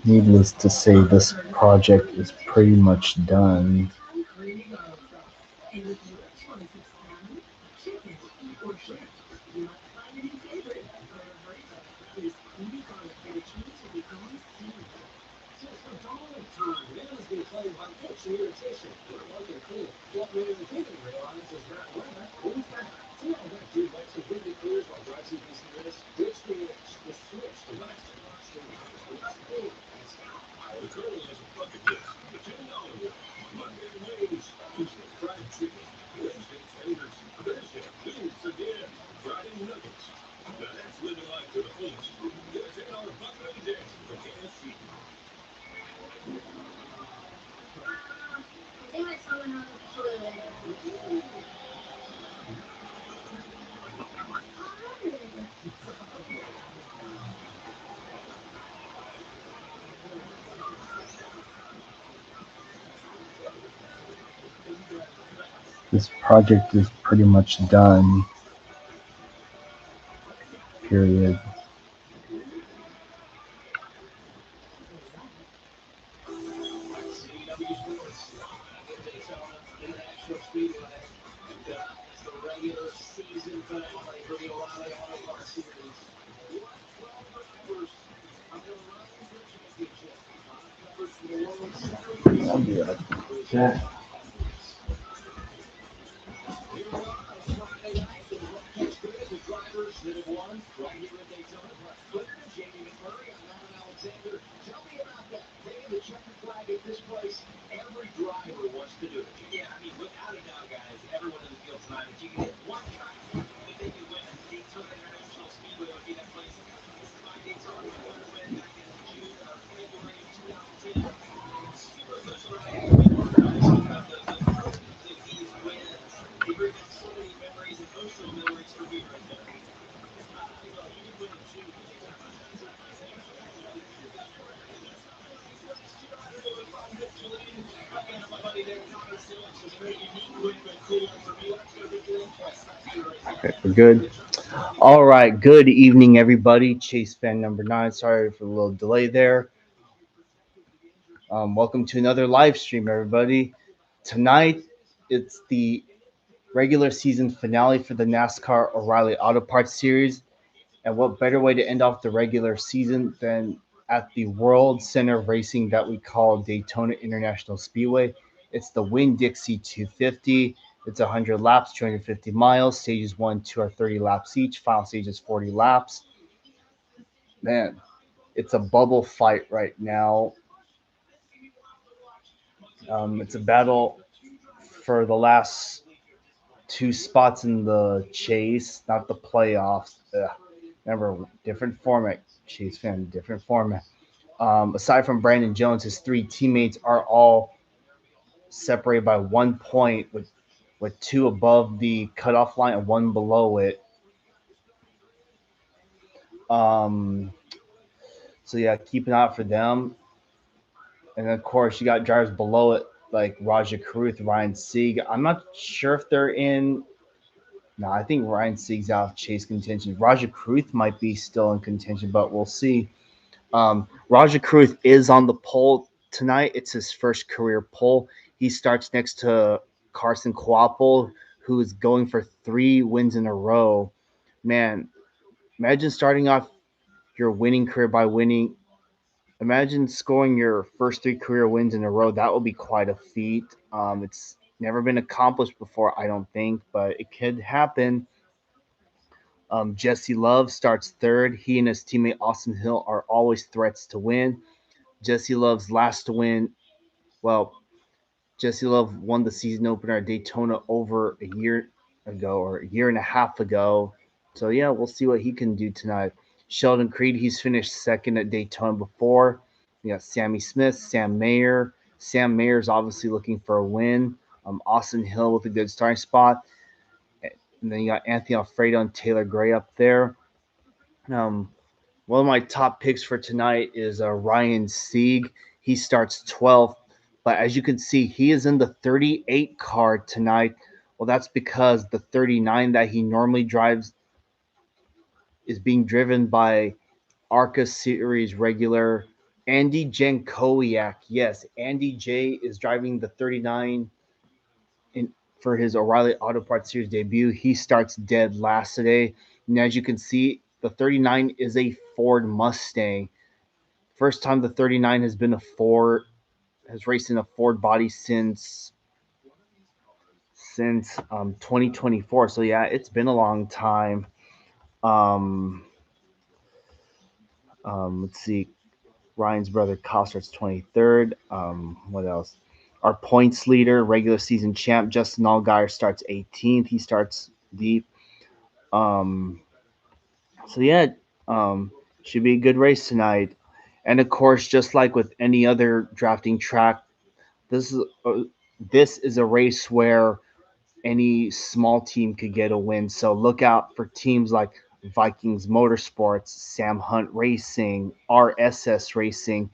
Needless to say, this project is pretty much done. This project is pretty much done. Period. I'll be right back. Okay, we're good. All right. Good evening, everybody. Chase fan number 9. Sorry for the little delay there. Welcome to another live stream, everybody. Tonight, it's the regular season finale for the NASCAR O'Reilly Auto Parts Series. And what better way to end off the regular season than at the World Center of Racing that we call Daytona International Speedway? It's the Winn Dixie 250. It's 100 laps, 250 miles. Stages 1, 2 are 30 laps each. Final stage is 40 laps. Man, it's a bubble fight right now. It's a battle for the last 2 spots in the chase, not the playoffs. Remember, different format. Chase fan, different format. Aside from Brandon Jones, his 3 teammates are all separated by 1 point, with 2 above the cutoff line and 1 below it. So yeah, keep an eye out for them. And of course, you got drivers below it like Raja Karuth, Ryan Sieg. I'm not sure if they're in. No, I think Ryan Sieg's out of chase contention. Raja Karuth might be still in contention, but we'll see. Raja Karuth is on the pole tonight. It's his first career pole. He starts next to Carson Coapel, who is going for 3 wins in a row. Man, imagine starting off your winning career by winning. Imagine scoring your first 3 career wins in a row. That would be quite a feat. It's never been accomplished before, I don't think, but it could happen. Jesse Love starts third. He and his teammate Austin Hill are always threats to win. Jesse Love's last to win, well, Jesse Love won the season opener at Daytona over a year ago or a year and a half ago. So yeah, we'll see what he can do tonight. Sheldon Creed, he's finished second at Daytona before. We got Sammy Smith, Sam Mayer. Sam Mayer's obviously looking for a win. Austin Hill with a good starting spot. And then you got Anthony Alfredo and Taylor Gray up there. Um, One of my top picks for tonight is Ryan Sieg. He starts 12th, but as you can see, he is in the 38 car tonight. Well, that's because the 39 that he normally drives is being driven by ARCA Series regular Andy Jankowiak. Yes, Andy J is driving the 39 in, for his O'Reilly Auto Parts Series debut. He starts dead last today. And as you can see, the 39 is a Ford Mustang. First time the 39 has been a Ford, has raced in a Ford body since 2024. So yeah, it's been a long time. Um, let's see, Ryan's brother Kyle starts 23rd. What else? Our points leader, regular season champ Justin Allgaier starts 18th. He starts deep. Um, so yeah, um, should be a good race tonight. And of course, just like with any other drafting track, this is a, this is a race where any small team could get a win. So look out for teams like Vikings Motorsports, Sam Hunt Racing, RSS Racing,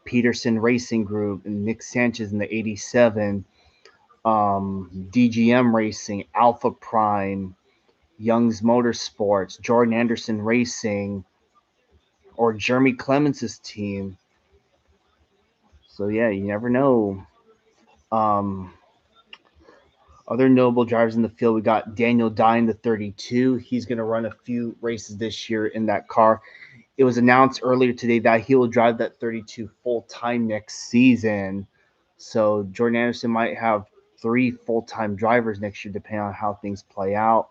Peterson Racing Group, and Nick Sanchez in the 87, DGM Racing, Alpha Prime, Young's Motorsports, Jordan Anderson Racing, or Jeremy Clements' team. So yeah, you never know. Um, Other notable drivers in the field, we got Daniel Dine, the 32. He's going to run a few races this year in that car. It was announced earlier today that he will drive that 32 full time next season. So Jordan Anderson might have 3 full-time drivers next year, depending on how things play out.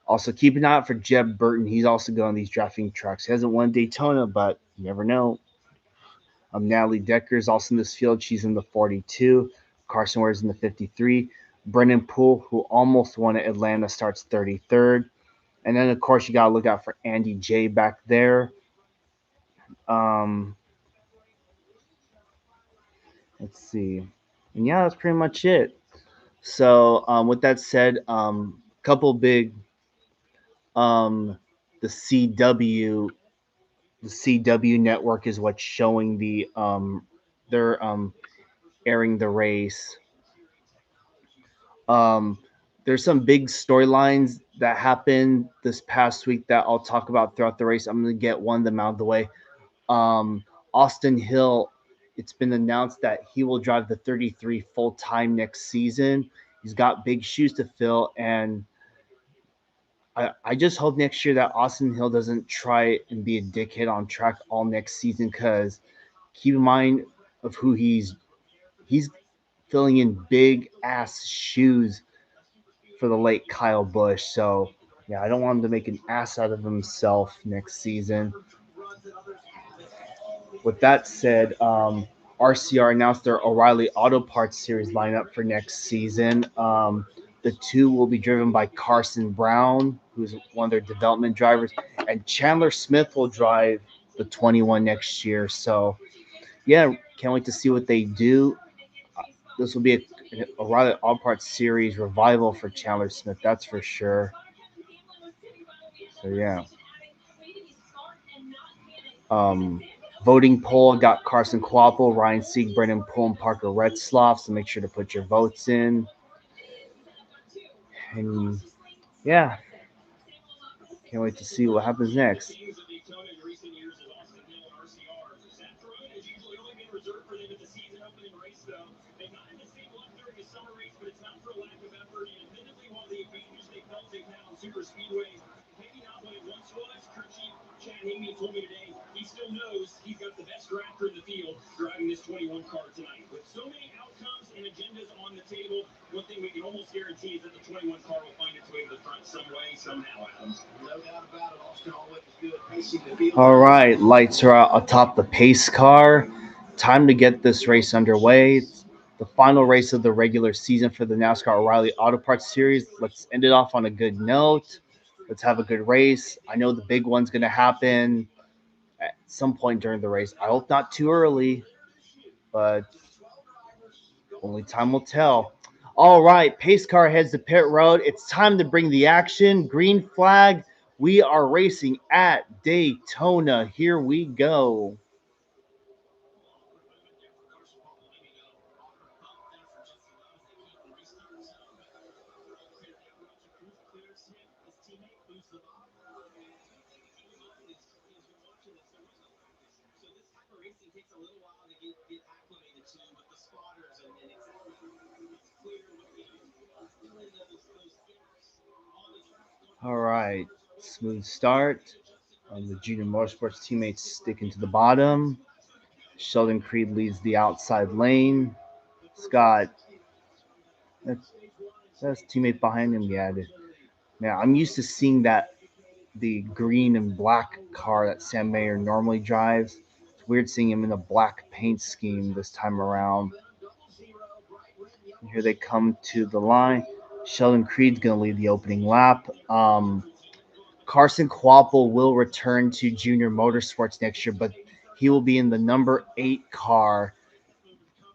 Also, keep an eye out for Jeb Burton. He's also going on these drafting tracks. He hasn't won Daytona, but you never know. Natalie Decker is also in this field. She's in the 42. Carson Ware's in the 53. Brennan Poole, who almost won at Atlanta, starts 33rd. And then, of course, you got to look out for Andy J back there. Um, let's see. And yeah, that's pretty much it. So, with that said, couple big, um, the CW, the CW network is what's showing they're airing the race. Um, there's some big storylines that happened this past week that I'll talk about throughout the race. I'm going to get one of them out of the way. Um, Austin Hill, it's been announced that he will drive the 33 full time next season. He's got big shoes to fill, and I just hope next year that Austin Hill doesn't try and be a dickhead on track all next season. Because keep in mind of who he's filling in big ass shoes for the late Kyle Busch. So yeah, I don't want him to make an ass out of himself next season. With that said, RCR announced their O'Reilly Auto Parts Series lineup for next season. The two will be driven by Carson Brown, who's one of their development drivers, and Chandler Smith will drive the 21 next year. So, yeah, can't wait to see what they do. This will be a O'Reilly Auto Parts Series revival for Chandler Smith, that's for sure. So, yeah. Um, Voting poll got Carson Quapple, Ryan Sieg, Brendan Poole, and Parker Retzloff. So make sure to put your votes in. And yeah, can't wait to see what happens next. All right, lights are out atop the pace car. Time to get this race underway. It's the final race of the regular season for the NASCAR O'Reilly Auto Parts Series. Let's end it off on a good note. Let's have a good race. I know the big one's going to happen at some point during the race. I hope not too early, but only time will tell. All right, pace car heads to pit road. It's time to bring the action. Green flag. We are racing at Daytona. Here we go. All right, smooth start. The Junior Motorsports teammates sticking to the bottom. Sheldon Creed leads the outside lane. Scott, that's teammate behind him. Yeah, now I'm used to seeing that the green and black car that Sam Mayer normally drives. It's weird seeing him in a black paint scheme this time around. Here they come to the line. Sheldon Creed's going to lead the opening lap. Carson Kvapil will return to Junior Motorsports next year, but he will be in the number 8 car.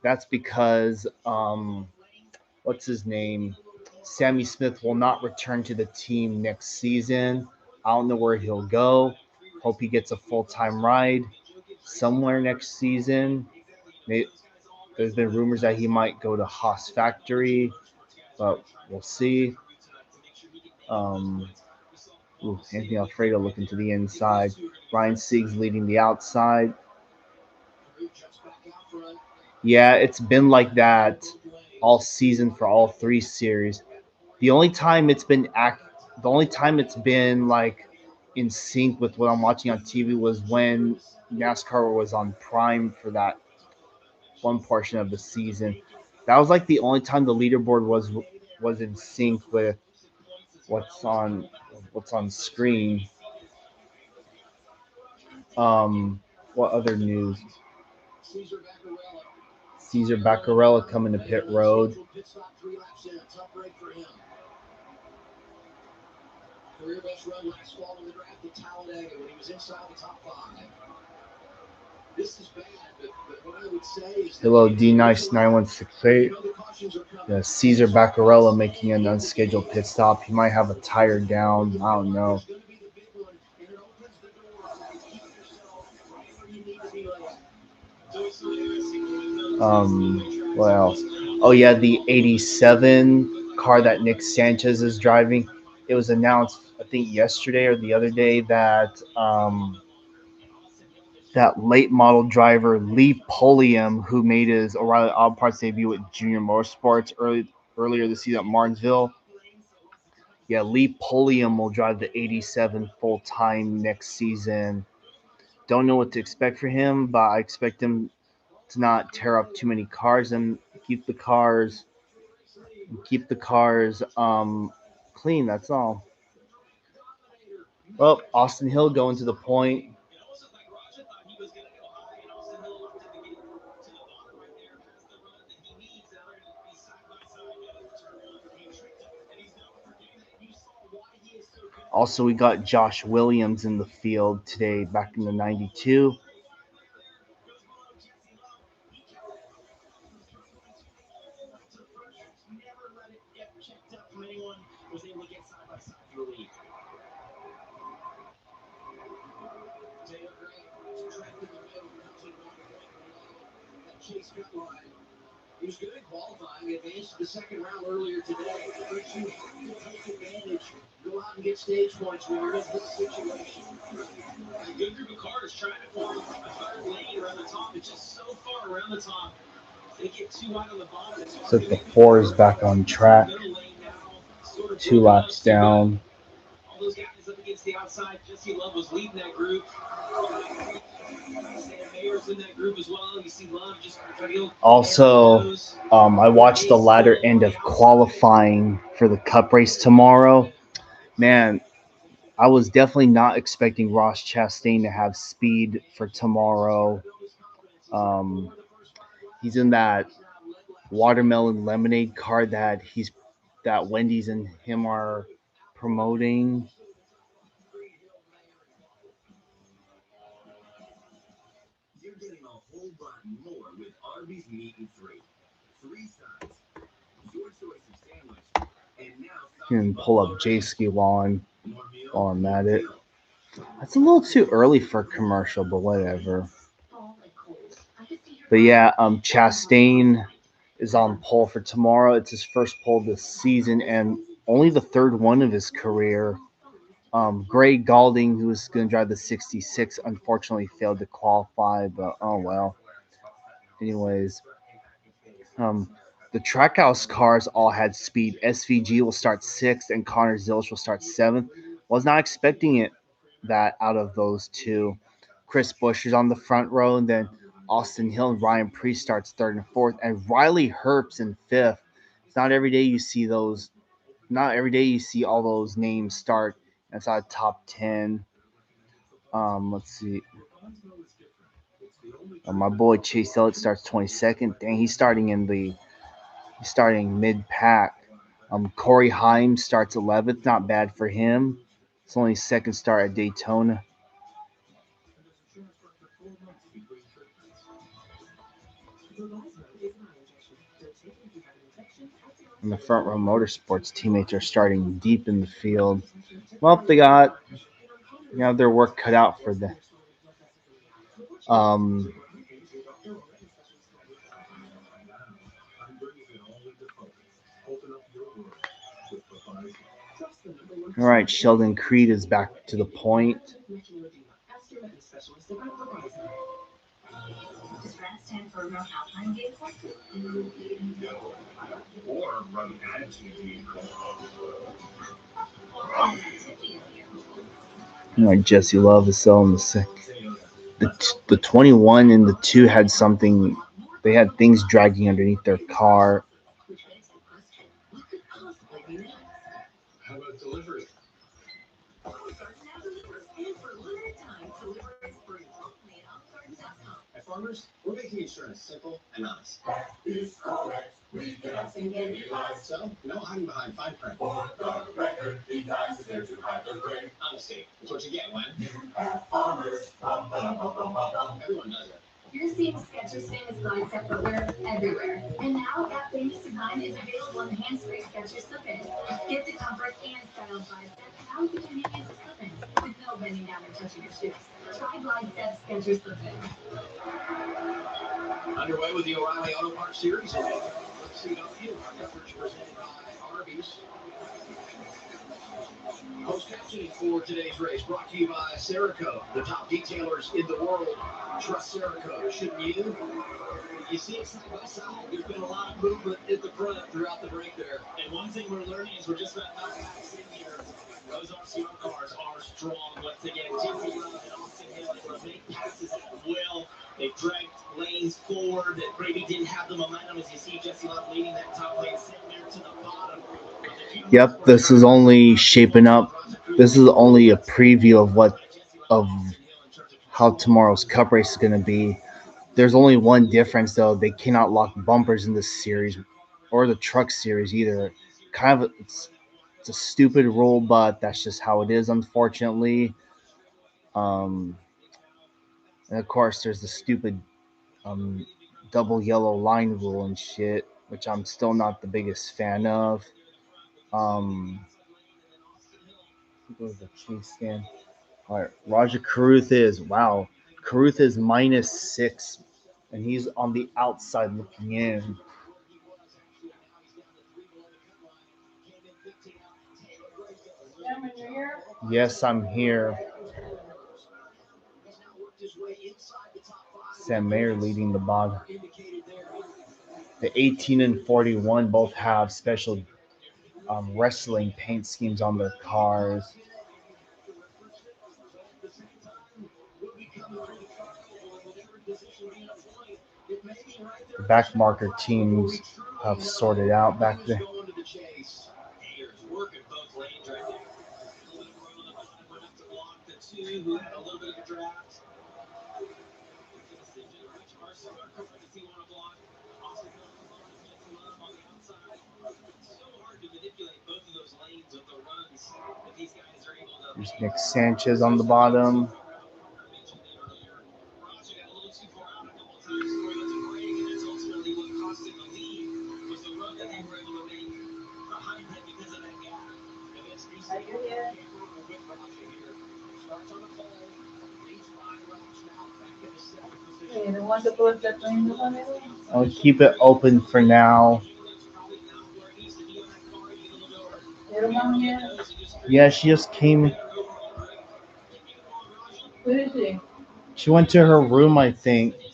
That's because what's his name? Sammy Smith will not return to the team next season. I don't know where he'll go. Hope he gets a full-time ride somewhere next season. There's been rumors that he might go to Haas Factory, but we'll see. Um, Anthony Alfredo looking to the inside. Ryan Sieg's leading the outside. Yeah, it's been like that all season for all 3 series. The only time it's been like in sync with what I'm watching on TV was when NASCAR was on Prime for that one portion of the season. That was like the only time the leaderboard was in sync with what's on what's on screen. What other news? Caesar Baccarella coming to pit road. Hello, D Nice 9168. Caesar Baccarella making an unscheduled pit stop. He might have a tire down. I don't know. What else? Oh yeah, the '87 car that Nick Sanchez is driving. It was announced, I think, yesterday or the other day that that late model driver Lee Pulliam, who made his O'Reilly Auto Parts debut at Junior Motorsports earlier this season at Martinsville. Yeah, Lee Pulliam will drive the '87 full time next season. Don't know what to expect for him, but I expect him to not tear up too many cars and keep the cars clean. That's all. Well, Austin Hill going to the point. Also, we got Josh Williams in the field today, back in the '92. So the four is back on track. 2 laps down. Also, I watched the latter end of qualifying for the Cup race tomorrow. Man, I was definitely not expecting Ross Chastain to have speed for tomorrow. Um, he's in that watermelon lemonade car that Wendy's and him are promoting. You can pull up J-Ski while I'm at it. That's a little too early for a commercial, but whatever. But yeah, Chastain is on pole for tomorrow. It's his first pole this season and only the third one of his career. Gray Galding, who was going to drive the 66, unfortunately failed to qualify, but oh well. Anyways, um, the Trackhouse cars all had speed. SVG will start sixth, and Connor Zilch will start seventh. Was not expecting that out of those two. Chris Buescher's on the front row, and then Austin Hill and Ryan Preece starts third and fourth, and Riley Herbst in fifth. It's not every day you see those. Not every day you see all those names start inside top 10. Let's see. My boy Chase Elliott starts 22nd. Dang, he's starting mid pack. Corey Haim starts 11th. Not bad for him. It's only his second start at Daytona. And the front row motorsports teammates are starting deep in the field. Well, they got their work cut out for them. Um, all right, Sheldon Creed is back to the point. All right, Jesse Love is selling the 21 and the 2 had something. They had things dragging underneath their car. You're seeing Skechers famous concept footwear everywhere. And now that famous design is available in hand-spray Skechers slip-ins. Get the comfort and style of Glide Step now with the convenience of slip-ins, with no bending down or touching your shoes. Try Glide Step Skechers slip-ins. Underway with the O'Reilly Auto Parts Series. Let's see up here. Our coverage presented by Arby's. Post captioning for today's race brought to you by Cerakote, the top detailers in the world. Trust Cerakote, shouldn't you? You see it side by side. There's been a lot of movement at the front throughout the break there. And one thing we're learning is we're just about halfway in here. Those RCR cars are strong once again. Dixie and Austin Hill have made passes at will. They've dragged lanes forward that Brady didn't have the momentum as you see Jesse Love leading that top lane sitting there to the bottom. Yep, this is only shaping up. This is only a preview of how tomorrow's Cup race is going to be. There's only one difference though. They cannot lock bumpers in this series or the truck series either. Kind of it's a stupid rule, but that's just how it is, unfortunately. Um, and of course, there's the stupid um, double yellow line rule and shit, which I'm still not the biggest fan of. Go to the chase stand. All right, Roger Carruth is Carruth is -6, and he's on the outside looking in. Yes, I'm here. Sam Mayer leading the bottom. The 18 and 41 both have special wrestling paint schemes on their cars. the back marker teams have sorted out back there. Going to the chase. Ayers working both lanes right there. A little bit of room on the bottom enough to block the two who had a little bit of a draft. It's a decision. Which car does he want to block? Austin Hill trying to mix him up on the outside. So hard to manipulate both of those lanes with the runs that these guys are able to There's make. Nick Sanchez on the Especially the Dixie bottom. program partner mentioned it earlier. Raja got a little too far out a couple of times before he went to break, and that's ultimately what cost him the lead. Was the run that they were able to make behind him because of that gap. And then Dixie on camera with Raja here. Starts on the pole, leads 5 laps now, back in the second position. I'll keep it open for now. That's probably not where it needs to be on that car. You get a little bit over air on the nose and just Yeah, create she just came. better overall grip. Keep moving along, Raja. She went to her room, I think. What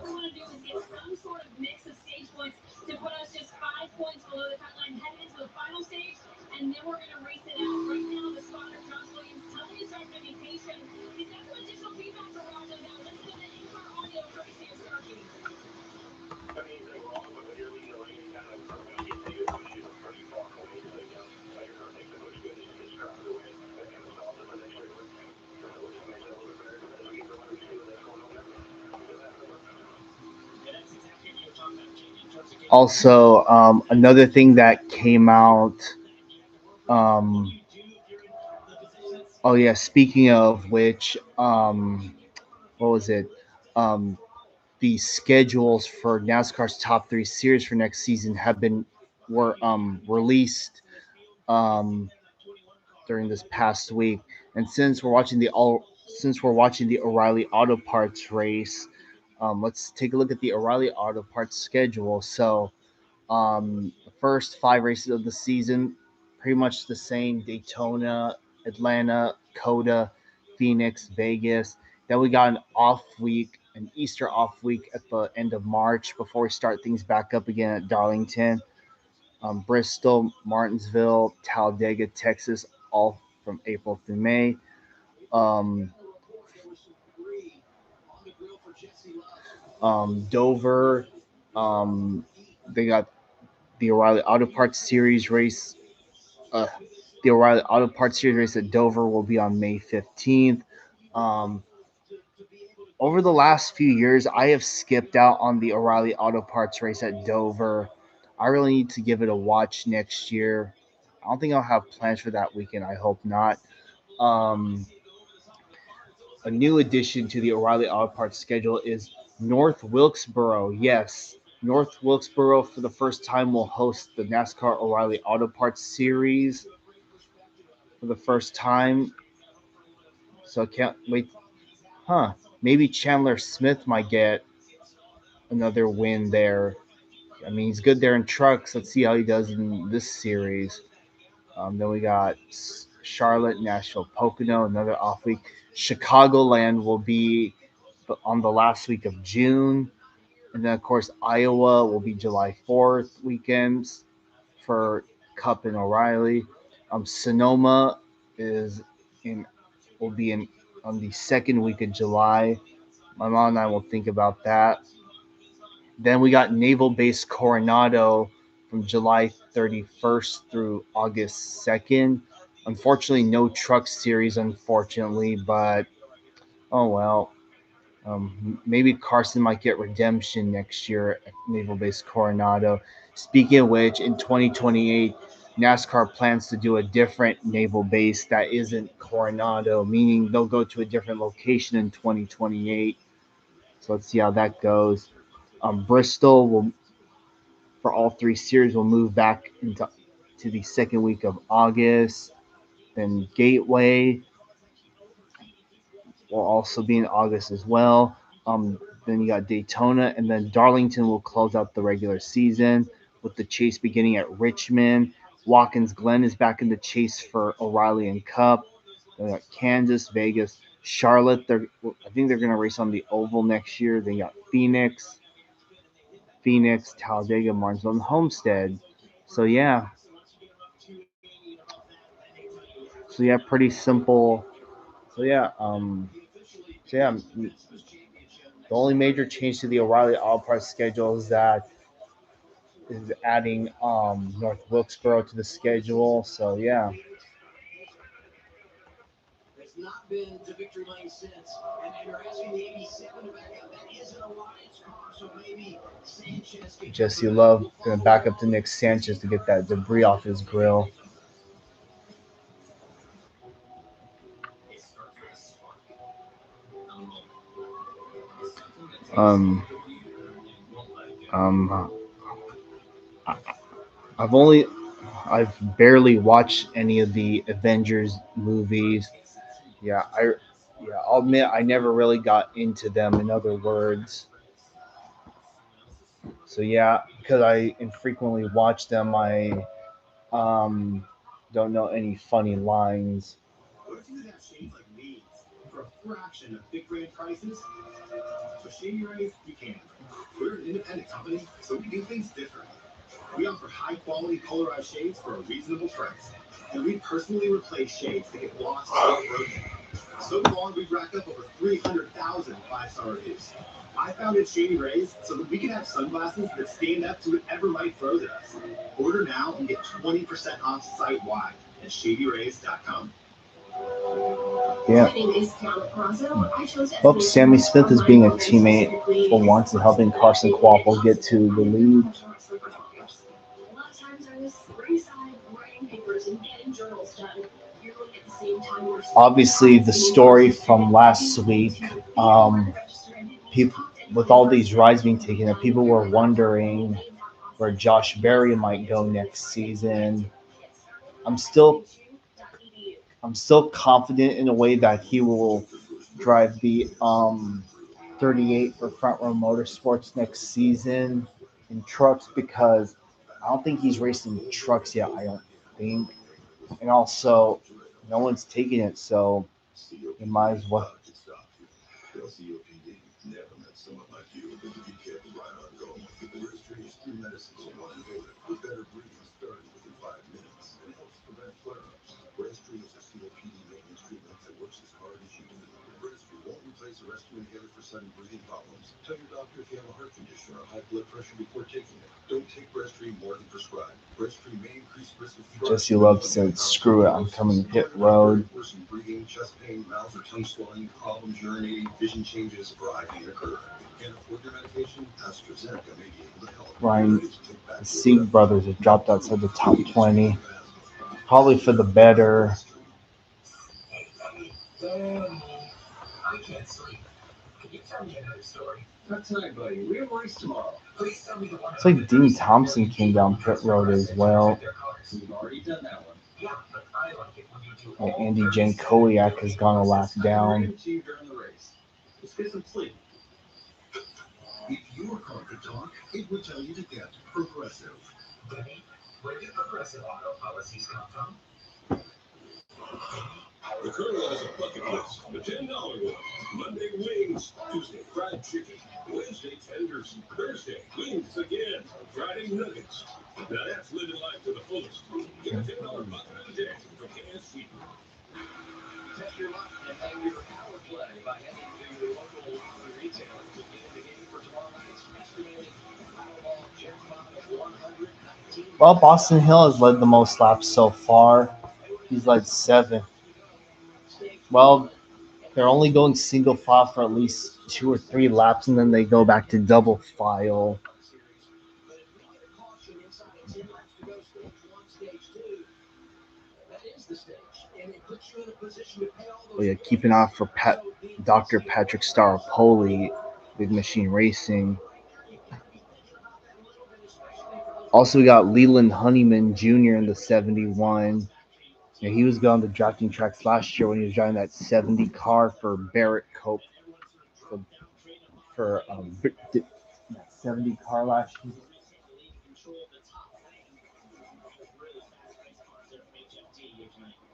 we want to do is get some sort of mix of stage points to put us just 5 points below the cut line heading into the final stage, and then we're going to race it out. Right now, the spotter, Josh Williams, telling his driver to be patient. He's got some additional feedback for Raja, though. Let's go to in-car audio for Tracy and Starkey. I mean, you're wrong, but when you're leading the lane, you kind of are going to get negative pushes pretty far away. So, your car takes a push good as you get your out of the way. That kind of solves it, but then you're trying to look to make that a little bit better as we get to lap two, and that's going home now. Good lap number. And that's exactly what you're talking about, JD, in terms of getting the lead. Also, another thing that came out. You have to work with what Um, you do if you're in the positions. oh yeah, speaking of which, what was it? Um, the schedules for NASCAR's top three series for next season have been were released um during this past week. And since we're watching the O'Reilly Auto Parts race, let's take a look at the O'Reilly Auto Parts schedule. So the first five races of the season, pretty much the same: Daytona, Atlanta, Coda, Phoenix, Vegas. Then we got an off week, an Easter off week at the end of March before we start things back up again at Darlington, Bristol, Martinsville, Talladega, Texas, all from April through May. Um, Dover, um, they got the O'Reilly Auto Parts Series race. Uh, the O'Reilly Auto Parts Series race at Dover will be on May 15th. Um, Over the last few years, I have skipped out on the O'Reilly Auto Parts race at Dover. I really need to give it a watch next year. I don't think I'll have plans for that weekend. I hope not. Um, a new addition to the O'Reilly Auto Parts schedule is North Wilkesboro. Yes, North Wilkesboro for the first time will host the NASCAR O'Reilly Auto Parts Series for the first time. So I can't wait. Huh? Maybe Chandler Smith might get another win there. I mean, he's good there in trucks. Let's see how he does in this series. Then we got Charlotte, Nashville, Pocono, another off week. Chicagoland will be on the last week of June. And then, of course, Iowa will be July 4th weekends for Cup and O'Reilly. Sonoma is in will be in on the second week of July. My mom and I will think about that. Then we got Naval Base Coronado from July 31st through August 2nd. Unfortunately, no truck series, unfortunately, but oh well. Maybe Carson might get redemption next year at Naval Base Coronado. Speaking of which, in 2028, NASCAR plans to do a different naval base that isn't Coronado, meaning they'll go to a different location in 2028. So let's see how that goes. Bristol will, for all three series, will move back into to the second week of August. Then Gateway will also be in August as well. Then you got Daytona, and then Darlington will close out the regular season with the chase beginning at Richmond. Watkins Glen is back in the chase for O'Reilly and Cup. Then we got Kansas, Vegas, Charlotte. I think they're going to race on the oval next year. Then you got Phoenix, Talladega, Martinsville, and Homestead. So yeah, pretty simple. So yeah, so yeah, The only major change to the O'Reilly Auto Parts schedule is adding North Wilkesboro to the schedule. So yeah, Has not been to victory lane since. And you're asking the 87 to back up. That is an alliance car, so maybe Sanchez can get Jesse through that. Love We'll gonna follow back up to along. Nick Sanchez to get that debris off his grill. Um, um, I- I've only I've barely watched any of the Avengers movies. Yeah, I'll admit I never really got into them. In other words, so yeah, because I infrequently watch them, I um don't know any funny lines. What if you have shades like these for a fraction of big brand prices? So Shady Rays, you can. We're an independent company, so we do things different. We offer high quality polarized shades for a reasonable price. And we personally replace shades that get lost or broken. So far, we've racked up over 300,000 five-star reviews. I founded Shady Rays so that we can have sunglasses that stand up to whatever life throws at us. Order now and get 20% off site-wide at shadyrays.com. Yeah. Hope Sammy Smith is being a teammate for once and helping Carson Quapple get to the lead. Obviously, the story from last week, people with all these rides being taken up, people were wondering where Josh Berry might go next season. I'm still I'm still confident in a way that he will drive the 38 for Front Row Motorsports next season in trucks because I don't think he's racing trucks yet. I don't think, and also no one's taking it, so he might as well. Jesse Love said, "Screw it, I'm coming to pit road." Ryan, the Sieg brothers have dropped outside the top 20, probably for the better. I can't sleep. Can you tell me another story? Not tonight, buddy. We have a race tomorrow. Please tell me the one. It's like Dean Thompson came down pit road as well. We've already done that one. Yeah, but I like it when you do And all Andy the Jankoliak has gone a lap down. achieved during the race. Let's get some sleep. If your car could talk, it would tell you to get Progressive. Denny, where do Progressive auto policies come from? The Colonel has a bucket list. The $10 one. Monday, wings. Tuesday, fried chicken. Wednesday, tenders. Thursday, wings again. Friday, nuggets. Now that's living life to the fullest. Get a $10 bucket of the day from KFC. Test your luck and hang your power play by heading to your local lottery retailer to get in the game for tomorrow night's estimated Powerball jackpot of 119. Well, Boston Hill has led the most laps so far. He's led 7. Well, they're only going single file for at least 2 or 3 laps, and then they go back to double file. Oh yeah, keep an eye out for Dr. Patrick Staropoli, Big Machine Racing. Also, we got Leland Honeyman Jr. in the 71. Yeah, he was going on the drafting tracks last year when he was driving that 70 car for Barrett Cope for that 70 car last year.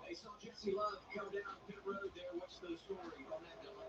I saw Jesse Love come down pit road there. What's the story on that, Dylan?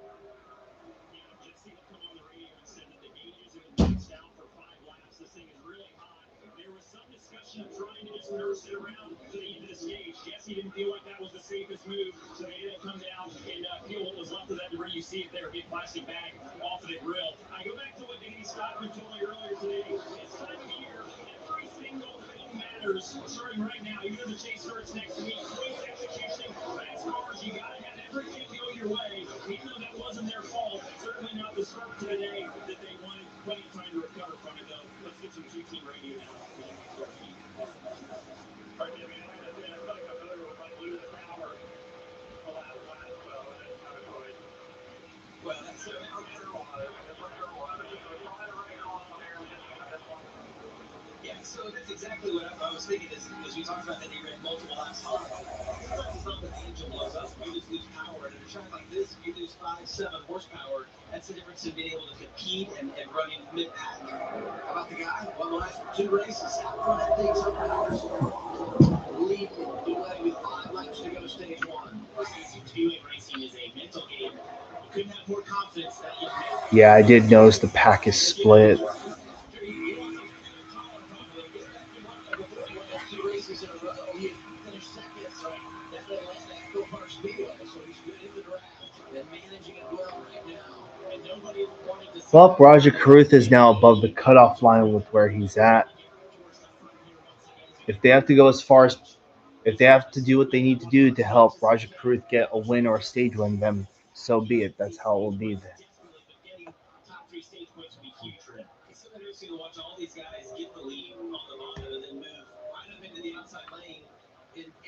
some discussion of trying to just nurse it around to the end of the stage. Jesse didn't feel like that was the safest move, so they ended up come down and peel what was left of that debris. You see it there, a big plastic bag off of the grill. I go back to what Danny Stockman told me earlier today. This time of year, every single thing matters. Starting right now, even if the chase starts next week, race execution, fast cars, you gotta have everything go your way. Even though that wasn't their fault, certainly not the start to the day that they wanted. Plenty of time to recover from it, though. Let's get some two-team radio now. Right, I mean, like I said, I feel like Miller was like losing power the last lap, so that's kind of funny. Well, that's The pressure was, it was probably the right call there, just kind of fun. yeah, so that's exactly what I was thinking is because we talked about that he ran multiple laps hot. Sometimes it's not that the engine blows up, you just lose power. And in a track like this, if you lose 5, 7 horsepower, that's the difference in being able to compete and running mid-pack. How about the guy? Well, the last 2 races out front at Daytona, leading the way with 5 laps to go, stage 1. Listen, it seems to be like racing is a mental game. You couldn't have more confidence that young man. Yeah, I did notice the pack is split. Well, 2 races in a row, he finished second at Atlanta at Copart Speedway, so he's good in the draft and managing it well right now. And nobody wanted to see Well, that Roger coming. Carruth is now above the cutoff line with where he's at. If they have to go as far as, if they have to do what they need to do to help Roger Carruth get a win or a stage win, then so be it. That's how it will be. Top 3 stage points would be huge for him. It's so interesting to watch all these guys get the lead on the bottom and then move right up into the outside lane,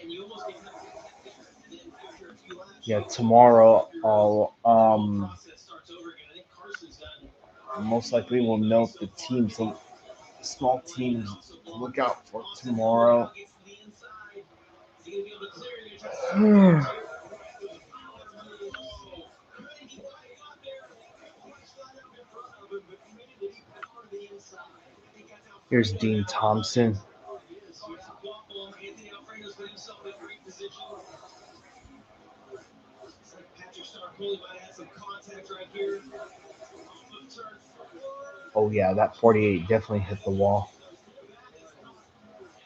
and you almost get kind of content there. And then after a few laps, Yeah, you fall tomorrow off your road, I'll and the whole process starts over again. I think Carson's done most pretty likely good will anybody note so the far team. getting So off small the lane and teams also to block. look out for Austin Hill now tomorrow. gets to the inside. Is he going to be able to clear? He's going to try to sabotage here. With a power move. Oh, couldn't he quite got there? Flex line up in front of him, but man, did he power to the inside. I think that's Here's Alfredo Dean now on the line. Thompson. He is, yeah. Well, Anthony Alfredo's put himself in great position. Looks like Patrick Starpoli might have had some contact right here off of turn 4. Oh yeah, that 48 definitely hit the wall. That has caught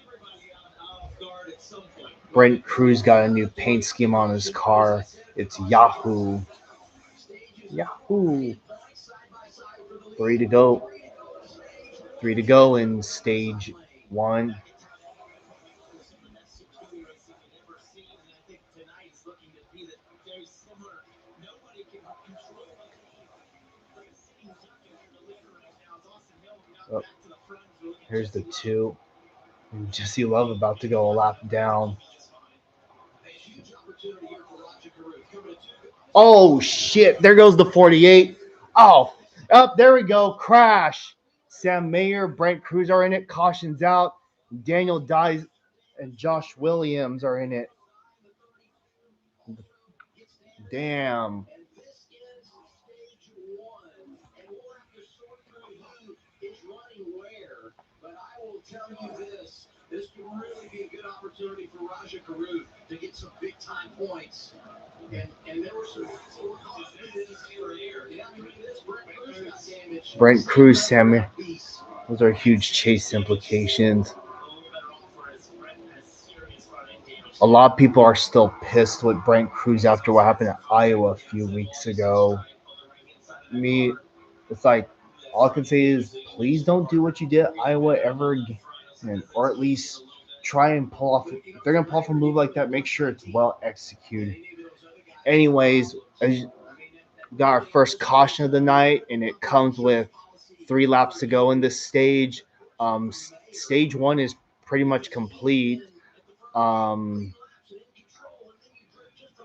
everybody off guard at some point. Whether Brent it was Cruz got a new paint scheme on his or, as I car. said, the It's caution flags. Yahoo. Stages are Yahoo. in point side by side for the Three lead. to go. 3 to go in stage Three to 1. go in Outside stage lane. one. Some of the best security racing you've ever seen, and I think tonight is looking to be very similar. Nobody can control the lead. It's like a sitting duck in here in the leader right now. As Austin Hill got Oh, back to the front as we look at here's the Jesse Love. two. And Jesse Love about to go a lap down. Just fine. A huge opportunity here for Roger Caruth. Coming to 2 guys. Oh shit! There goes the 48. Oh, up there we go. Crash. Sam Mayer, Brent Cruz are in it. Cautions out. Daniel Dies and Josh Williams are in it. Damn. And this is stage 1. And we'll have to sort through who is running where. But I will tell you this could really be a good opportunity for Raja Caruth to get some big time points. And there were some four cars in this area. Yeah, I mean, look at this. Brett Cruz got damaged. Brent Cruz, Same Sam. that piece. Those are huge chase implications. A little better off for his Brett has serious front end damage. A lot of people are still pissed with Brent Cruz after what happened at Iowa a few weeks ago. Me, it's like all I can say is please don't do what you did at Iowa ever again, or at least try and pull off. If they're gonna pull off a move like that, make sure it's well executed. Anyways, got our first caution of the night, and it comes with 3 laps to go in this stage. Stage one is pretty much complete. Um,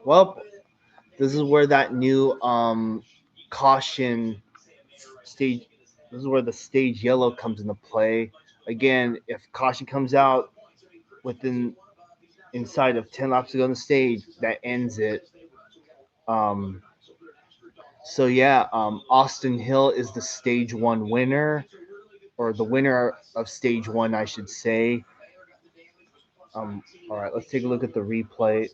well, this is where that new caution stage. This is where the stage yellow comes into play. Again, if caution comes out within inside of 10 laps to go on the stage, that ends it. Um, so yeah, Austin Hill is the stage one winner, or the winner of stage one, I should say. All right, let's take a look at the replay.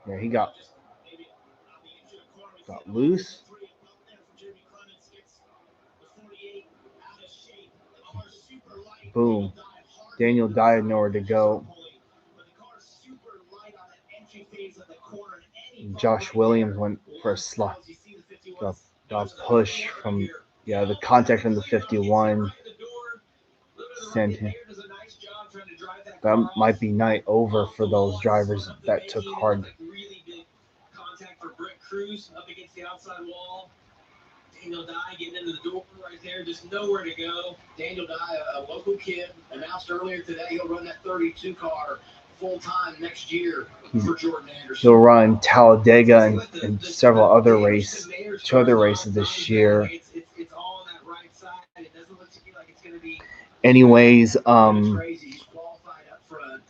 Yeah, he got loose. Boom. Daniel Dye had nowhere to go. Josh Williams went for a slot. Got push from the contact from the 51 sent him. That might be night over for those drivers that took hard. Contact for Brett Cruz up against the outside wall. Daniel Dye getting into the door right there, just nowhere to go. Daniel Dye, a local kid, announced earlier today he'll run that 32 car full time next year for Jordan Anderson. He'll run Talladega and several other races, 2 other races this year. It's all on that right side. It doesn't look to me like it's going to be. Anyways, Crazy. He's qualified up front.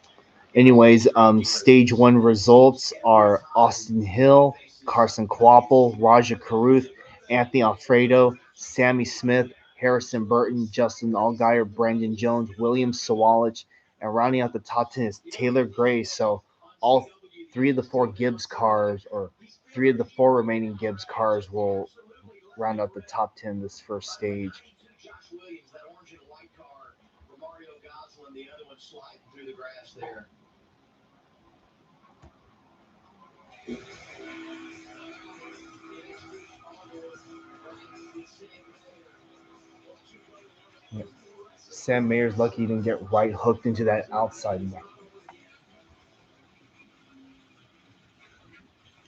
Stage 1 results are Austin Hill, Carson Kvapil, Raja Caruth, Anthony Alfredo, Sammy Smith, Harrison Burton, Justin Allgaier, Brandon Jones, William Sawalich, and rounding out the top 10 is Taylor Gray. So all 3 of the 4 Gibbs cars, or 3 of the 4 remaining Gibbs cars, will round out the top 10 this first stage. Josh Williams, that orange and white car. Romario Goslin, the other one sliding through the grass there. Sam Mayer's lucky he didn't get right hooked into that outside one.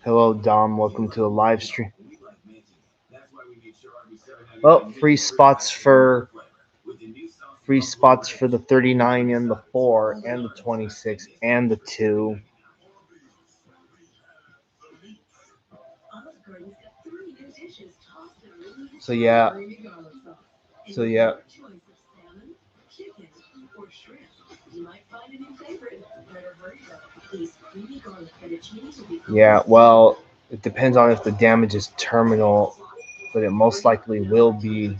Hello, Dom. Welcome to the live stream. Well, free spots for the 39 and the 4 and the 26 and the 2. So yeah. Yeah, well, it depends on if the damage is terminal, but it most likely will be.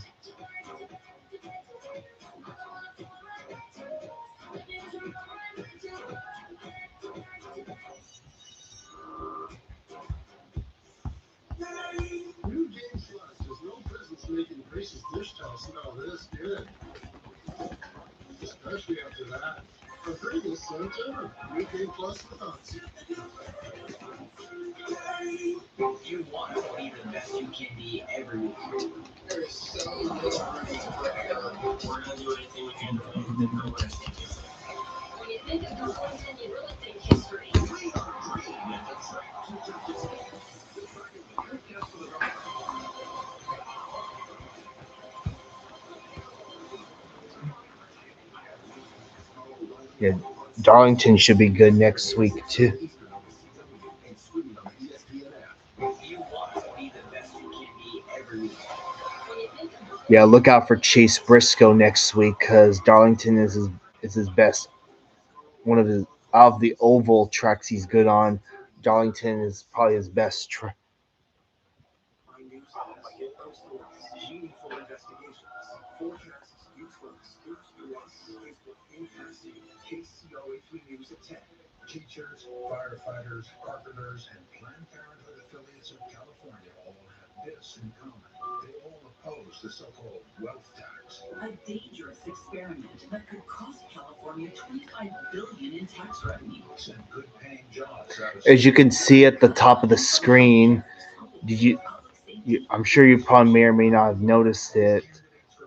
New Game Plus. There's no business making gracious dish towel smell this good. Especially after that. A previous Santa, New Game Plus with us. You want to be the best you can be every week. There's so much room to break down. We're going to do anything we can to know what I think is. When you think of Darlington, you really think history. Yeah, Darlington should be good next week too. You want to be the best you can be every week. Yeah, look out for Chase Briscoe next week because Darlington is his best. One of his out of the oval tracks he's good on. Darlington is probably his best track. Meaningful investigations. Forecasts, youthfulness, KCO83 News at 10. Teachers, firefighters, carpenters, and Planned Parenthood affiliates of California all have this in common. They all oppose the so-called wealth tax. A dangerous experiment that could cost California $25 billion in tax revenue. Send good-paying jobs out of As you can see at the top of the screen, I'm sure you probably may or may not have noticed it,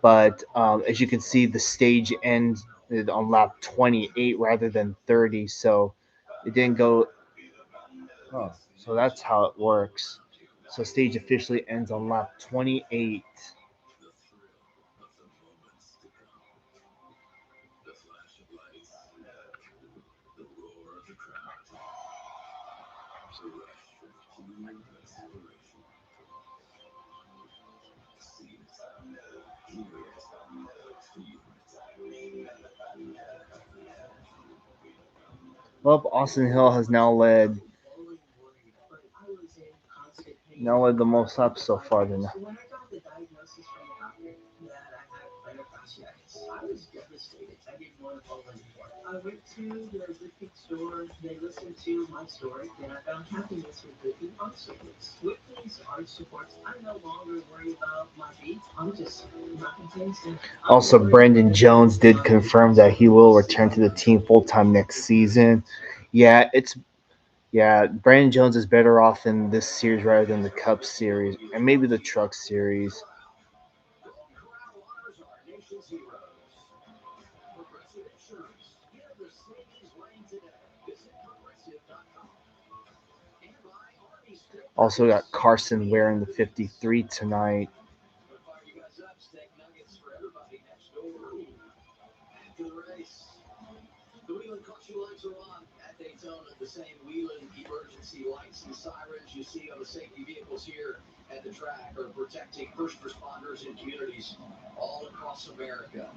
but as you can see, the stage ends on lap 28 rather than 30, so it didn't go. Oh, so that's how it works. So stage officially ends on lap 28. Well, Austin Hill has now led the most laps so far. Then Yes, I was devastated. I didn't want to fall anymore. I went to the boutique store. They listened to my story, and I found happiness with boutique art supports. With these art supports, I no longer worry about my feet. I'm just knocking things down. I'm Also, worried Brandon Jones did confirm that he will return to the team full time next season. Yeah, Brandon Jones is better off in this series rather than the Cup series and maybe the Truck series. Golden Corral honors our nation's heroes. Progressive Insurance. Give the savings ring today. Visit progressive.com. And by Arby's Steak Also got Nuggets. Carson wearing the 53 tonight. Gonna fire you guys up. Steak nuggets for everybody next door. After the race. The Wheeling caution lights are on at Daytona. The same Wheeling emergency lights and sirens you see on the safety vehicles here at the track are protecting first responders and communities all across America.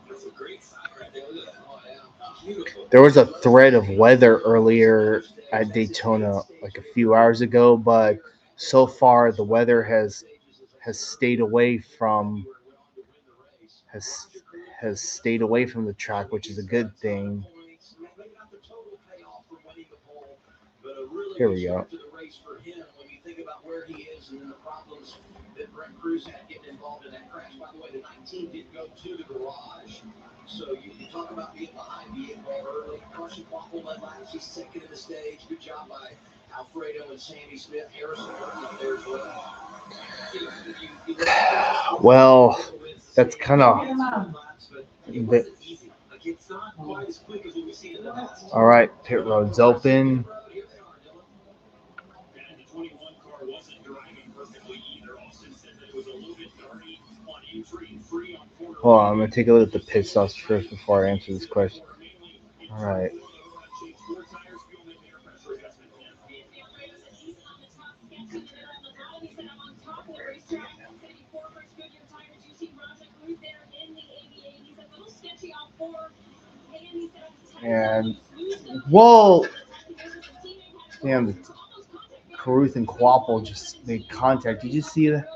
That's a great sign right there. Look at that. Oh, yeah. Beautiful. There was a threat of weather earlier at Daytona like a few hours ago, but so far the weather has stayed away from has has stayed away from the track, which is a good thing. Maybe not the total payoff for winning the pole, but a really Here good we go. start to the race for him when you think about where he is and then the problems that Brent Cruz had getting involved in that crash. By the way, the 19 did go to the garage. So you talk about being behind the eight ball early. Carson Quaffle led laps. He's second in the stage. Good job by Alfredo and Sammy Smith. Harrison Burton up there as well. You know, you look at Well, that's Sammy kind of laps, but it the. wasn't easy. Like it's not quite as quick as what we've seen in the past. All right, pit road's open. Here they are, Dylan. And the 21 car wasn't driving perfectly either. Austin said that it was a little bit dirty on entry, free on corner Hold on, one. I'm gonna take a look at the pit stops first before I answer this Said they question. were mainly All internal right. fluid oil, changed four tires, fuel mix, and air pressure adjustment. Alfredo said he's on the top sketch in the middle of the bottom. He said I'm on top of the racetrack. Said he forwards Goodyear tires. You see Raja Cruz there in the 88. He's a little sketchy off four. And he said I'm tight up And loose, loose them. whoa, The time he goes with his teammate had to go damn, almost contact failure. Caruth and Quapple just made contact. Did you see that?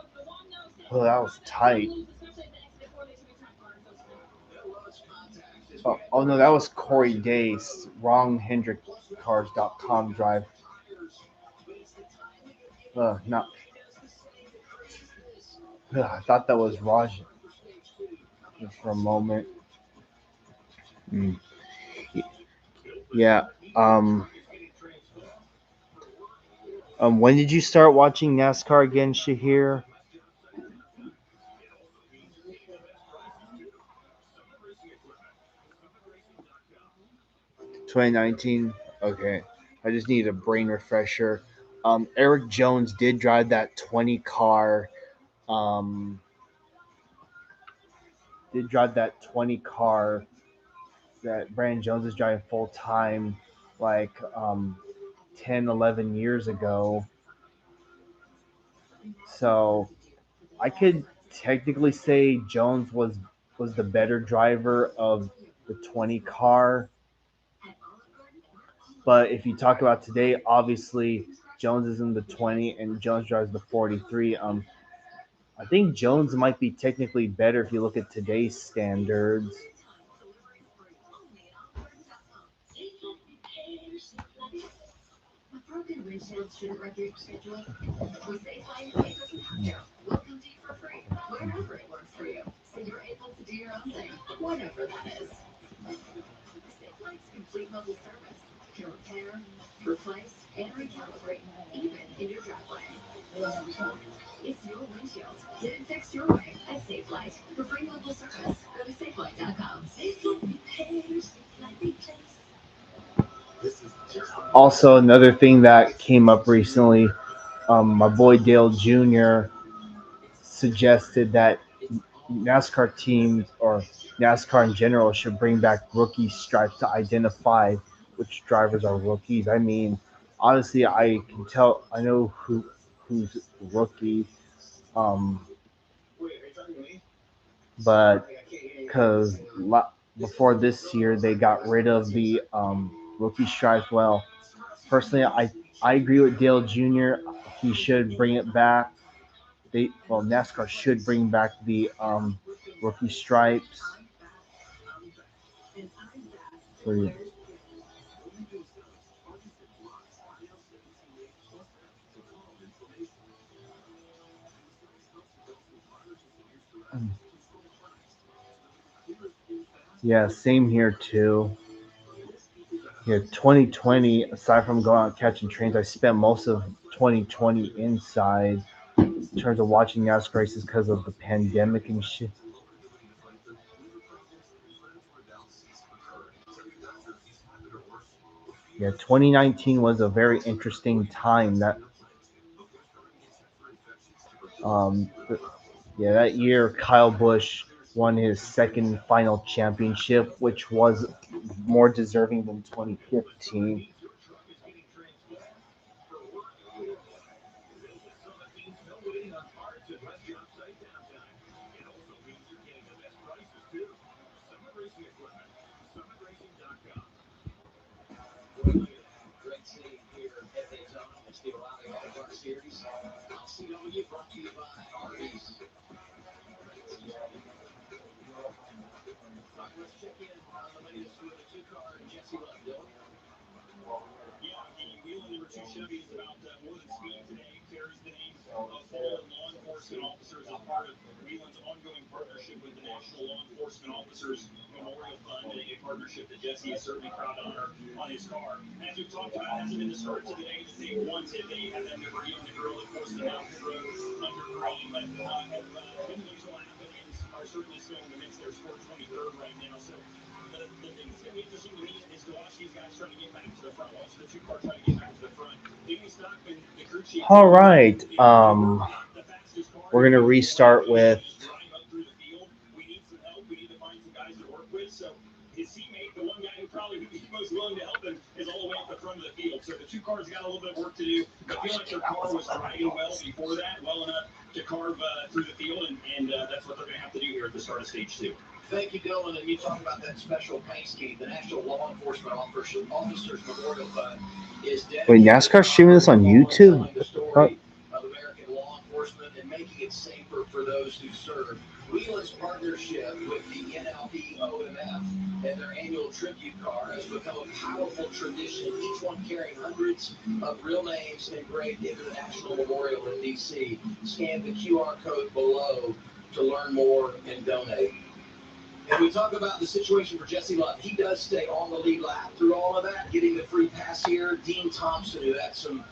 Oh, that was tight. Especially at the exit before they took a time car and so slow. There was contact as we Oh, head oh to no, that was race number Corey two. Dace. Wrong Plus, we know HendrickCars.com drive. tires, but it's the timing of getting them Not. that does the same that creates this. I thought that was Raj For stage two coming up for a also. moment. Mm. Yeah. Um. When did you start watching NASCAR again, Shahir? 2019. Okay. I just need a brain refresher. Eric Jones did drive that 20 car. Um, did drive that 20 car that Brandon Jones is driving full time, like 10, 11 years ago. So I could technically say Jones was the better driver of the 20 car. But if you talk about today, obviously Jones is in the 20 and Jones drives the 43. I think Jones might be technically better if you look at today's standards. A broken windshield shouldn't wreck your schedule. With Safelite, it doesn't have to. We'll come to you for free, wherever it works for you, so you're able to do your own thing, whatever that is. Safelite's complete mobile service can repair, replace, and recalibrate, even in your driveway. It's your windshield. Get it fixed your way at Safelite. For free mobile service, go to safelite.com. Safelite repairs, Safelite replace. Also, another thing that came up recently, my boy Dale Jr. suggested that NASCAR teams or NASCAR in general should bring back rookie stripes to identify which drivers are rookies. I mean, honestly, I can tell. I know who's rookie, um, but because before this year they got rid of the rookie stripes. Well, personally, I agree with Dale Jr. He should bring it back. NASCAR should bring back the rookie stripes for the. Yeah, same here too. Yeah, 2020. Aside from going out catching trains, I spent most of 2020 inside in terms of watching NASCAR races because of the pandemic and shit. Yeah, 2019 was a very interesting time. Th- yeah, that year Kyle Busch won his second final championship, which was more deserving than 2015. Great scene here at Daytona. It's the O'Reilly Auto Parts Series. LCW brought to you by Arby's. All right, let's check in on the latest with the two-car Jesse Love. Dylan. Yeah, the wheel number two Chevy is about more than speed today. Carries the names of fallen law enforcement officers as part of Whelan's ongoing partnership with the National Law Enforcement Officers Memorial Fund, a partnership that Jesse is certainly proud to honor on his car. As we've talked about, hasn't been the start to the day that they wanted. They had that number young girl that forced them out the road under green, but have been able to lap and are certainly still in the mix. They're scored 23rd right now. So the thing that's going to be interesting to me is to watch these guys try to get back to the front. Watch the two car try to get back to the front. Danny Stockman, the crew chief, All right, you know, we were the fastest car. we're gonna restart with. Just drive up through the field. We need some help. We need to find some guys to work with. So his teammate, the one guy who probably would be most willing to help him, is all the way at the front of the field. So the two cars got a little bit of work to do. I feel like their car was driving well before that, well enough to carve through the field, and that's what they're going to have to do here at the start of stage two. Thank you, Dylan. And you talk about that special paint scheme. The National Law Enforcement Officers Memorial Fund is Wait, dedicated NASCAR streaming this on YouTube? telling the story of American law enforcement and making it safer for those who serve. Whelan's partnership with the NLPOMF and their annual tribute car has become a powerful tradition, each one carrying hundreds of real names engraved into the National Memorial in D.C. Scan the QR code below to learn more and donate. And we talk about the situation for Jesse Love. He does stay on the lead lap through all of that, getting the free pass here. Dean Thompson, who had some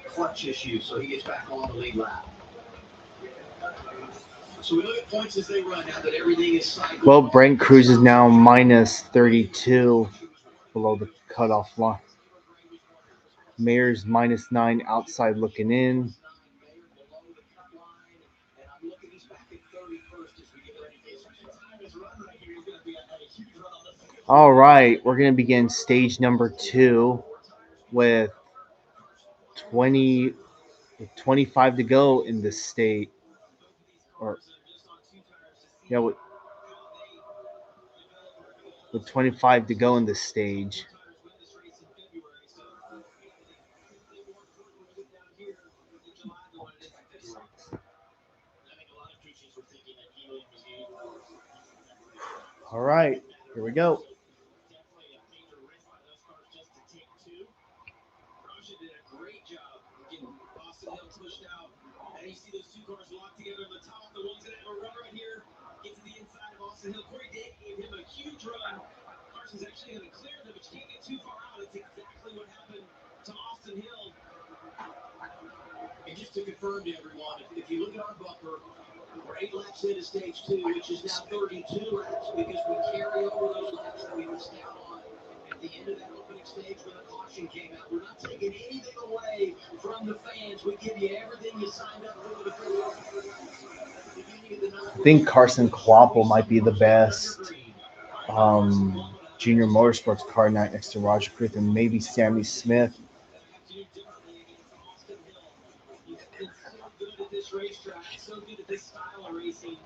clutch issues, so he gets back on the lead lap. So we look at points as they run now that everything is cycled. Well, Brent Cruz is now minus 32 below the cutoff line. Mayer's minus 9 outside looking in. All right, we're going to begin stage number 2 with 20, with 25 to go in this state. Or yeah, with 25 to go in this stage. All right, here we go. Did a great job getting Austin Hill pushed out. And you see those two cars locked together on the top. The one's going to have a run right here. Get to the inside of Austin Hill. Corey Day gave him a huge run. Carson's actually going to clear them, but you can't get too far out. It's exactly what happened to Austin Hill. And just to confirm to everyone, if you look at our bumper, we're 8 laps into stage 2, which is now 32 laps because we carry over those laps that we missed out on at the end of that opening stage when the caution came out. We're not taking anything away from the fans. We give you everything you signed up for the I think Carson Kvapil might be the best junior motorsports car night next to Roger Cliff and maybe Sammy Smith. This racetrack, so good at this style of racing.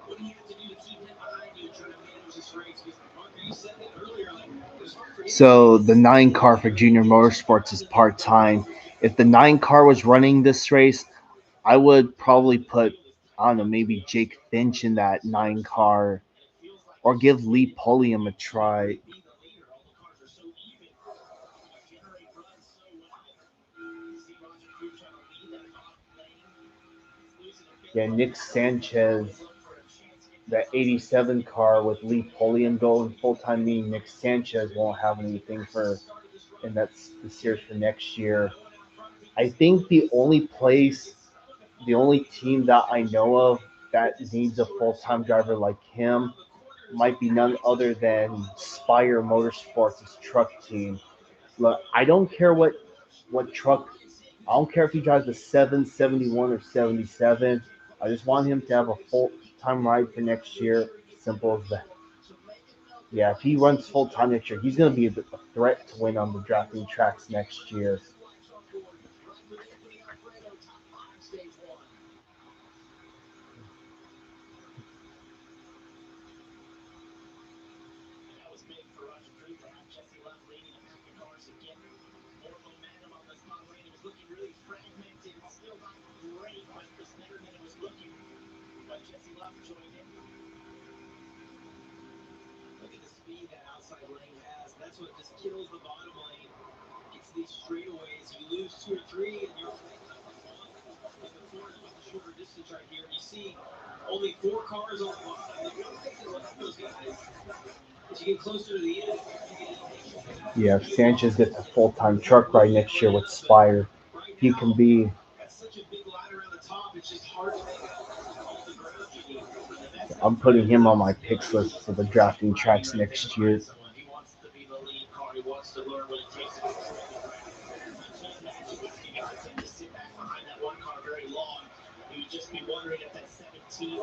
What do you have to do to keep him behind you and try to manage this race? Because Mark, you said it earlier, like it was hard for him. So the 9 car for junior motorsports is part-time. If the 9 car was running this race, I would probably put I don't know, maybe Jake Finch in that 9 car, or give Lee Pulliam a try. Yeah, Nick Sanchez, that 87 car with Lee Pulliam going full time, meaning Nick Sanchez won't have anything for, and that's the series for next year. I think the only team that I know of that needs a full time driver like him might be none other than Spire Motorsports' truck team. Look, I don't care what truck. I don't care if he drives a 771 or 77. I just want him to have a full time ride for next year. Simple as that. Yeah, if he runs full time next year, he's going to be a threat to win on the drafting tracks next year. Look at the speed that outside lane has. That's what just kills the bottom lane. It's these straightaways. You lose two or three, and you're making up for one in the corners with the shorter distance right here. You see only 4 cars on the bottom. The one thing to love those guys as you get closer to the end, you get impatient with it. Yeah, if Sanchez gets a full time truck ride next year with Spire, Right he now, can be. that's such a big line around the top. It's just hard to make up all the ground you need. And that's how I'm putting him on my picks list for the drafting tracks next year. someone. He wants to be the lead car. He wants to learn what it takes to control the ground. That's a team magic if you guys tend to sit back behind that one car very long. You'd just be wondering if that 17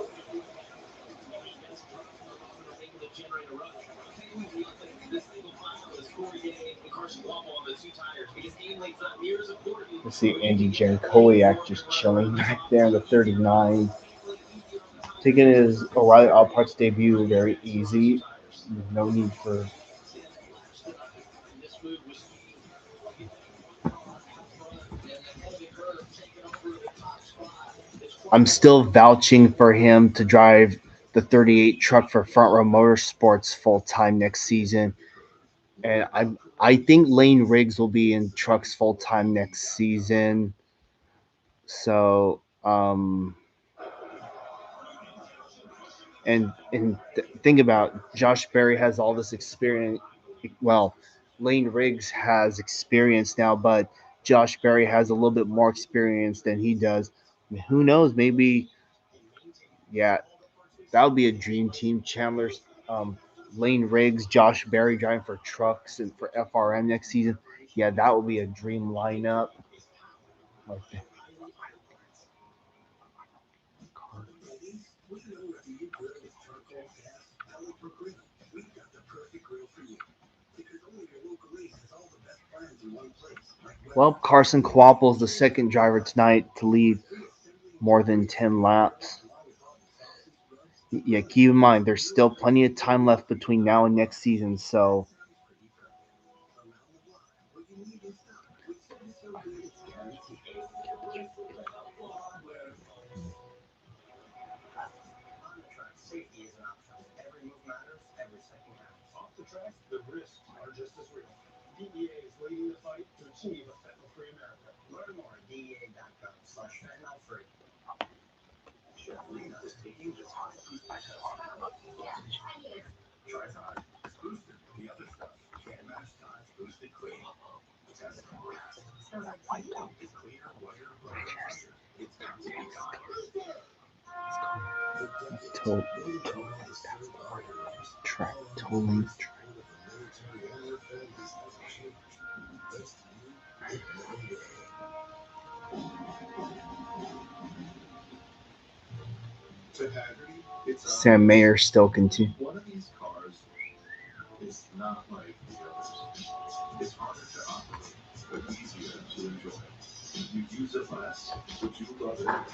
maybe best drop from the bottom was able to generate a run. I'll tell you what, nothing this single file is Corey Day and Carson Waffle on the 2 tires because game lane's not near as important Let's see when you Andy can get that lane Jankowiak before just everyone else. chilling back there in the Speed drive 39. significantly easier on the tires Taking than his O'Reilly Auto Parts debut very easy. No need for. see that flash that and this move was speed. Get that front car out front and that heavy curve taking over the top spot. It's I'm quite the still maneuver. vouching for him to drive the 38 truck for Front Row Motorsports full time next season, and I think Lane Riggs will be in trucks full time next season. So think about Josh Berry has all this experience. Well, Lane Riggs has experience now, but Josh Berry has a little bit more experience than he does. I mean, who knows? Maybe, yeah, that would be a dream team. Chandler's, Lane Riggs, Josh Berry driving for trucks and for FRM next season. Yeah, that would be a dream lineup. Like that. Ladies, we know if you grill with charcoal, gas, pellet, or grill, we've got the perfect grill for you. Because only your local Ace has all the best brands in one place, like Well, Weatherford, Carson Quapple's the second driver tonight to lead pre-assembly and more than decorating 10 services, laps. along with all the sauces, rubs, Yeah, decorations, keep in mind and there's grill still plenty of accessories time left for your between now and holiday next party. season. That So sounds pretty perfect. Around the block, what you need in stock, with service so good it's guaranteed. On the track, safety isn't optional. Every move matters, every second counts. Off the track, the risks are just as real. DEA is leading the fight to achieve a fentanyl-free America. Learn more at DEA.gov/fentanylfree. Chef Lena is taking the Tide toothpaste test. Try Tide. It's boosted. The other stuff can't match Tide's boosted clean. Test passed. It's cleaner, whiter, brighter, fresher. It's got to be Tide. For decades, to- Daytona has served our heroes. track All under the totally. grace support of the military and their families hasn't changed. Thanks to you, it never will. To Haggerty, it's Sam obvious. Mayer still continue. One of these cars is not like the others. It's harder to operate, but easier to enjoy. You use it less, but you love it more.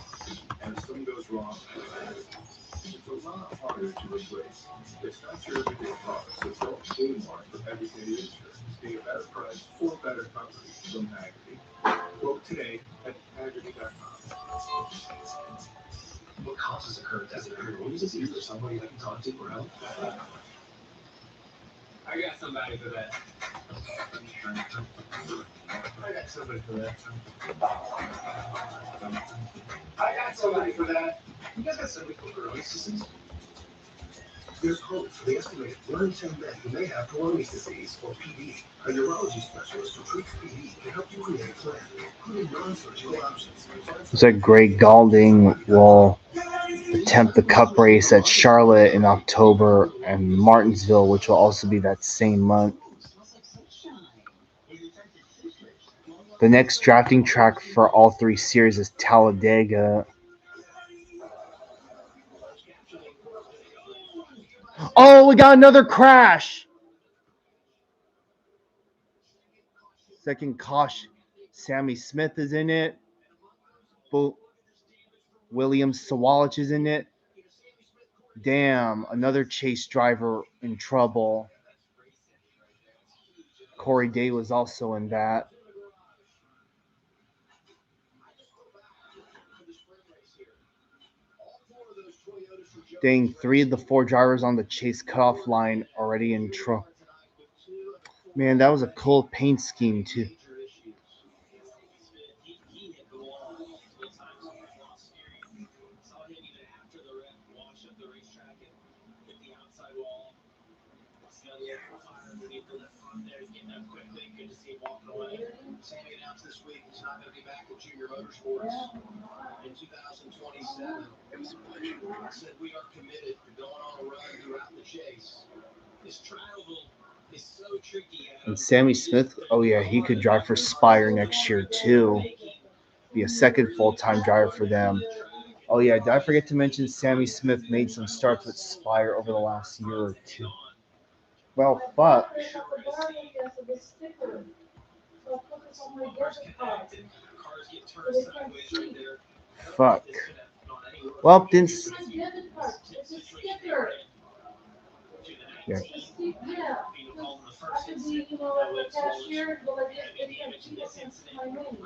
And if something goes wrong, it's a lot harder to replace. It's not your everyday car, so don't pay more for everyday insurance. Pay a better price for better coverage from Haggerty. Quote today at Haggerty.com. What causes a current? Does it hurt? Is there somebody I can talk to around? I got somebody for that. I got somebody for that. I got somebody for that. You guys got somebody for neurosis? There's hope for the estimated 1 in 10 men who may have Peyronie's disease, or PD. A urology specialist who treats PD can help you create a plan, including non-surgical options. Looks like Greg Galding will attempt the Cup race at Charlotte in October and Martinsville, which will also be that same month. The next drafting track for all three series is Talladega. Oh, we got another crash. Second caution. Sammy Smith is in it. William Sawalich is in it. Damn, another chase driver in trouble. Corey Day was also in that. Dang, 3 of the 4 drivers on the chase cutoff line already in trouble. Man, that was a cool paint scheme too. Sammy announced this week he's not going to be back in junior motorsports in 2027. Said we are committed to going on a run throughout the chase. This trial is so tricky. And Sammy Smith, oh yeah, he could drive for Spire next year too. Be a second full-time driver for them. Oh yeah, did I forget to mention Sammy Smith made some starts with Spire over the last year or two? Well, fuck. Fuck. Well, didn't. Yeah. By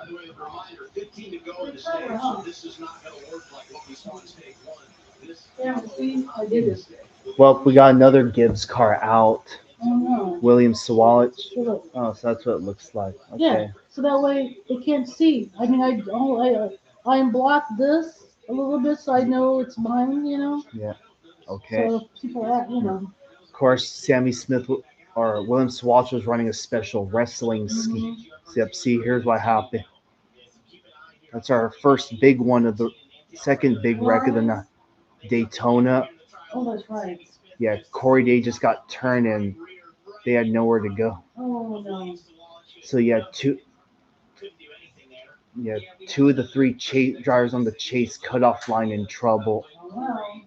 the way, a reminder, 15 to go in the stage, so this is not going to work like what we saw in stage 1. This I did it. Well, we got another Gibbs car out. Oh no. William Sawalich. Look. Oh, so that's what it looks like. Okay. Yeah. So that way they can't see. I mean, I block this a little bit so I know it's mine. You know. Yeah. Okay. So people act, you know. Of course, Sammy Smith or William Sawalich was running a special wrestling scheme. Yep. See, here's what happened. That's our first big one of the second big wreck of the night. Daytona. Oh, that's right. Yeah, Corey Day just got turned and they had nowhere to go. Oh no. So two of the 3 drivers on the chase cutoff line in trouble. Oh, wow.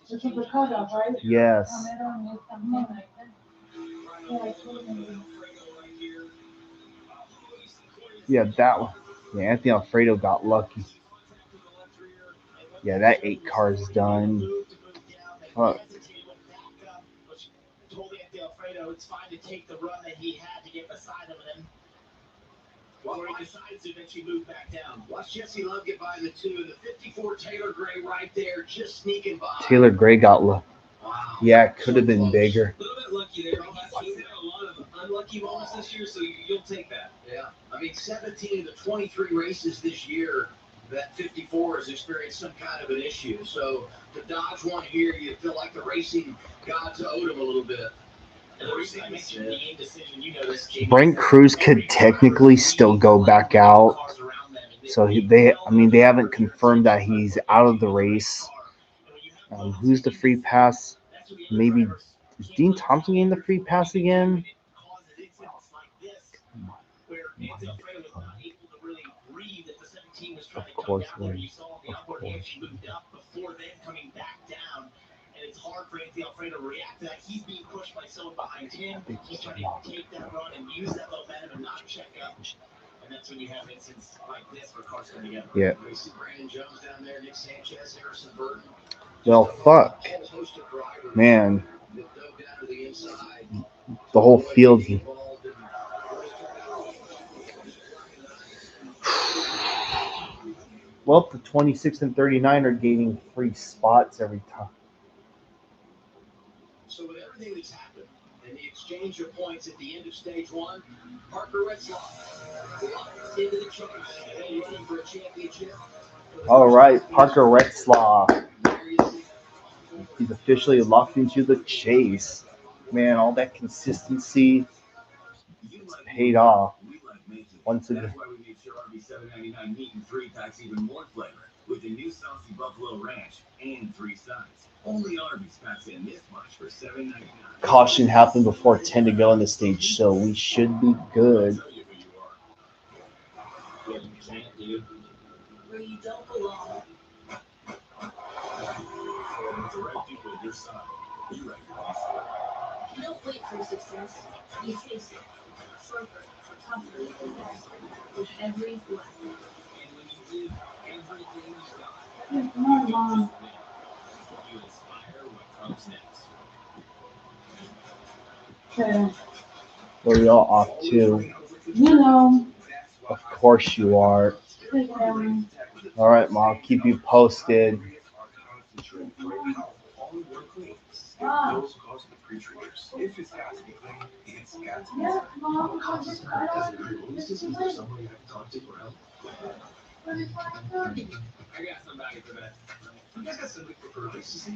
This is the cutoff, right? Yes. Yeah, that one. Yeah, Anthony Alfredo got lucky. Yeah, that 8 car's done. Fuck. told Anthony Alfredo it's fine to take the run that he had to get beside him, and then he decides to eventually move back down. Watch Jesse Love get by the 2, and the 54 Taylor Gray right there, just sneaking by. Taylor Gray got lucky. Wow. Yeah, it could have been bigger. A little bit lucky there. He's had a lot of unlucky moments this year, so you'll take that. Yeah. I mean, 17 of the 23 races this year, that 54 has experienced some kind of an issue. So to dodge one here, you feel like the racing gods owed him a little bit. Brent Cruz could technically still go back out. So they haven't confirmed that he's out of the race. Who's the free pass? Maybe is Dean Thompson getting the free pass again? Of course, Winn. Of course. It's hard for Anthony Alfredo to react to that. He's being pushed by someone behind him. He's trying to take that run and use that momentum and not check up. And that's when you have incidents like this where cars come together. Yeah. We see Brandon Jones down there, Nick Sanchez, Harrison Burton. Well, fuck. Man. The whole field. Well, the 26 and 39 are gaining free spots every time. So with everything that's happened and the exchange of points at the end of stage one, Parker Retzlaff locked into the chase and running for a championship. For the All first right, time in his Parker career. Retzlaff. There you see it. He's officially locked into the chase. Man, all that consistency You it's like paid moving, off we like making. once That's again. why we made sure RB $7.99 meat and three packs even more flavor with the new saucy buffalo ranch and three sides. Only Arby's packs in this much for $7.99. Caution happened before 10 to go on the stage, so we should be I'll good. tell you who you are. Well, you can't, do you? Where you don't belong. With the right people at your side, you write your own story. You don't wait for success. You chase it. Shorter, tougher, faster. With every breath. And when you give everything you got, Come you on, don't Mom. just win. You inspire what comes next. Okay. Where y'all off to? You know. Of course you are. Take it down. All right, Mom. Keep you posted. Ah. Those cosmic creatures. If it's got to be clean, it's got to be Yeah, clean. Mom. Is there somebody I can talk to for help? I got somebody for that. You guys got somebody for purposes?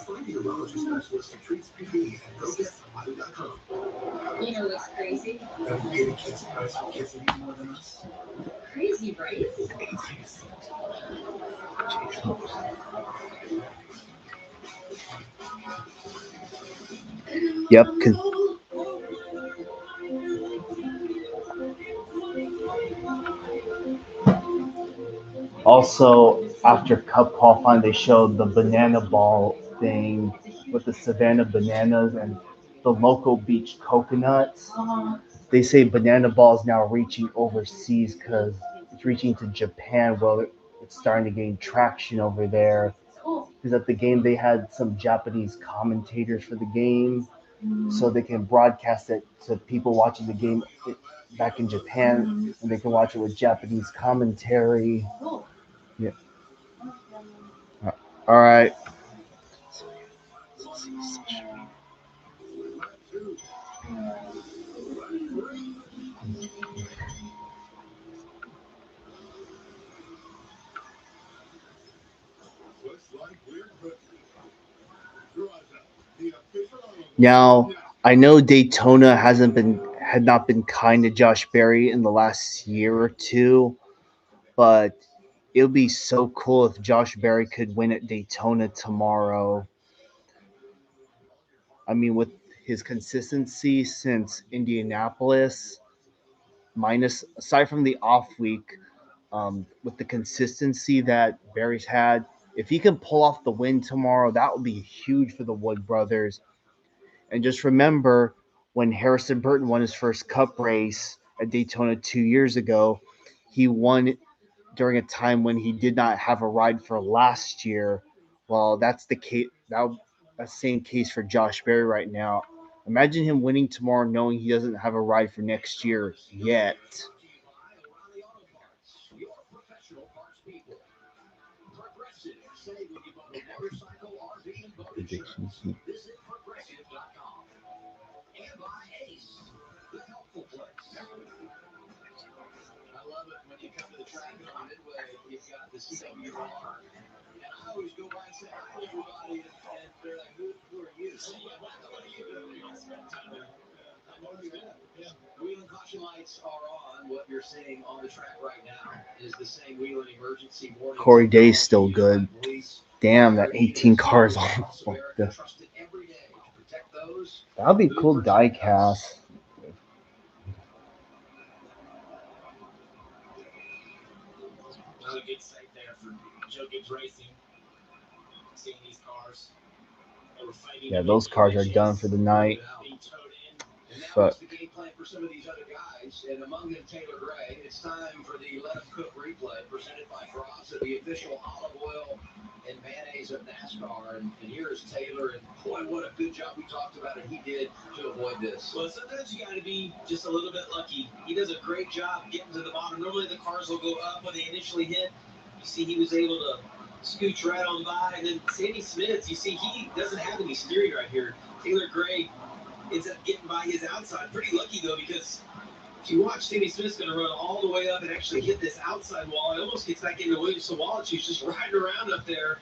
Find your urology specialist who treats PD and GoGetSomebody.com. You know what's crazy? Have you getting kids advice for kids that need more than us? Crazy, right? Yep. Also, after Cup qualifying, they showed the banana ball thing with the Savannah bananas and the local beach coconuts. Uh-huh. They say banana ball is now reaching overseas because it's reaching to Japan. Well, it's starting to gain traction over there. Cool. Because at the game, they had some Japanese commentators for the game, so Mm-hmm. they can broadcast it to people watching the game back in Japan, Mm-hmm. and they can watch it with Japanese commentary. Cool. Yeah. All right. Now, I know Daytona had not been kind to Josh Berry in the last year or two, but it would be so cool if Josh Berry could win at Daytona tomorrow. I mean, with his consistency since Indianapolis, minus aside from the off week, with the consistency that Berry's had, if he can pull off the win tomorrow, that would be huge for the Wood brothers. And just remember when Harrison Burton won his first Cup race at Daytona 2 years ago, he won during a time when he did not have a ride for last year. Well, that's the case. That's the same case for Josh Berry right now. Imagine him winning tomorrow, knowing he doesn't have a ride for next year yet. Your professional parts people. Progressive. Save when you bundle motorcycle, RV, and boat insurance. Visit progressive.com. And by Ace, the helpful place. I love it when you come to the track and on Midway, you've got the CWR. And I always go by and say hi to everybody, and they're like, who are you? I say, yeah, what are you doing? We all spent time there. I know you have. Yeah. Wheel and caution lights are on. What you're seeing on the track right now is the same wheel and emergency warning. Corey Day's still good. Damn, that 18 cars on. Trusted every day to protect those. That'd be cool die cast. Another good sight there for Joe Gibbs Racing. Seeing these cars that were fighting Yeah, to get those cars are done positions, for the night. being towed in And now Fuck. what's the game plan for some of these other guys? And among them, Taylor Gray. It's time for the Let 'em Cook replay presented by Cross, the official olive oil and mayonnaise of NASCAR. And here's Taylor. And boy, what a good job we talked about it. He did to avoid this. Well, sometimes you got to be just a little bit lucky. He does a great job getting to the bottom. Normally the cars will go up when they initially hit. You see he was able to scooch right on by. And then Sammy Smith, you see he doesn't have any steering right here. Taylor Gray ends up getting by his outside. Pretty lucky, though, because if you watch, Sammy Smith's going to run all the way up and actually hit this outside wall. It almost gets back into Williams Sawalich, who's just riding around up there.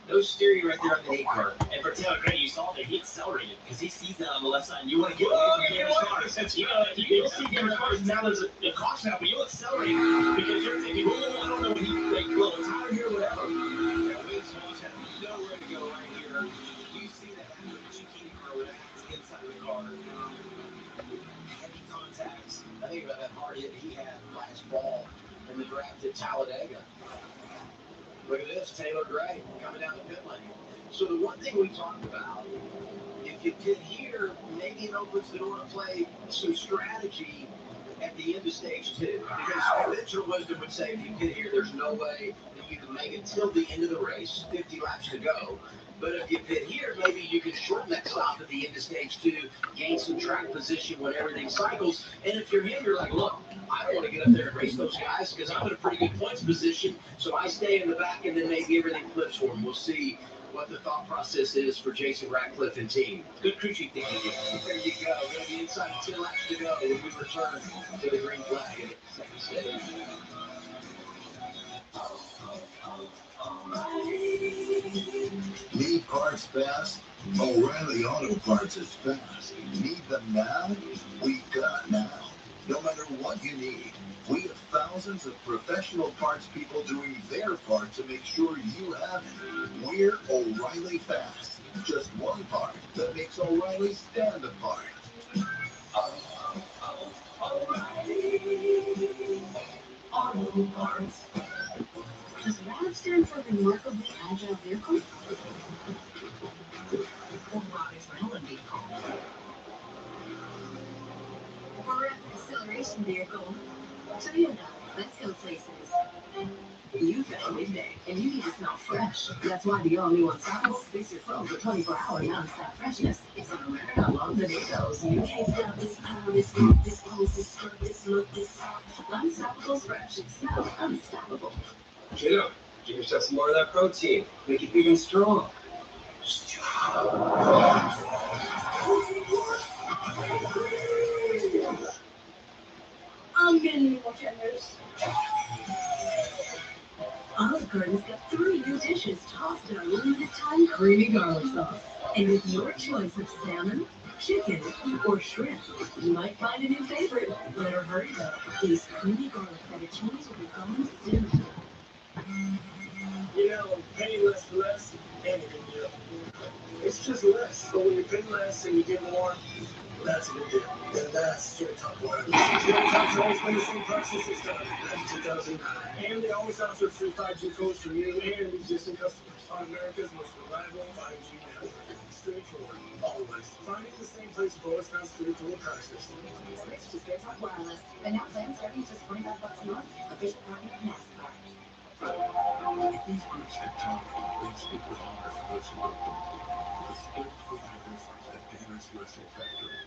No steering right there on the 8 car. And for Taylor Gray, you saw that he accelerated because he sees that on the left side. And you want to get away from the other cars. You'll see the other cars. Now there's a caution out, but you'll accelerate because you're thinking, oh, I don't know what he like, well, it's out here, whatever. Yeah, Williams Sawalich had nowhere to go right here. You see that after the Chiquini car with that inside the car. Heavy contacts. I think about that hard hit he had last fall in the draft at Talladega. Look at this, Taylor Gray coming down the pit lane. So the one thing we talked about, if you pit here, maybe it opens the door to play some strategy at the end of stage 2. Because conventional wisdom would say if you pit here, there's no way that you can make it till the end of the race, 50 laps to go. But if you pit here, maybe you can shorten that stop at the end of stage 2, gain some track position when everything cycles. And if you're him, you're like, look, I don't want to get up there and race those guys because I'm in a pretty good points position. So I stay in the back and then maybe everything flips for him. We'll see what the thought process is for Jason Ratcliffe and team. Good crew chief thinking. There you go. Going to be inside 10 laps to go when we return to the green flag in second stage. Need parts fast? O'Reilly Auto Parts is fast. Need them now? We got now. No matter what you need, we have thousands of professional parts people doing their part to make sure you have it. We're O'Reilly Fast. Just one part that makes O'Reilly stand apart. O'Reilly Auto Parts. Does RAV stand for Remarkably Agile Vehicle? Or Rocket's Melon Vehicle? Or Rapid Acceleration Vehicle? Toyota, let's go places. You found midday, and you need to smell fresh. That's why the all-new Unstoppable fix your clothes with 24-hour non-stop freshness. It's no matter how long the day goes, you can't stop this power, this funk, this pose, this skirt, this look, this Unstoppable's fresh. It smells unstoppable. Get up. Give yourself some more of that protein. Make it big and strong. I'm getting more generous. Olive Garden's got 3 new dishes tossed in a limited time creamy garlic sauce. And with your choice of salmon, chicken, or shrimp, you might find a new favorite. Better hurry though. These creamy garlic fettuccines will be gone soon. You know, pay less for less, anything deal. It's just less, but when you pay less and you get more, that's a good deal. And that's Straight Talk Wireless. Straight Talk's always been the same price since it started, back in 2009. And they always offer free 5G codes for new and existing customers on America's most reliable 5G network. Straightforward, always. Finding the same place you've always found straightforward prices. Switch to Straight Talk Wireless. And now plans starting just $25 a month. Official partner of NASCAR. These groups can talk. They speak with honor for those who wrote them. The Split Food Hackers at Danner's USA Factory.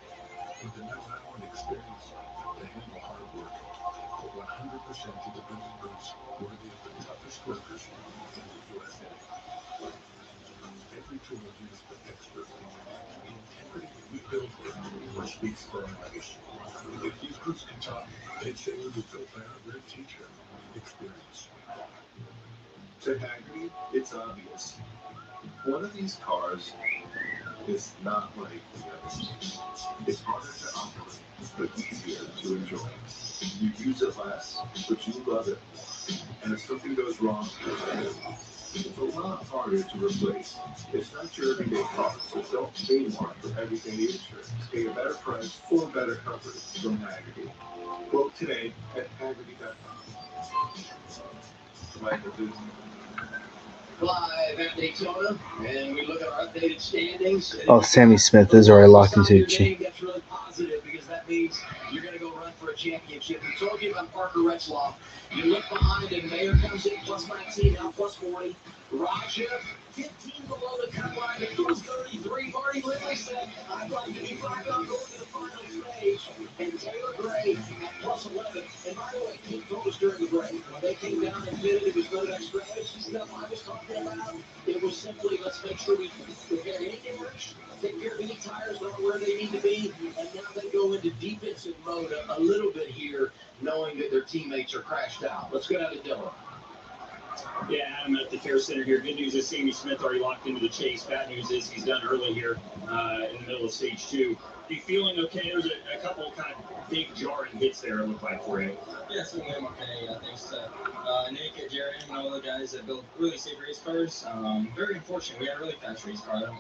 With the know-how and experience to handle hard work. For 100% independent boots worthy of the toughest workers in the USA. Every tool used expertly. The integrity that we build with speaks for our legacy. If these groups can talk, they'd say we were built by our great teacher, experience. To Haggerty, it's obvious. One of these cars is not like the others. It's harder to operate, but easier to enjoy. You use it less, but you love it. And if something goes wrong, it's a lot harder to replace. It's not your everyday car, so don't pay more for everything the insurance. Pay a better price for better comfort from Haggerty. Quote today at Haggerty.com. Like a business. 5 at Daytona, and we look at our updated standings. Oh, Sammy Smith is already locked into the chain. That's really positive because that means you're going to go run for a championship. We told you about Parker Retzlaff. You look behind him, Mayer comes in plus 19, now plus 40. Raja, 15 below the cut line, and plus 33. Marty Lindley said, I'd like to be back on going to the final stage. And Taylor Gray at plus 11. And by the way, Pete told us during the break, when they came down and did it was none of that strategy stuff I was talking about. It was simply, let's make sure we repair any damage, take care of any tires that aren't where they need to be, and now they go into defensive mode a little bit here, knowing that their teammates are crashed out. Let's go down to Dylan. Yeah, Adam at the Care Center here. Good news is Sammy Smith already locked into the chase. Bad news is he's done early here in the middle of stage 2. Are you feeling okay? There's a couple kind of big jarring hits there, it looked like, for you. Yeah, so I'm okay. Thanks to Nick and Jared and all the guys that build really safe race cars. Very unfortunate. We had a really fast race car.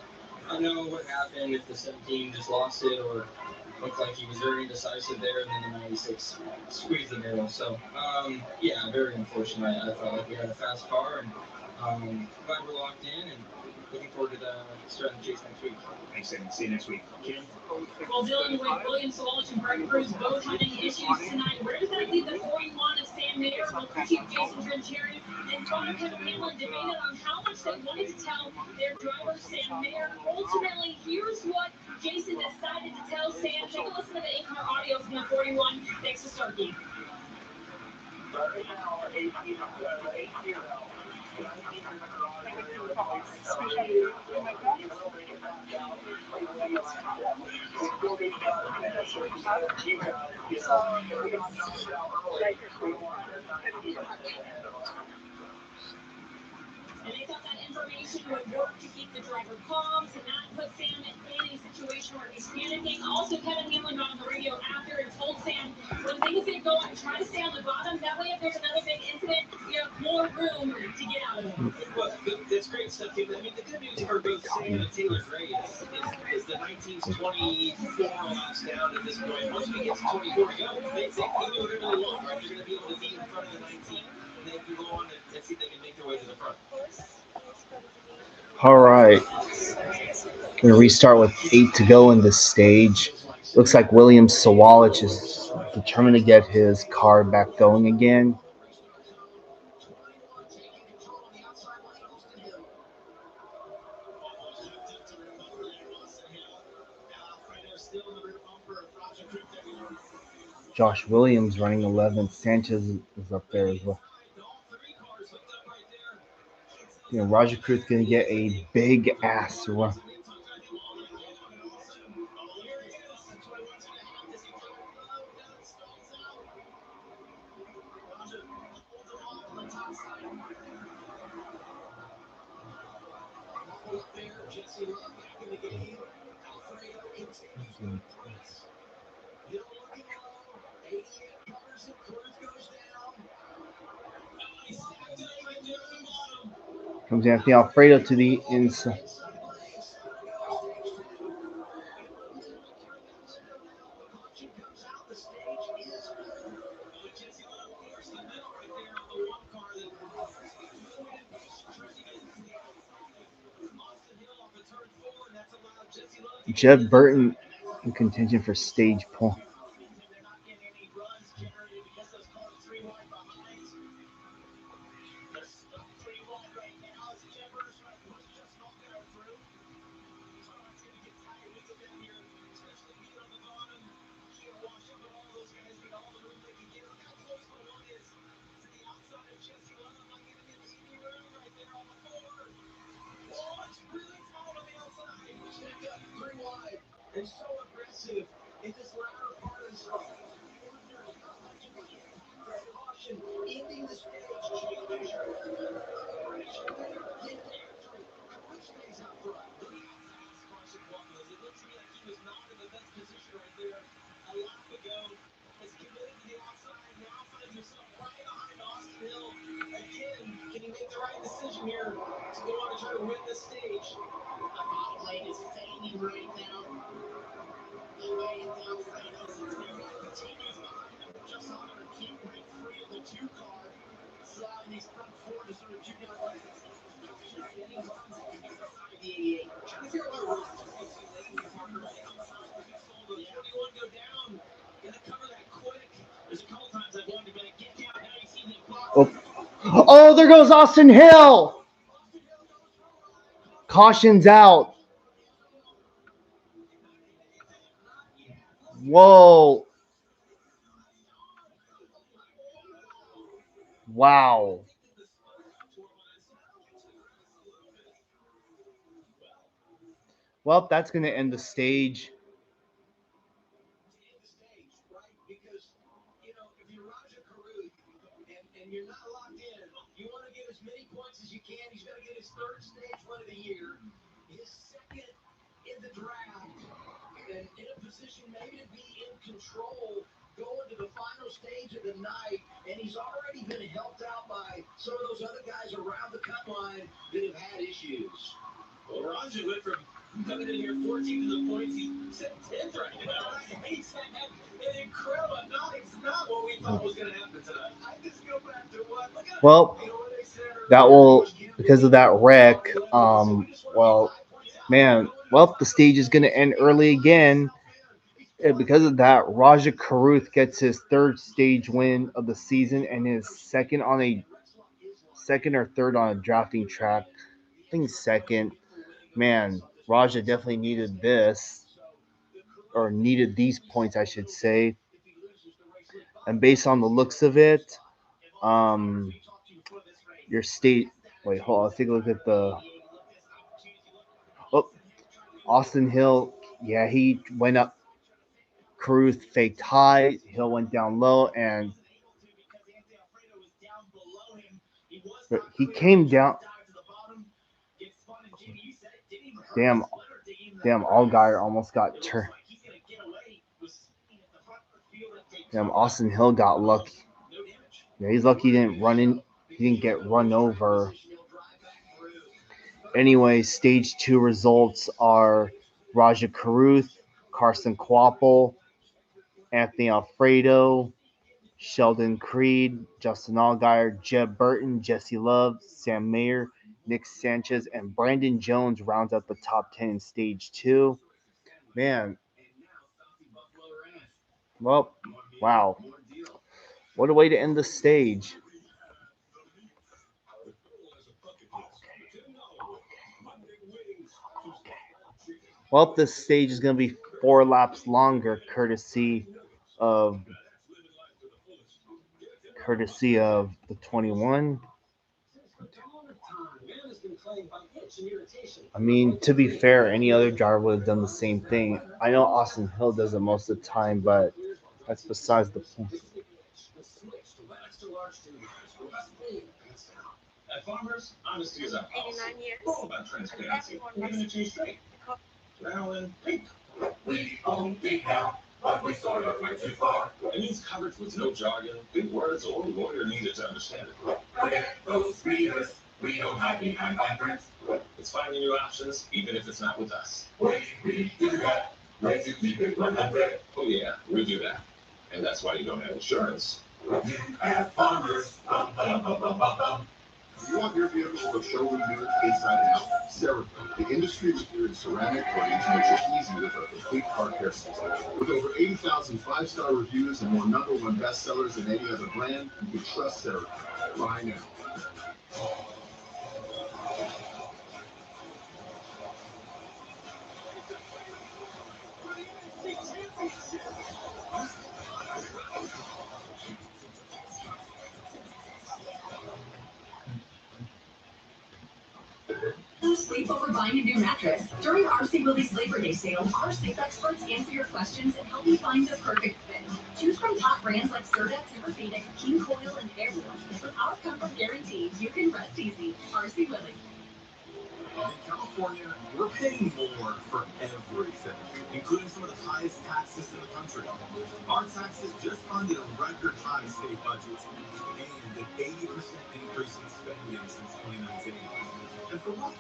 I don't know what happened, if the 17 just lost it or looked like he was very indecisive there, and then the 96 squeezed the middle. So, yeah, very unfortunate. I felt like we had a fast car, and glad we're locked in, and looking forward to starting the chase next week. Thanks, Sam. See you next week. Kim? Well, Dylan, with William Sawalich and Greg Cruz both having issues tonight, where does that leave the 41 of Sam Mayer, Local Chief Jason Trincheri, and Father Kevin Hamlin debated on how much they wanted to tell their driver, Sam Mayer? Ultimately, here's what Jason decided to tell Sam. Take a listen to the in-car audio from the 41 next to Starkey. Right now, 18 now. 19 in the garage area with police celebrating. He will make it back out. He will be last step. We still need to finish it. You guys, if we got knocked out early, we wanted to 19 ahead of us. And they thought that information would work to keep the driver calm, to not put Sam in a situation where he's panicking. Also, Kevin Hamlin got on the radio after and told Sam, when things get going, try to stay on the bottom. That way, if there's another big incident, you have more room to get out of it. Well, that's great stuff, Kim. I mean, the good news for both Sam and Taylor Gray is the 19's 24 laps down at this point. Once we get to 24 to go, they can do whatever they want, right? They're going to be able to be in front of the 19, and they can go on and see if they can make their way to the front. All right. We're going to restart with 8 to go in this stage. Looks like William Sawalich is determined to get his car back going again. Josh Williams running 11th. Sanchez is up there as well. Roger Cruz going to get a big ass run. Comes Anthony Alfredo to the inside. Jeb Burton in contention for stage point. And so aggressive in this latter part of the stride. Caution, ending the stage, Chief Fisher. Get the entry. Who stays out front? Look at how fast Carson Plum was. It looked to me like he was not in the best position right there a lap ago. Has committed to the outside, now finds himself right behind Austin Hill. Again, can he make the right decision here to go on and try to win this stage? The bottom lane is fading right now. Away into Alfredo. Cincinnati continues behind him. Just under a keep break free of the 2 car. Sliding these front 4 to sort of junior. Oh, there goes Austin Hill. Caution's out. Whoa. Wow. Well, that's going to end the stage. Because, if you're Roger Caruth and you're not locked in, you want to get as many points as you can. He's going to get his third stage win of the year, his second in the draft, and in a position maybe to be in control going to the final stage of the night. And he's already been helped out by some of those other guys around the cut line that have had issues. Well, Roger went from coming in here 14 to the points. He's 10th right now. He's had an incredible. It's not what we thought was going to happen tonight. I just go back to what. Well, that will, because of that wreck, well, man, well, the stage is going to end early again. And because of that, Raja Karuth gets his third stage win of the season and his second or third on a drafting track. I think second. Man, Raja definitely needed this, or needed these points, I should say. And based on the looks of it, um, your state. Wait, hold on. Let's take a look at the. Oh, Austin Hill. Yeah, he went up. Cruz faked high. Hill went down low, and he came down. Damn, Allgaier almost got turned. Damn, Austin Hill got lucky. Yeah, he's lucky he didn't run in. He didn't get run over. Anyway, stage 2 results are Raja Karuth, Carson Kvapil, Anthony Alfredo, Sheldon Creed, Justin Allgaier, Jeb Burton, Jesse Love, Sam Mayer, Nick Sanchez, and Brandon Jones rounds out the top 10 in stage 2. Man, well, wow. What a way to end the stage. Well, this stage is going to be 4 laps longer, courtesy of the 21. I mean, to be fair, any other driver would have done the same thing. I know Austin Hill does it most of the time, but that's besides the point. At Farmers, honesty is our policy. 89 years. We're all about transparency. We're going to change straight. Now in pink. We own Pink now, but we sort of went too far. It means coverage with no jargon, big words, or lawyer needed to understand it. Forget those readers, we don't have any kind of friends. It's finding new options, even if it's not with us. We do that, way to keep it 100. Oh yeah, we do that. And that's why you don't have insurance. You have Farmers, bum, bum, bum, bum, bum, bum. You want your vehicle with showroom unit inside and out? Cerakote, the industry leader in ceramic coatings, makes it easy with a complete car care system. With over 80,000 5-star reviews and more #1 bestsellers than any other brand, you can trust Cerakote. Buy now. Sleep over buying a new mattress. During RC Willie's Labor Day sale, our sleep experts answer your questions and help you find the perfect fit. Choose from top brands like Surdex, Orthopedic, King Coil, and Airwolf. With our comfort guarantee, you can rest easy. RC Willie. In California, we're paying more for everything, including some of the highest taxes in the country. Our taxes just funded a record high state budget and an 80% increase in spending since 2019. And for what?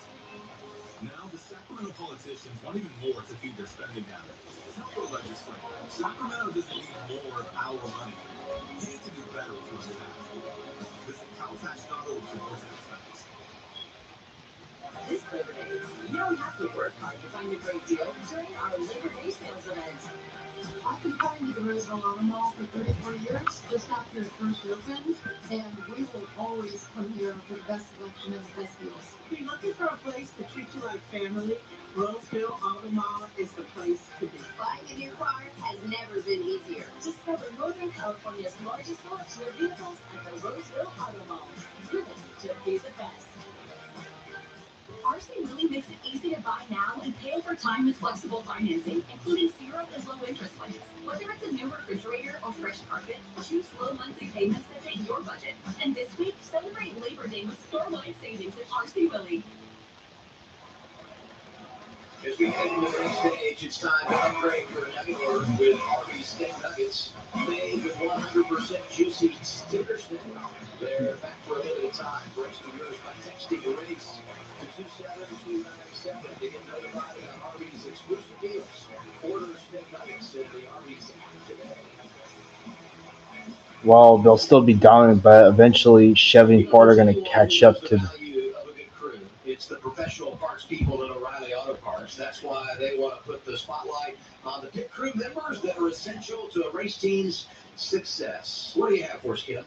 Now the Sacramento politicians want even more to feed their spending habit. Tell your legislator, Sacramento doesn't need more of our money. You need to do better with what's taxed. Visit caltax.org for more tax facts. This Labor Days. You don't have to work hard to find a great deal during our Labor Day sales event. I've been coming to the Roseville Auto Mall for 34 years, just after it first opened, and we will always come here for the best selection and the best deals. If you're looking for a place to treat you like family, Roseville Auto Mall is the place to be. Buying a new car has never been easier. Discover Northern California's largest selection of vehicles at the Roseville Auto Mall. Driven to be the best. RC Willie makes it easy to buy now and pay over time with flexible financing, including 0 and low interest plans. Whether it's a new refrigerator or fresh carpet, choose low monthly payments that fit your budget. And this week, celebrate Labor Day with store-wide savings at RC Willie. As we head into the next stage, it's time to upgrade your nugget order with Arby's Steak Nuggets, made with 100% juicy sticker steak. They're back for a limited time. Register yours by texting the race to 27297 to get notified of Arby's exclusive deals. Order Steak Nuggets in the Arby's app today. Well, they'll still be dominant, but eventually Chevy and Ford are going to catch up to. It's the professional parts people at O'Reilly Auto Parts. That's why they want to put the spotlight on the pit crew members that are essential to a race team's success. What do you have for us, Kim?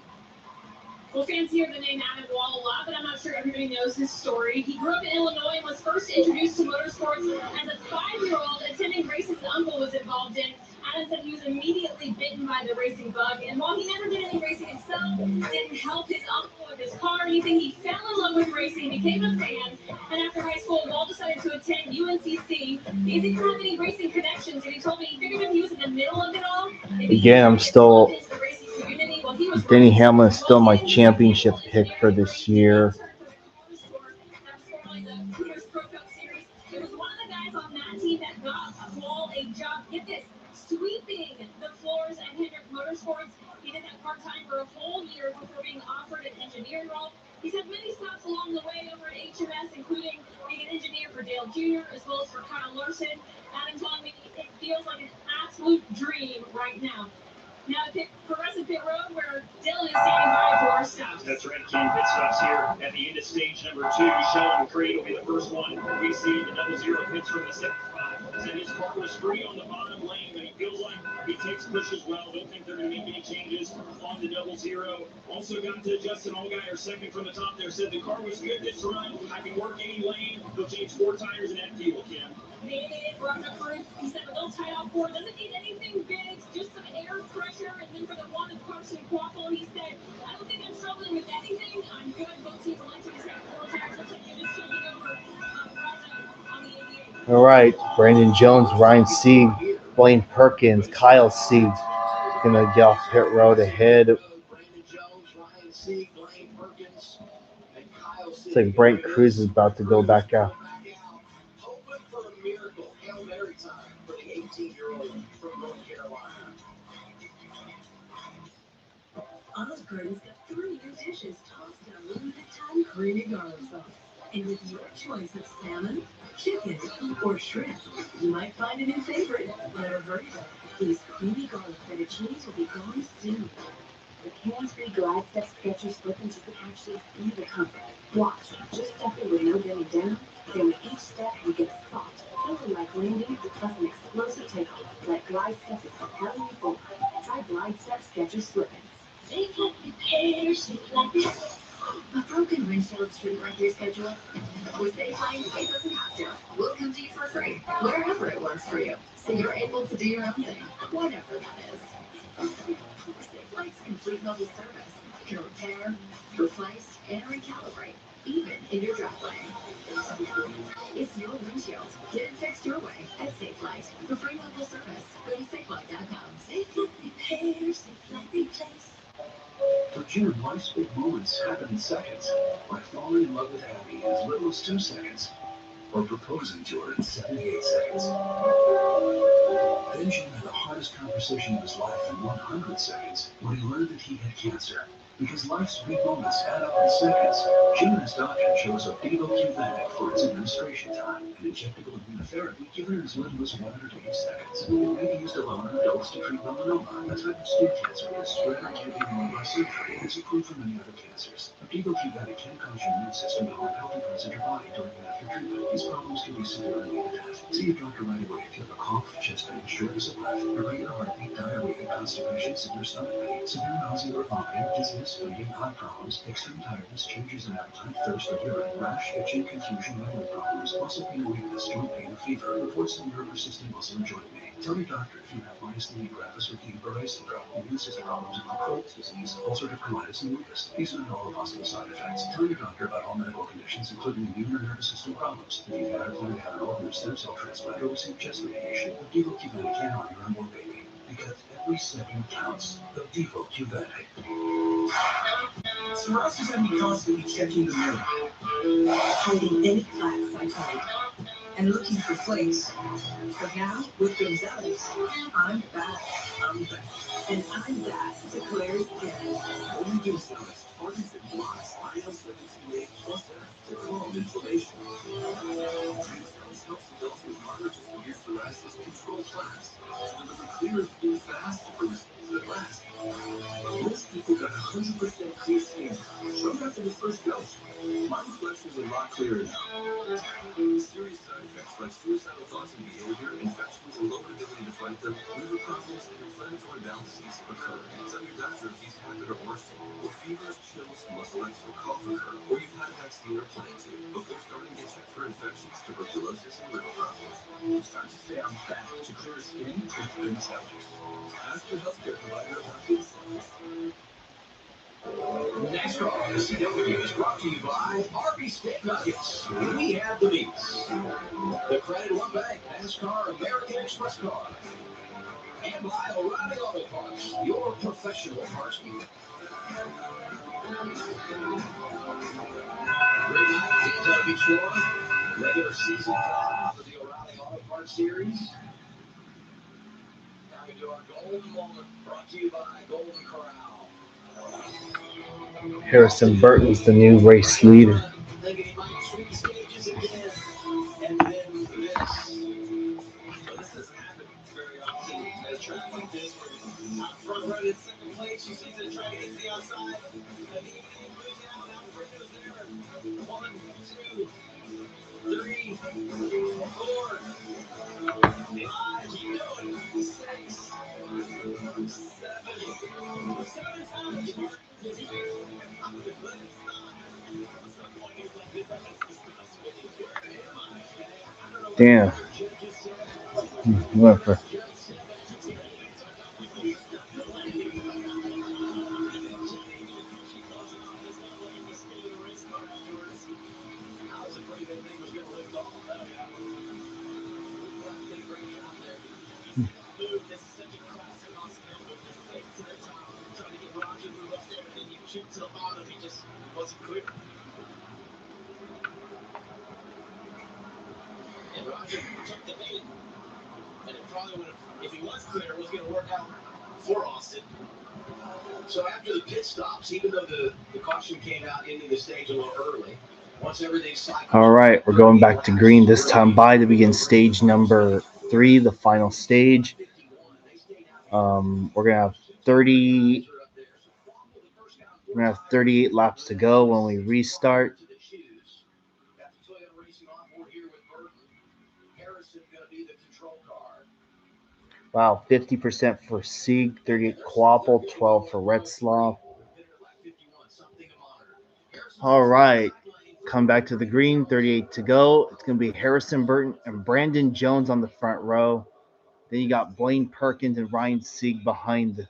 Well, fans hear the name Adam Wall a lot, but I'm not sure everybody knows his story. He grew up in Illinois and was first introduced to motorsports as a 5-year-old, attending races his uncle was involved in. Adam said he was immediately bitten by the racing bug, and while he never did any racing himself, didn't help his uncle with his car or anything, he fell in love with racing, became a fan, and after high school, Wall decided to attend UNCC. He didn't have any racing connections, and he told me he figured if he was in the middle of it all, Again, I'm still. Denny Hamlin is still my championship pick for this year. It was one of the guys on that team that got Wall a job, get this, sweeping the floors at Hendrick Motorsports. He did that part-time for a whole year before being offered an engineering role. He's had many stops along the way over at HMS, including being an engineer for Dale Jr. as well as for Kyle Larson. Adam telling me it feels like an absolute dream right now. Now at Progressive Pit Road, where Dylan is standing by for our stops. That's right, Ken. Pit stops here at the end of stage number 2. Sheldon Creed will be the first one we see in the double zero pits from the 6th spot. Said his car was free on the bottom lane, but he feels like he takes push as well. Don't think they're going to make any changes on the double zero. Also got to Justin Allgaier second from the top there. Said the car was good this run. I can work any lane. They'll change 4 tires and add fuel, Ken. He said, with those tight off four, doesn't need anything big, just some air pressure. And then for the one of Carson Quaffle, he said, I don't think I'm struggling with anything. I'm good. Both teams elected to have 4 tires. Looks like you're just checking over Raja on the 88. All right, Brandon Jones, Ryan Sieg, Blaine Perkins, Kyle Sieg gonna get off pit road ahead. It's like Brent Cruz is about to go back out. Olive Garden's got 3 new dishes tossed in a limited time creamy garlic sauce. And with your choice of salmon, chicken, or shrimp, you might find a new favorite. Better hurry though. These creamy garlic fettuccines will be gone soon. The hands-free glide step Skechers slip-ins you can actually feel the comfort. Watch, just step in with no getting down, then with each step you get a soft, totally like landing, plus an explosive takeoff. Let glide step is propelling you forward. Try glide step Skechers slip-ins. They can't repair shaped like this. A broken windshield shouldn't wreck your schedule. With Safeline, it doesn't have to. We'll come to you for free, wherever it works for you, so you're able to do your own thing, whatever that is. Safeline's complete mobile service can repair, replace, and recalibrate, even in your driveway. It's your windshield. Get it fixed your way at Safelite. For free mobile service, go to safelite.com. Safelite repair, Safelite replace. For June, life's big moments happen in seconds. Like falling in love with Abby in as little as 2 seconds. Or proposing to her in 78 seconds. Then June had the hardest conversation of his life in 100 seconds when he learned that he had cancer. Because life's big moments add up in seconds. June and Doctor chose Opdivo Qvantic for its administration time. An injectable immunotherapy given in as little as 180 seconds. It may be used alone in adults to treat melanoma, a type of skin cancer that is spread or can be removed by surgery. It is approved for many other cancers. Opdivo Qvantic can cause your immune system to harm healthy parts of your body during and after treatment. These problems can be severe and lead to death. See your doctor right away if you have a cough, chest pain, shortness of breath, irregular heartbeat, diarrhea, constipation, severe stomach pain, severe nausea or vomiting, dizziness, fainting, eye problems, extreme tiredness, changes in appetite, thirst or urine, rash, itching, confusion, memory problems, muscle pain or weakness, joint pain or fever, reports of nerve persistent muscle and joint pain. Tell your doctor if you have myasthenia gravis or Guillain-Barré syndrome, immune system problems include Crohn's disease, ulcerative colitis, and lupus. These are not all possible side effects. Tell your doctor about all medical conditions, including immune or nervous system problems. If you've had or plan to have an organ or stem cell transplant or receive chest radiation, the Devo Qvantic can harm your unborn baby. Because every second counts. The Devo Qvantic. For us, is going to be constantly checking the mirror, hiding any plaques I find, and looking for flakes. But now, with Gonzalez, I'm back. I'm back. And I'm back to clear skin. Only Gonzalez, hardens and blocks IL-17A cluster to calm inflammation. Gonzalez helps adults with moderate to severe psoriasis control plaques to deliver clear skin fast for results that last. Most people got 100% clear skin right after the first dose. My reflection is a lot clearer now. Serious side effects like suicidal thoughts and behavior, infections, and lower ability to fight them, liver problems, and inflammatory bowel disease occur. Tell your doctor if these happen or worsen, or fevers, chills, muscle aches, or cough occur, or you've had a vaccine or plan to, before starting to get checked for infections, tuberculosis, and liver problems. It's time to say I'm back to clear skin with Gonzalez. Ask your healthcare provider about Gonzalez. NASCAR CW is brought to you by Arby's Steak Nuggets. We have the meats. The Credit One Bank NASCAR American Express card. And by O'Reilly Auto Parts, your professional parts dealer. Great night, Daytona Beach, Florida. Regular season finale for the O'Reilly Auto Parts series. Now we do our golden moment, brought to you by Golden Corral. Harrison Burton's the new race leader. Thinking he might sweep the stages again. And then this. But this doesn't happen very often at a track like this, where he's out front running in second place. You see the trying to get to the outside. And he moves out. Alfredo's there. 1, 2, 3, 4, 5. Keep going. 6, 7. 7 times. But it's not. At some point, he was like, this is not spinning. Where am I? I don't know what Damn. the judge just said. Went for Wasn't clear. And Roger took the bait. And it probably would have, if he was clear, it was going to work out for Austin. So after the pit stops, even though the caution came out ending the stage a little early, once everything cycled. All right, we're going back to green this time by to begin stage number 3, the final stage. We're gonna have 30. We're gonna have 38 laps to go when we restart. Wow, 50% for Sieg, 38 Quapple, 12 for Retzlaff. All right, come back to the green, 38 to go. It's going to be Harrison Burton and Brandon Jones on the front row. Then you got Blaine Perkins and Ryan Sieg behind the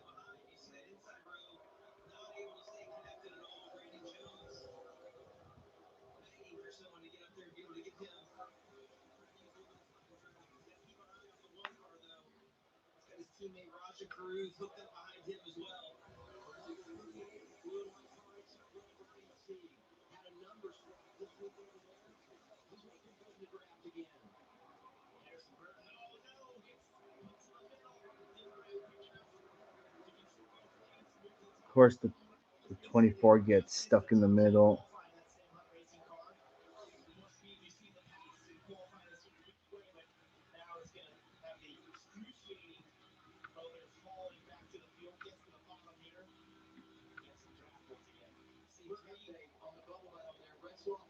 Teammate Roger Cruz hooked up behind him as well. Had a number strike this weekend there. He's making good in the draft again. Harrison Burton, oh no, gets to the middle. Of course, the 24 gets stuck in the middle.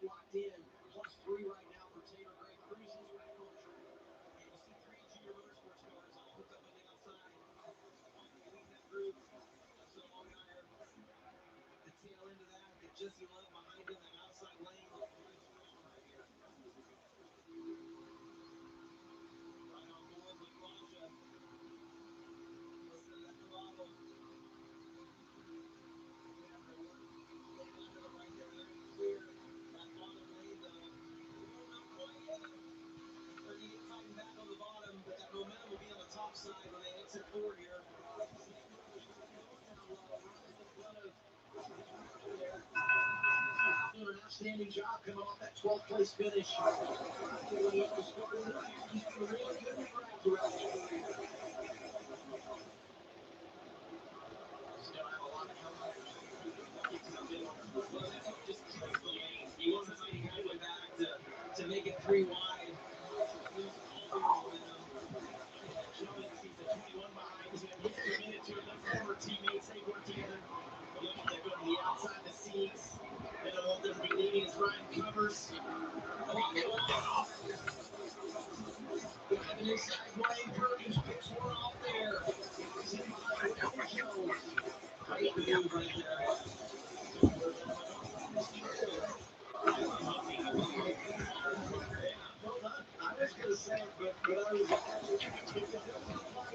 Locked in, +3 right now for Taylor Gray. Cruises back on track. And you see three junior motorsports cars all hooked up on the outside. Leading that group. So Allgaier at the tail end of that. Got Jesse Love behind him, that outside lane. Right here. Right on board with Raja. Listen to that throttle. Having to work getting under them right there. They're in the clear. That bottom lane, though. Ooh, not quite yet. They're going to get fighting back on the bottom, but that momentum will be on the top side when they exit four here. Doing an outstanding job coming off that 12th place finish. Really good throughout his career. Still have a lot of help. Well, that's what just kills the lane. He wasn't fighting all the way back to make it three wide. Lose all the momentum. Jones sees the 21 behind him. He's committed to it. Those former teammates, they work together. Look at that going to the outside the seats. They don't want them to be leading as Ryan covers. Oh, they lost. Driving inside Wayne Perkins picks one off there. He's in behind Brandon Jones. Great move right there. I was going to say it, but I was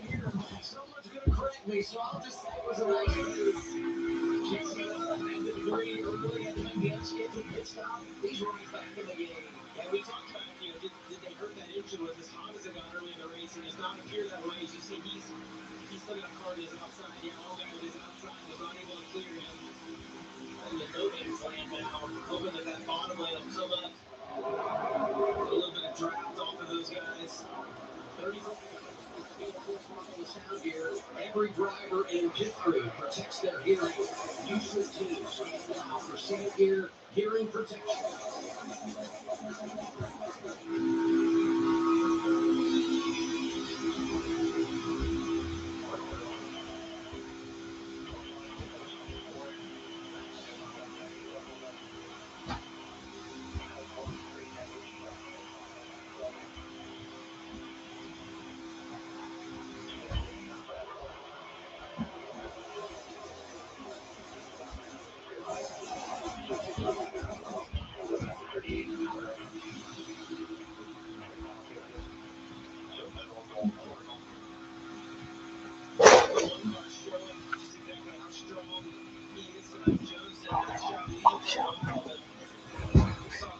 here. Someone's going to correct me, so I'll just say it was a nice move. Jesse behind the three early and then the unscheduled pit stop. He's right back in the game. Yeah, we talked about, did they hurt that engine with as hot as it got early in the race? It does not appear that way. As you see, he's still got a car to his outside. Yeah, all guy to his outside was not able to clear him. And the no man's land now, hoping that that bottom lane will come up. A little bit of draft off of those guys. 34 sound gear. Every driver in pit crew protects their hearing. Use this too. Scan now for sound gear, hearing protection.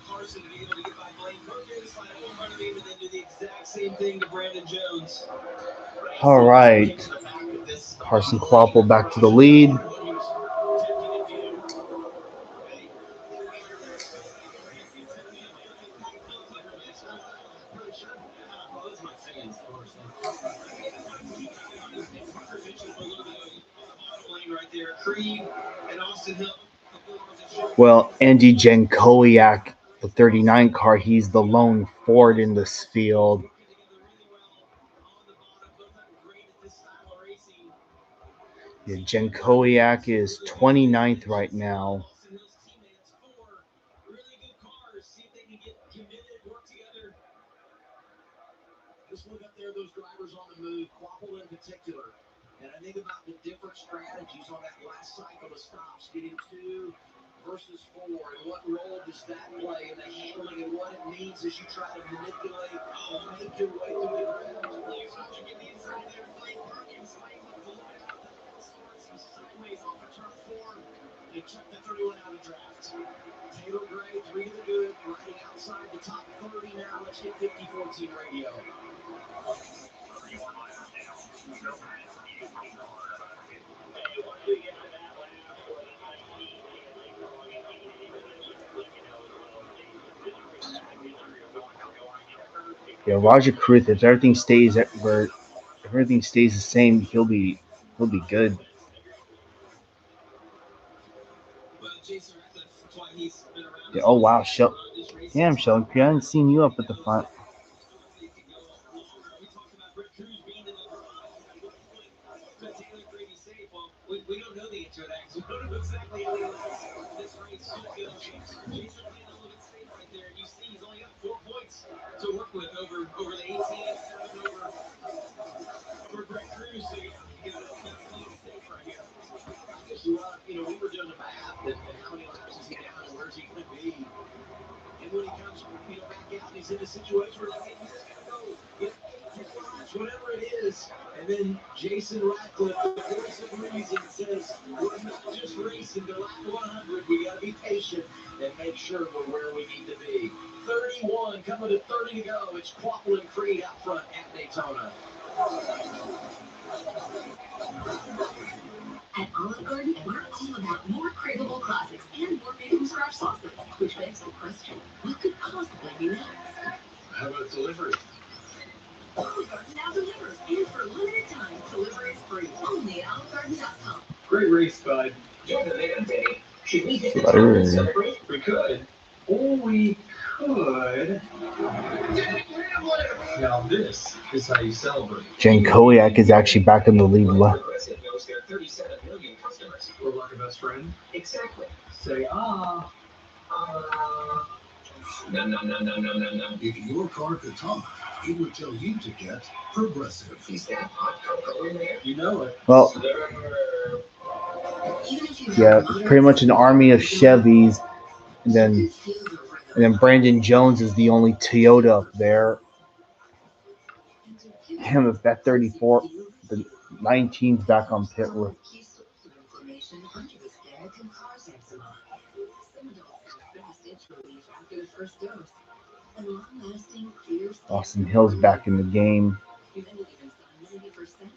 Carson to be able to get by Blaine Perkins, slide up in front of him, and then do the exact same thing to Brandon Jones. All right. Carson Kloppel back to the lead. Well, Andy Jankowiak, the 39 car, he's the lone Ford in this field. Yeah, Jankowiak is 29th right now. Just look up there, those drivers on the move, Quapple in particular. And I think about the different strategies on that last cycle of stops, getting 2 versus 4, and what role does that play in the handling and what it means as you try to manipulate and make your way through the ground. Roger get the inside there, Blaine Perkins finally pulled it out. That little starts some sideways off of turn 4. They check the 31 out of draft. Taylor Gray, 3 to the good, riding outside the top 30 now. Let's get 50-14 radio. Yeah, Roger Cruth, if everything stays the same, he'll be good. Oh wow, damn, Sheldon, I haven't seen you up at the front. We talked about Rick Cruz being in the garage. Could Taylor Gray be safe? Well, we don't know the answer to that because we don't know exactly how this race should go. Jason playing a little bit safe right there. And you see he's only got 4 points to work with over the 18, 7 over Rick Cruz. So yeah, you gotta play it safe right here. Well, we were doing the math and how many laps is he down and where's he going to be? And when he comes, back out, he's in a situation where, like, hey, you just got to go with 8 more laps, whatever it is. And then Jason Ratcliffe, the voice of reason, says, we're not just racing to lap 100. We got to be patient and make sure we're where we need to be. 31, coming to 30 to go. It's Quapple and Creed out front at Daytona. At Olive Garden, we're all about more craveable classics and more made from scratch sauces, which begs the question, what could possibly be next? How about delivery? Olive Garden now delivers, and for a limited time, delivery is free, only at olivegarden.com. Great race, bud. Join the man, Benny. Should we hit the track and celebrate? We could. Or we could. Now this is how you celebrate. Jen Koyak is actually back in the lead. Progressive knows their 37 million customers. We're like a best friend. Exactly. Say No, no, no, no, no, no, no. If your car could talk, it would tell you to get Progressive. Is that hot cocoa in there? You know it. Well, yeah, pretty much an army of Chevys, and then Brandon Jones is the only Toyota up there. Him with that 34, the 19's back on pit road. Austin Hill's back in the game.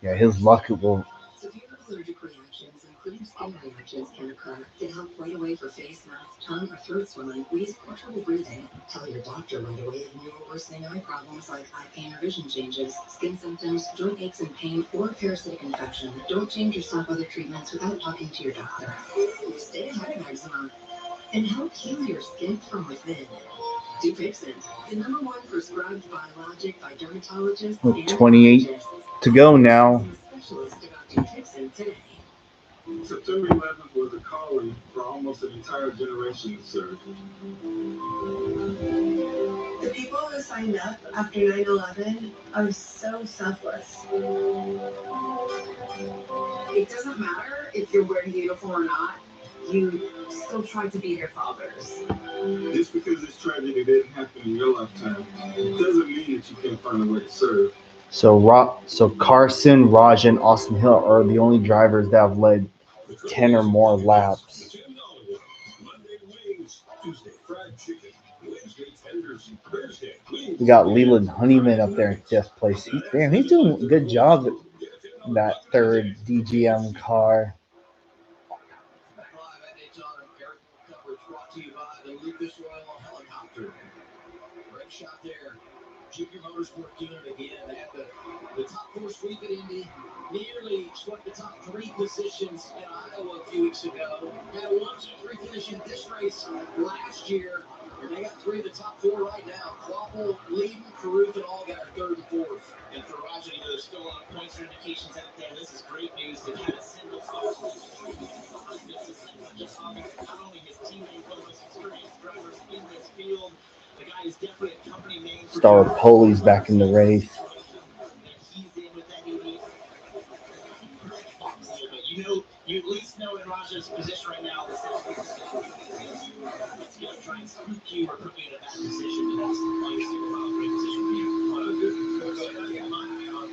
Yeah, his luck will. Severe allergic reactions, including skin reactions, can occur. Get help right away for face, mouth, tongue, or throat swelling, wheezing, or trouble breathing. Tell your doctor right away if you are worsening eye problems like eye pain or vision changes, skin symptoms, joint aches and pain, or parasitic infection. Don't change or stop other treatments without talking to your doctor. Stay ahead of eczema and help heal your skin from within. Dupixent, the #1 prescribed biologic by dermatologists and 28 to go now. specialist about Dupixent today. September 11th was a calling for almost an entire generation to serve. The people who signed up after 9/11 are so selfless. It doesn't matter if you're wearing a uniform or not. You still try to be there for others. Just because this tragedy didn't happen in your lifetime, it doesn't mean that you can't find a way to serve. So Carson, Raj, and Austin Hill are the only drivers that have led 10 or more laps. We got Leland Honeyman up there in 5th place. He's doing a good job in that third DGM car. Live at Daytona, air coverage brought to you by the Lucas Oil Helicopter. Great shot there. Junior Motorsport doing it again. They had the top 4 sweep at Indy. Nearly swept the top 3 positions in Iowa a few weeks ago. Had a 1, 2, 3 finish in this race last year. And they got 3 of the top 4 right now. Quapple, Leadon, Carruth, and all got our 3rd and 4th. And for Roger, there's still a lot of points or indications out there. This is great news to kind of send those folks not only his teammate, one of the most experienced drivers in this field. The guy is definitely a company name. Star Poli's back in the race. He's in with that 88. But you at least know in Roger's position right now, it's going to try and spook you or put you in a bad position. And that's obviously a great position for you. My eye on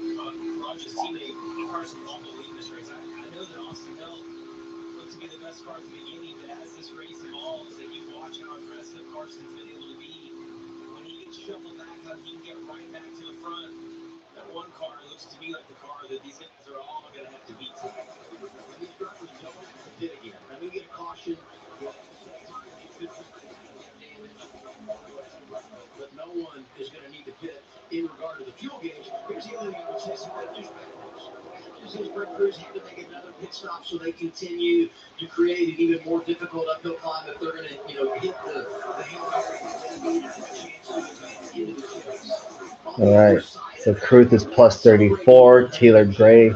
Roger's teammate, Carson Bumble leading this race. I know that Austin Hill looked to be the best car at the beginning, but as this race evolves and you watch how aggressive Carson's been able to be, when he gets shuffled back, how he can get right back to the front. That one car looks to me like the car that these guys are all going to have to beat today. These drivers don't have to pit again. I mean, get a caution. But no one is going to need to pit in regard to the fuel gauge. Here's the other thing I would say. Some bad news, bad news. Bad news says Brent Cruz had to make another pit stop so they continue to create an even more difficult uphill climb if they're going to, hit the Hail Mary that they need to have a chance to advance into the chase. On All the other right. side, So Kruth is plus 34, Taylor Gray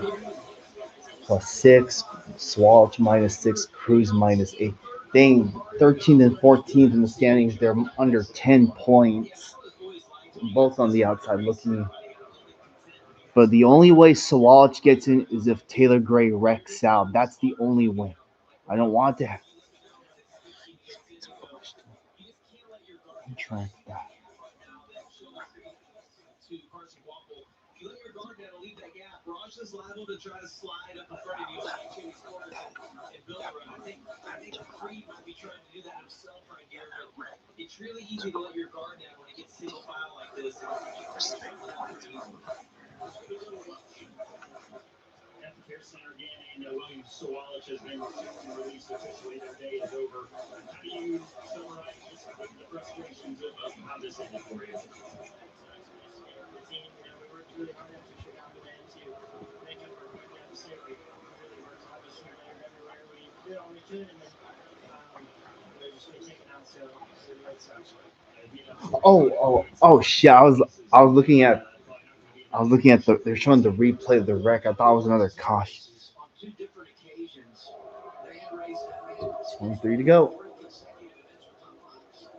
plus 6, Swalch minus 6, Cruz minus 8. Dang, 13th and 14th in the standings. They're under 10 points, both on the outside looking. But the only way Swalch gets in is if Taylor Gray wrecks out. That's the only way. I don't want to have. I'm trying that. to Carson Waffle. If you let your guard down and leave that gap, Raj is liable to try to slide up in front of you like Chase Corners and build a run. I think Creed might be trying to do that himself right here, but it's really easy to let your guard down when it gets single file like this, and you can shuffle down pretty easily. Let's go to Little Welch. At the Care Center again, and William Sawalich has been checked and released officially. Their day is over. How do you summarize just the frustrations of how this ended for you? It's scared the team. We worked really hard after Chicago Land to make up for what deficit. We really worked obviously everywhere. We did all we could, and then we just get taken out. So it really sucks. Oh shit! I was looking at they're showing the replay of the wreck. I thought it was another caution. On two different occasions, they had raced at man, 23 to go. consecutive events with top fives.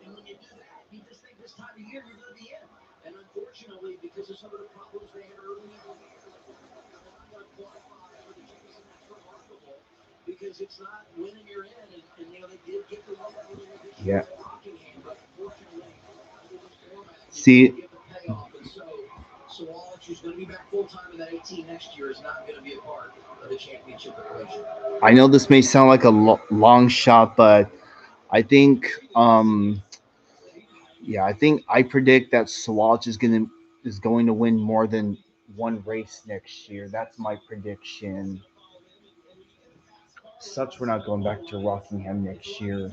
And when you do that, you just think this time of year you're going to be in. And unfortunately, because of some of the problems they had early in the year, they're not going to qualify for the chase. And that's remarkable because it's not winning you're in. And they did get the win earlier this year Yeah. at Rockingham, but unfortunately, under this format, you See, didn't get the payoff. And so Wallace, who's going to be back full time in that 18 next year, is not going to be a part of the championship equation. I know this may sound like a long shot, but I think, I predict that Swalch is going to win more than one race next year. That's my prediction. Such we're not going back to Rockingham next year.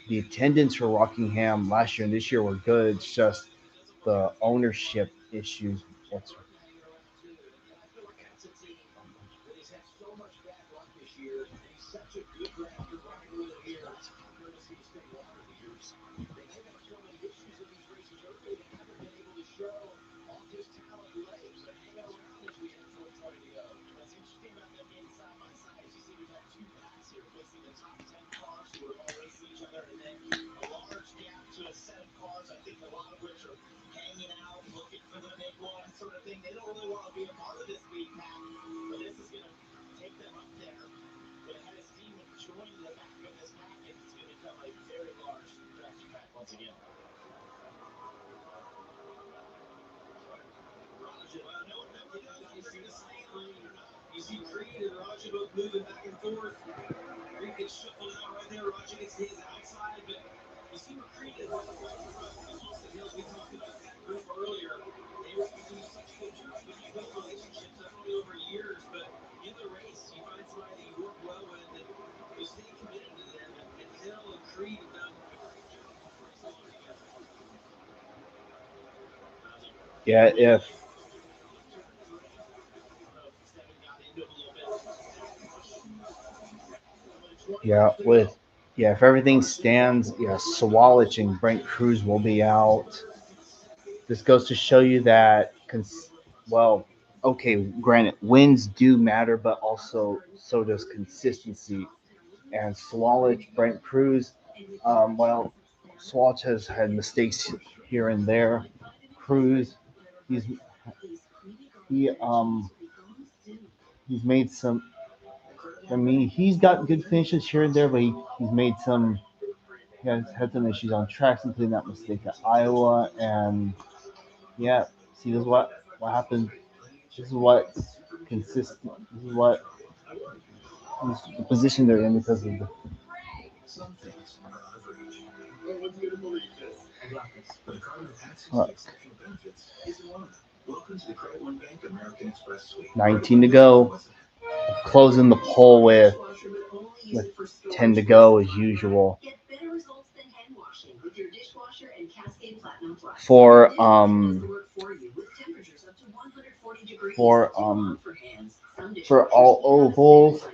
The attendance for Rockingham last year and this year were good. It's just the ownership issues. What's And I feel like that's a team that has had so much bad luck this year, and he's such a good drafter, Brian Wheeler here, courtesy of State Water Heaters. They have had so many issues in these races early, they haven't been able to show off his talent late, but hanging around as we head toward 20 to go. What's interesting about them being side by side is you see we've had two packs here facing the top 10 cars who are all racing each other, and then a large gap to a set of cars, I think a lot of which are hanging out, looking for the big one, sort of thing. They don't really want to be a part of this lead pack, but this is going to take them up there. Going to have a steam and join the back of this pack, and it's going to become a very large drafting pack once again. Raja, nobody knows if they're going to stay in the lead or not. You see Creed and Raja both moving back and forth. Creed gets shuffled out right there. Raja gets to his outside, but you see where Creed is right in front of Austin Hills. We talked about that group earlier. They do such a good job, and you build relationships not only over years, but in the race. You find somebody that you work well with, and you stay committed to them. And Hill and Creed have done a great job both racing along together. Yeah, if yeah with yeah if everything stands, Sawalich and Brent Cruz will be out. This goes to show you that well, okay, granted, wins do matter, but also so does consistency. And Sawalich, Brent Cruz, well, Sawalich has had mistakes here and there. Cruz, he's he he's made some. I mean, he's got good finishes here and there, but he's made some. He has had some issues on tracks, including that mistake at Iowa. And yeah, see, this is what happened. This is what consistent. This is what this is the position they're in because of the. Some things are average. Oh, what's going to believe this? I got this. But a card with access Look. to exceptional benefits isn't one of them. Welcome to the Credit One Bank American Express Suite. 19 to go. Closing the poll with 10 to go as usual. Get better results than hand washing with your dishwasher and Cascade Platinum for For for um for all ovals.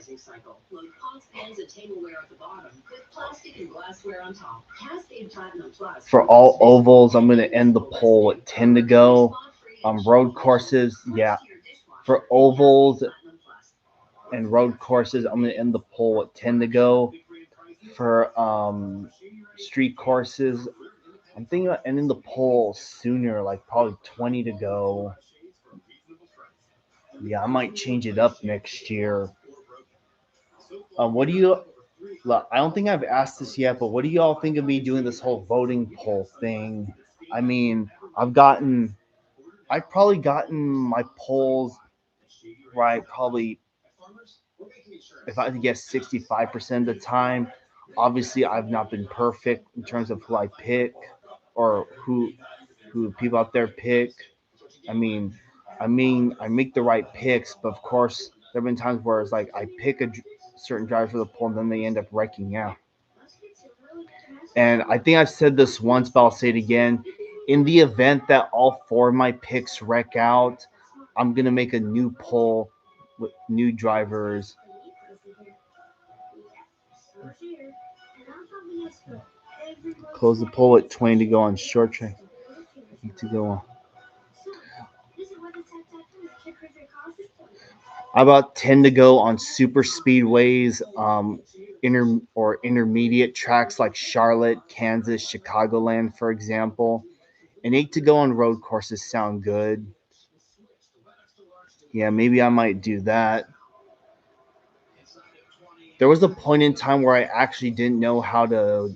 For all ovals, I'm gonna end the poll with 10 to go. Road courses, yeah. For ovals and road courses, I'm gonna end the poll at 10 to go. For street courses, I'm thinking about ending the poll sooner, like probably 20 to go. Yeah, I might change it up next year. What do you? Look, I don't think I've asked this yet, but what do y'all think of me doing this whole voting poll thing? I mean, I've probably gotten my polls right, probably if I had to guess 65% of the time. Obviously, I've not been perfect in terms of who I pick or who people out there pick. I mean, I make the right picks, but of course, there have been times where it's like I pick a certain driver for the poll, and then they end up wrecking out. And I think I've said this once, but I'll say it again. In the event that all four of my picks wreck out, I'm gonna make a new poll with new drivers. Close the poll at 20 to go on short track. To go on. About 10 to go on super speedways, intermediate tracks like Charlotte, Kansas, Chicagoland, for example. And 8 to go on road courses sound good. Yeah, maybe I might do that. There was a point in time where I actually didn't know how to,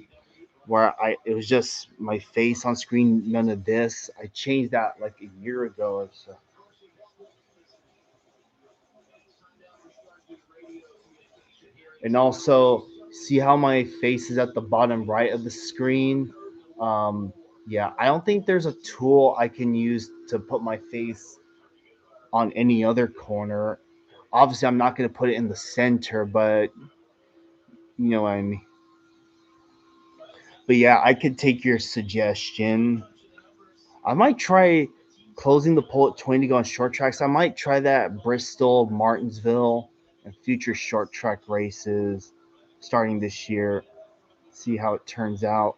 where it was just my face on screen, none of this. I changed that like a year ago or so. And also, see how my face is at the bottom right of the screen. Um, yeah, I don't think there's a tool I can use to put my face on any other corner. Obviously, I'm not going to put it in the center, but you know what I mean. But yeah, I could take your suggestion. I might try closing the poll at 20 to go on short tracks. I might try that at Bristol, Martinsville, and future short track races starting this year. See how it turns out.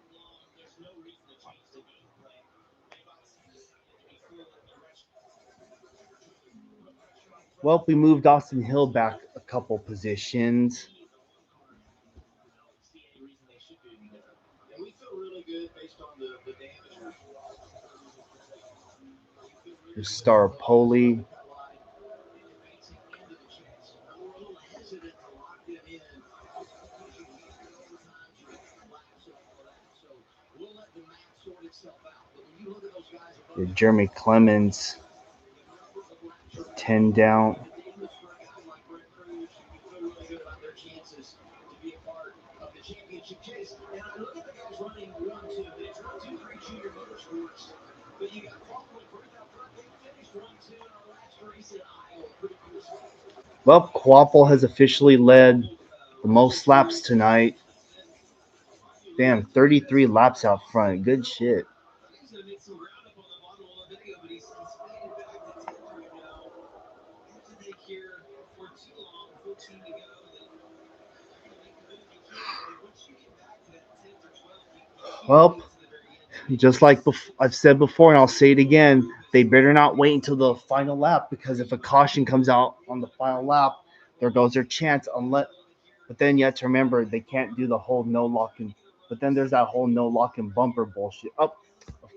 Well, we moved Austin Hill back a couple positions. There's Star Poli. Jeremy Clemens, 10 down. Well, Quapple has officially led the most laps tonight. Damn, 33 laps out front. Good shit. Well, just like I've said before, and I'll say it again, they better not wait until the final lap because if a caution comes out on the final lap, there goes their chance. But then you have to remember they can't do the whole no locking. But then there's that whole no locking bumper bullshit. Of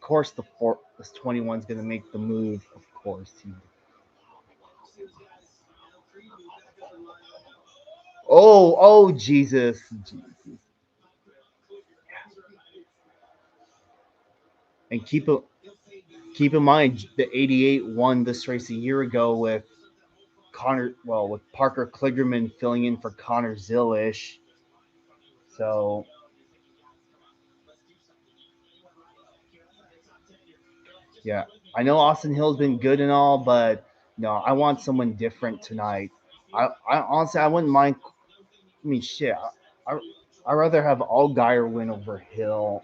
course this 21's gonna make the move. Of course. Oh, Jesus. And keep in mind the 88 won this race a year ago with with Parker Kligerman filling in for Connor Zillish. So yeah, I know Austin Hill's been good and all, but no, I want someone different tonight. I honestly I wouldn't mind. I mean, shit, I I rather have Allgaier win over Hill.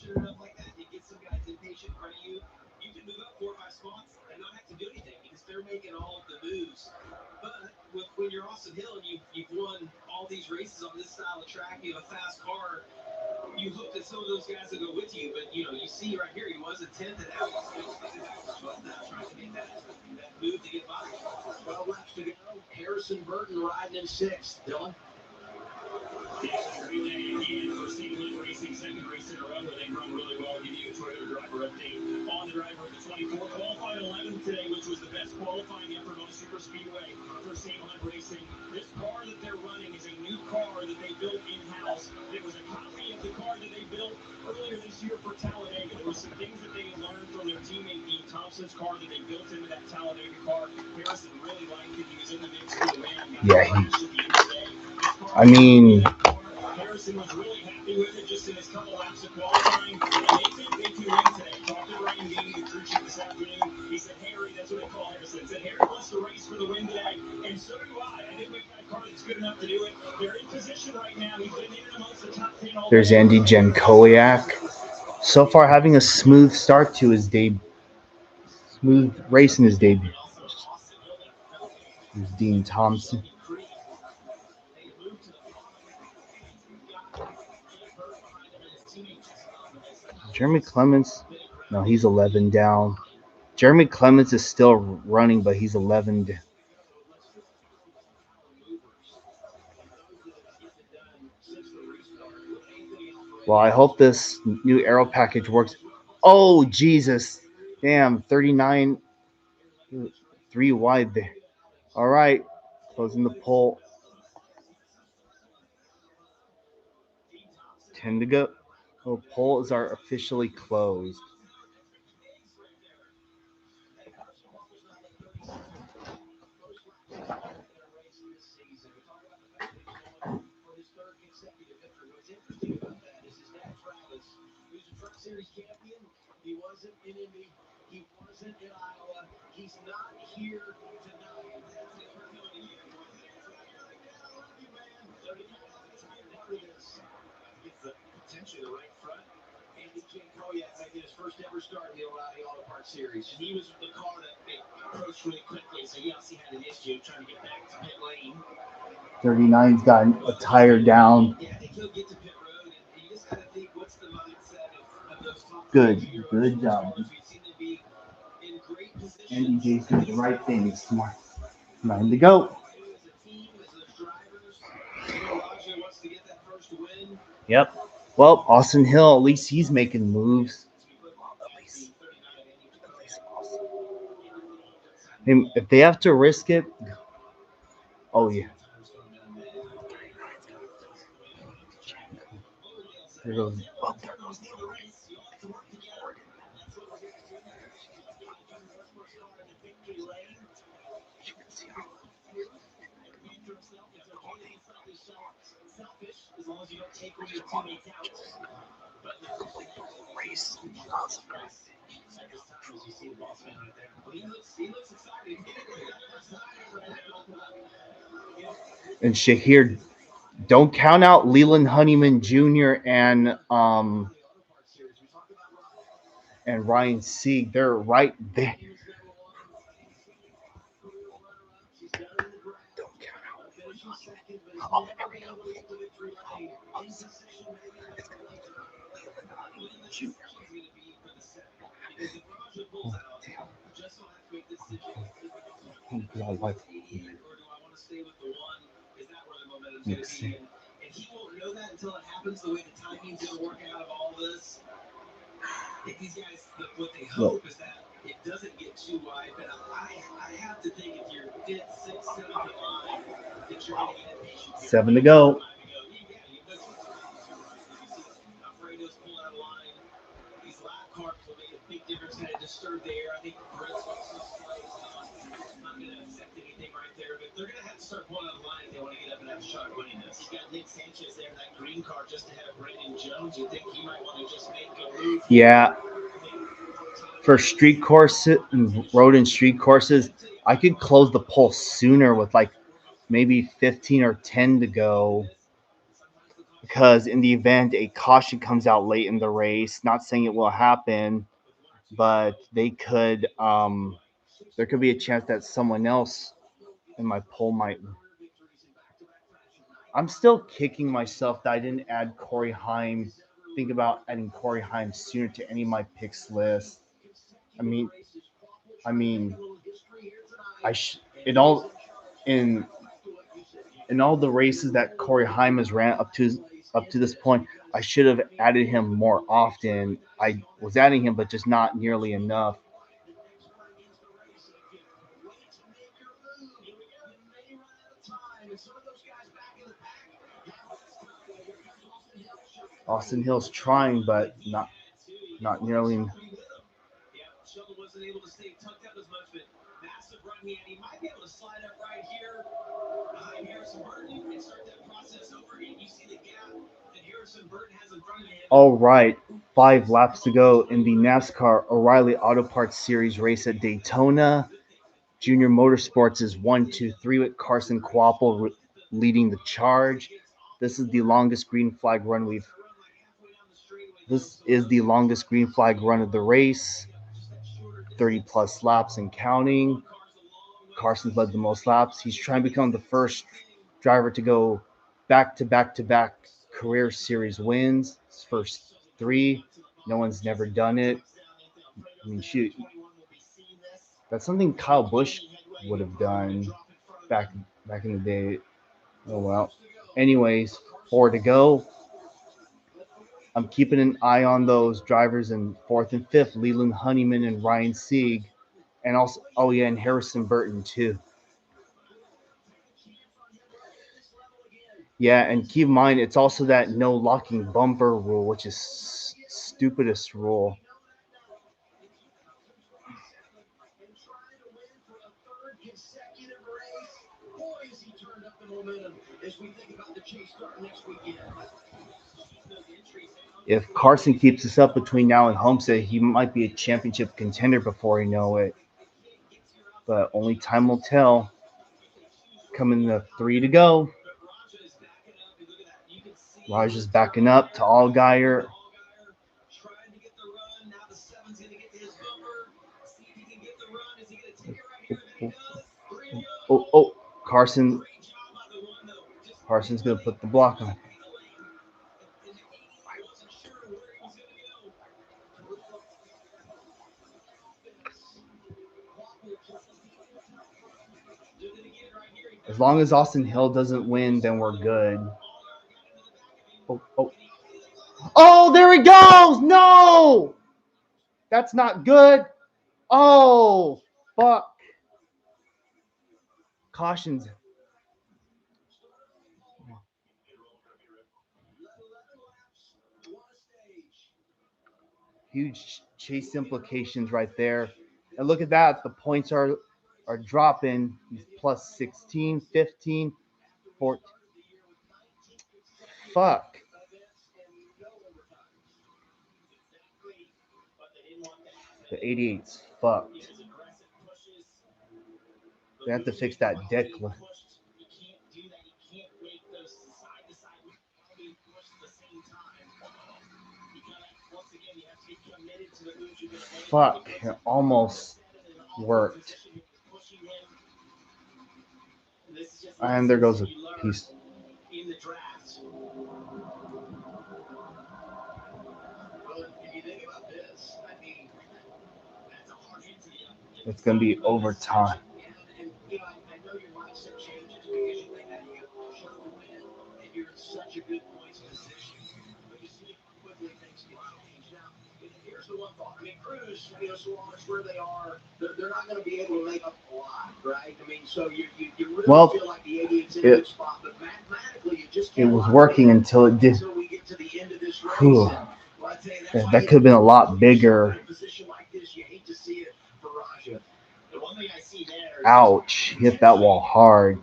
ratchet it up like that, and you get some guys impatient in front of you, you can move up 4 or 5 spots and not have to do anything because they're making all of the moves. But when you're Austin Hill and you've won all these races on this style of track, you have a fast car, you hope that some of those guys will go with you. But you see right here, he was in 10th, and now he's back to 12th now, trying to make that move to get by. 12 laps to go. Harrison Burton riding in 6th. Dylan? Great day again for Winn Racing, second race in a row where they've run really well. I'll give you a Toyota driver update on the driver of the 24. Qualified 11th today, which was the best qualifying effort on Super Speedway for Winn Racing. This car that they're running is a new car that they built in-house. It was a copy of the car that they built earlier this year for Talladega. There were some things that they had learned from their teammate Dean Thompson's car that they built into that Talladega car. Harrison really liked it. He was in the mix for the win. Yeah, Got at the end of the day. I mean, Harrison was really happy with it just in his couple laps of qualifying. And they think they can win today. Talked to Ryan Dean, the crew chief this afternoon. He said, Harry, that's what they call Harrison. Said, Harry wants to race for the win today. And so do I. I think we've got a car that's good enough to do it. They're in position right now. He's been in and amongst the top 10 all there's Andy Jankowiak. So far, having a smooth start to his debut. Smooth race in his debut. There's Dean Thompson. Jeremy Clements, no, he's 11 down. Jeremy Clements is still running, but he's 11 down. Well, I hope this new aero package works. Oh, Jesus. Damn, 39, 3 wide there. All right, closing the pole. 10 to go. Oh, polls are officially closed. Series champion. He wasn't in Indy. He wasn't in Iowa. He's not here tonight. Gets potentially the right front. Andy Jankowiak making his first ever start in the O'Reilly Auto Parts Series. And he was the car that they approached really quickly, so he obviously had an issue trying to get back to pit lane. 39's got a tire down. Yeah, I think he'll get to pit road, and you just got to think, what's the mindset of those top Good job. we've seen them be in great position. Andy J's doing the right thing. He's smart. 9 to go. As a team, as those drivers, Roger wants to get that first win. Yep. Well, Austin Hill, at least he's making moves. If they have to risk it, oh yeah. There goes. Oh, there goes the other race. You can see how Selfish as long as you don't take one of your teammates out. But race. you see the boss man right there. Well, he looks excited. And Shahir, don't count out Leland Honeyman Jr. and Ryan Sieg. They're right there. Don't count out. Oh, there we go. Oh, it's gonna be Leland Honeyman Jr. Oh, damn. Oh, God, why? Mixing. And he won't know that until it happens, the way the timing's going to work out of all this. If these guys, what they hope is that it doesn't get too wide, but I have to think if you're 5th, 6th, 7th in line, that you're going to get impatient. 7 to go. Alfredo's pulling out of line. These lap cars will make a big difference, kind of disturb the air. I think Britt's also not going to affect anything right there, but they're going to have to start pulling out of line if they want to get up and have a shot at winning this. You got Nick Sanchez there in that green car just ahead of Brandon Jones. You think he might want to just make a move? Yeah. For street courses, road and street courses, I could close the poll sooner with like maybe 15 or 10 to go. because in the event a caution comes out late in the race, not saying it will happen, but there could be a chance that someone else in my poll might. I'm still kicking myself that I didn't add Corey Heim. Think about adding Corey Heim sooner to any of my picks list. I mean, I mean, I sh- in all in in all the races that Corey Heim has ran up to this point, I should have added him more often. I was adding him, but just not nearly enough. Austin Hill's trying, but not nearly. Sheldon wasn't able to stay tucked out as much, but massive run he might be able to slide up right here behind Harrison Burton and start that process over again. You see the gap that Harrison Burton has in front of him. All right, 5 laps to go in the NASCAR O'Reilly Auto Parts Series race at Daytona. Junior Motorsports is 1-2-3 with Carson Kvapil leading the charge. This is the longest green flag run we've. This is the longest green flag run of the race. 30 plus laps and counting. Carson's led the most laps. He's trying to become the first driver to go back to back to back career series wins. His first 3. No one's never done it. I mean, shoot, that's something Kyle Busch would have done back in the day. Oh well. Anyways, 4 to go. I'm keeping an eye on those drivers in 4th and 5th, Leland Honeyman and Ryan Sieg, and also and Harrison Burton too. Yeah, and keep in mind it's also that no locking bumper rule, which is stupidest rule. If Carson keeps this up between now and Homestead, he might be a championship contender before you know it. But only time will tell. Coming to 3 to go. Raj is backing up to Allgaier. Oh, Carson's going to put the block on. As long as Austin Hill doesn't win, then we're good. Oh, there he goes! No! That's not good. Oh, fuck. Cautions. Huge chase implications right there. And look at that. The points are dropping. He's plus 16, 15, 14. Fuck. The 88's fucked. They have to fix that deck. Fuck. It almost worked. And there goes a piece. It's going to be overtime. Cruz, so much where they are, they're not going to be able to make up a lot, right? I mean, so you really feel like the 88's in a good spot, but mathematically, you just can't. It was working until it did. Until we get to the end of this race. That could have been a lot bigger. In a position like this, you hate to see it for Raja. The one thing I see there. Ouch! Hit that wall hard.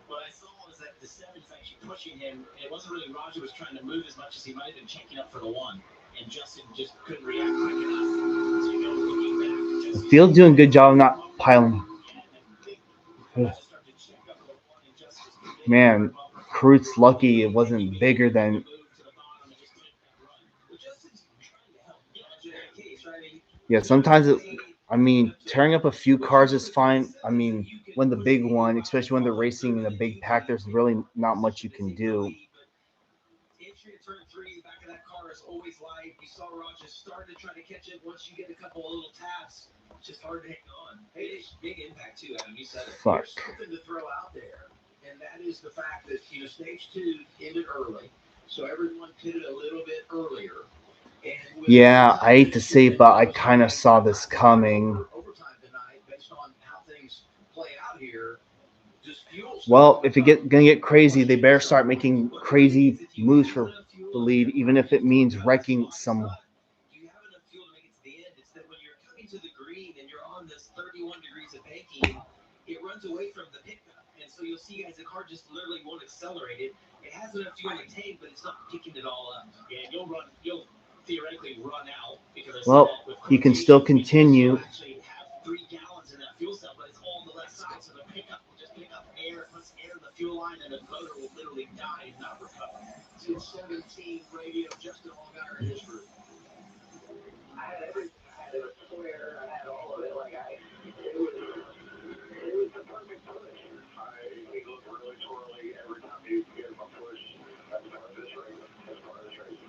What I saw was that the 7's actually pushing him. It wasn't really Raja was trying to move as much as he might have been checking up for the 1. And Justin just couldn't react quick enough. So, looking back, Field's doing a good job of not piling. Man, Cruz's lucky it wasn't bigger than. Yeah, sometimes it. I mean, tearing up a few cars is fine. I mean, when the big one, especially when they're racing in a big pack, there's really not much you can do. Entry to turn three, the back of that car is always light. You saw Rogers start to try to catch it. Once you get a couple of little taps, it's just hard to hang on. Hey, big impact too, Adam. You said it. Fuck. There's something to throw out there, and that is the fact that stage two ended early, so everyone pitted a little bit earlier. And with Yeah, I time hate to minutes to say, go, but I it was kind of like saw this coming. overtime tonight, based on how things play out here. Does fuel start Well, to if it become gonna get a crazy, they question? better start making What that crazy means is, do you moves have for enough fuel the if lead, you're even coming if it into the means cut? wrecking It's some. not. Do you have enough fuel to make it to the end? It's that when you're coming to the green and you're on this 31 degrees of banking, it runs away from the pickup. And so you'll see, guys, the car just literally won't accelerate it. It has enough fuel in the tank, but it's not picking it all up. Yeah, you'll theoretically run out because I said Well, that with you can still quotations because you'll continue. actually have 3 gallons in that fuel cell, but it's all on the left side. So the pickup will just pick up air, puts air in the fuel line, and the motor will literally die and not recover. Since 17 radio, Justin Allgaier in his group. I had everything. I had a square. I had all of it. It was the perfect push. He looked really twirly every time he gave him a push. That's part of this race.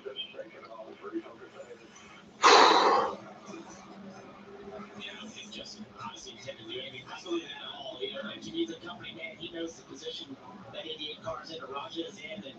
Just shaking off, pretty focused. Yeah, I don't think Justin honestly intended to do anything. Absolutely not at all. If you need a company man, he knows the position that 88 cars in, or Raja is in, and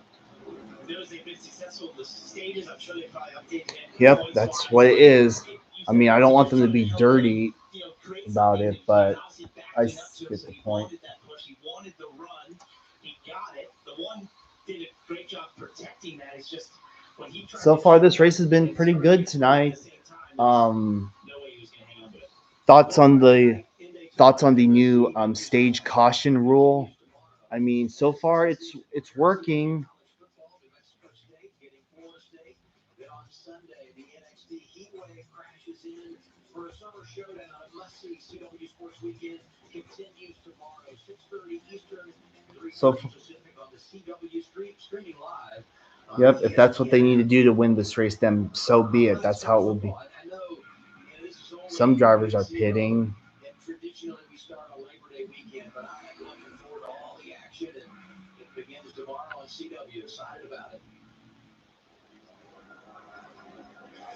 knows they've been successful in the stages. I'm sure they probably updated him Yep, points that's wise, what it but is. he's I mean, I don't obviously want just them to trying to be help him, dirty create about something. it, And he was but obviously I backing up to him, get so the he point. wanted that push. He wanted the run. He got it. The one did a great job protecting that. It's just when he tried So to far, keep this up race has been and pretty start to good get through at tonight. the same time, there's Um, no way he was going to hang on to it. thoughts One on Friday the night in Daytona, thoughts on the the new CW stage style. caution We're going to rule. use tomorrow. I mean, so far it's working. College football, New Mexico State getting Florida State. Then on Sunday, the NXT Heat Wave crashes in for a summer showdown. A must-see CW Sports Weekend continues tomorrow, 6:30 Eastern, So 3:30 Pacific on the CW streaming live on yep, the if that's what ESPN they need to app. do to win this race, then so be it. Let's That's talk how it will be. football. I know this is Some only drivers week are zero, pitting. and traditionally we start on Labor Day weekend, but I am looking forward to all the action, and it begins tomorrow on CW. Excited about it.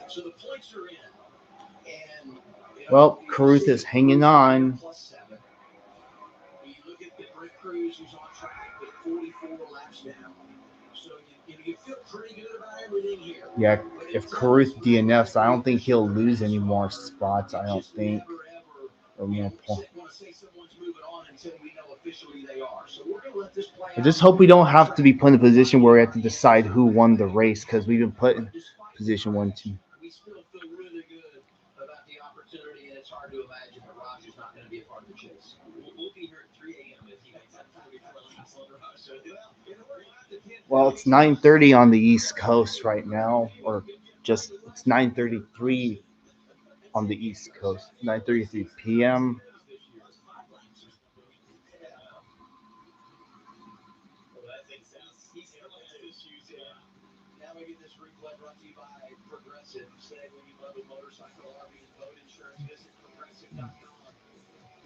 So the points are in, and Well, you Caruth is see hanging Cruz right here on. +7. You look at Brent Cruz, who's on track with 44 laps down. So you feel pretty good about everything here. Yeah, But if until this Caruth DNFs, I magnetic don't think he'll reignition lose any crashes more hard, spots. you I don't just think, never ever or more points. want to say someone's moving on until we know officially they are. So we're going to let this play I out just hope we don't on have to track be put in a with position where we have Rocky to and decide Dixie who on won the track. race because we've been put in But despite the position 1, 2. crash, we still feel really good about the opportunity, and it's hard to imagine that Roger's not going to be a part of the chase. We'll be here at 3 a.m. if you guys have 44 laps on the rush. So, Well, it's 9:30 on the East Coast right now, or just it's 9:33 on the East Coast. 9:33 p.m. Well, that thing sounds. He still has issues, yeah. Now we get this replay brought to you by Progressive. Say when you love a motorcycle, RV, and boat insurance, visit progressive.com. A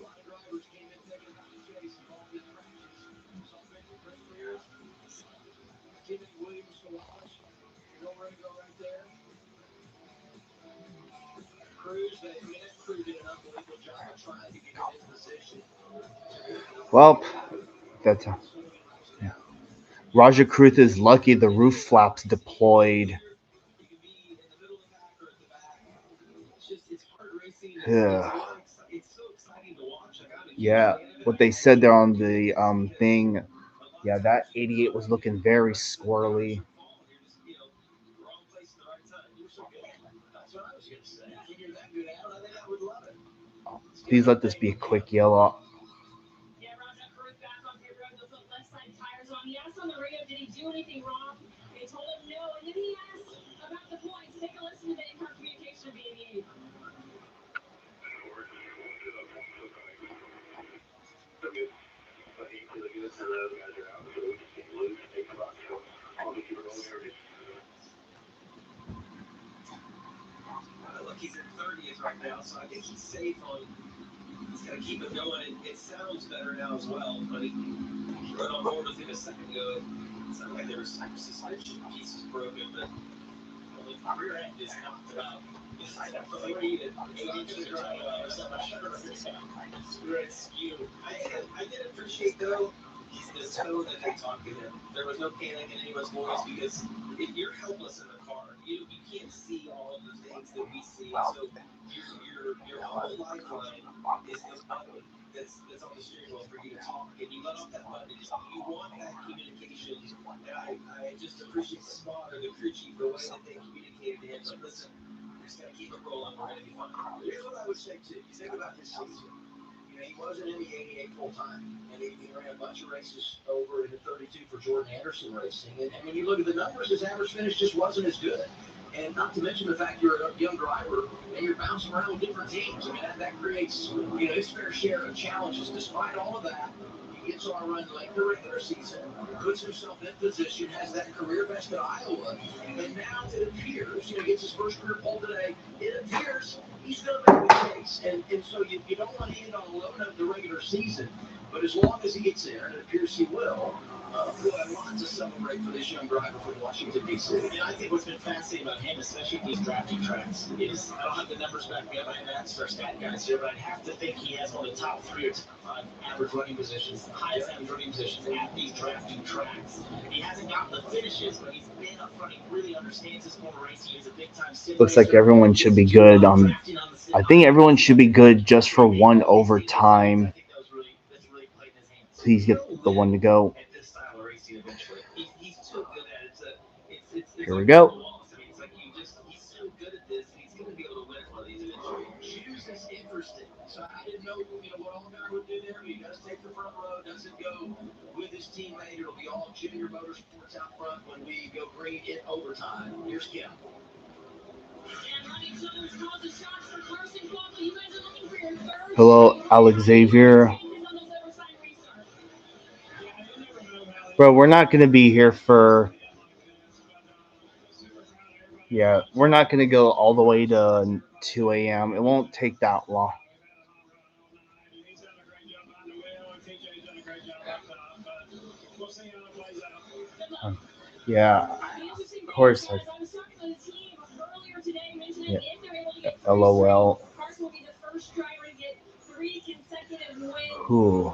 lot of drivers came in thinking about the chase, involved in crashes. Saw picture Chris Spears, Kennedy Williams to Wallace. Nowhere to go right there. Cruz, that crew did an unbelievable job of trying to get him in position. So here we go. Well, that's So many laps down. Raja Kruth is lucky the roof flaps deployed. You can be in the middle of the pack or at the back. It's hard racing. It's so exciting to watch. I'm a huge Yeah, fan of it. what I they think the said there game on can get the better because thing. a lot Yeah, of that times you 88 feel was like looking very the cards squirrely. are falling. You're just wrong place at the right time. You were so good. That's what I was gonna say. When you're that good at it, I think I would love it. Let's get Please an let this update be a from him. quick yellow. Yeah, Raja Cruz back on pit road. Those left side tires on. He asked on the radio, did he do anything wrong? They told him no. And then he asked about the points. Take a listen to the in-car communication of the 88. So good. But he feels good. So those guys are out, so we just can't lose. Take outside, gets it safe on. It's going to keep it going. It sounds better now as well, but right on board with him a second ago. It sounded like there was some suspension pieces broken, but the rear end is knocked about. It's like a 3 to 8 inches or something. Great skew. I did appreciate, though, the tone that they talked to him. There was no panic in anyone's voice because you're helpless in the car. You can't see all of the things that we see. So your whole lifeline is the button that's on the steering wheel for you to talk. And you let off that button. You want that communication. And I just appreciate the spot or the crew chief, the way that they communicated to him. But listen, we're just going to keep it rolling. We're going to be fine. Here's what I would say, too. You think about this season. You know, he wasn't in the 88 full time, and he ran a bunch of races over in the 32 for Jordan Anderson Racing. And when you look at the numbers, his average finish just wasn't as good. And not to mention the fact you're a young driver and you're bouncing around with different teams. I mean, that creates, you know, his fair share of challenges. Despite all of that, he gets on a run late in the regular season, puts himself in position, has that career best at Iowa, and now it appears, you know, gets his first career pole today. It appears he's going to make the case. And so you don't want to end on a low note the regular season, but as long as he gets there, and it appears he will, we'll have lots to celebrate for this young driver from Washington, D.C. And I think what's been fascinating about him, especially at these drafting tracks, is I don't have the numbers back me up. I haven't our stat guys here, but I have to think he has one of the top 3 or top 5 average running positions, the highest average running positions at these drafting tracks. He hasn't gotten the finishes, but he's been up front. He really understands his form of racing. He's a big time sim Looks like racer. everyone should be good on. I think everyone should be good just for one overtime. Please get the one to go. At this style of racing eventually. He's too good at it. It's Here we like go. a loss. I mean, it's like he's so good at this, he's going to be able to win one of these eventually. Shoes is interesting. So I didn't know, you know, what Allgaier would do there, but he does take the front row, doesn't go with his teammate. It'll be all Junior Motorsports out front when we go green in overtime. Here's Kim. Hello, Alex Xavier. Bro, we're not going to be here for. Yeah, we're not going to go all the way to 2 a.m. It won't take that long. Yeah, of course. Yeah. LOL. Whew.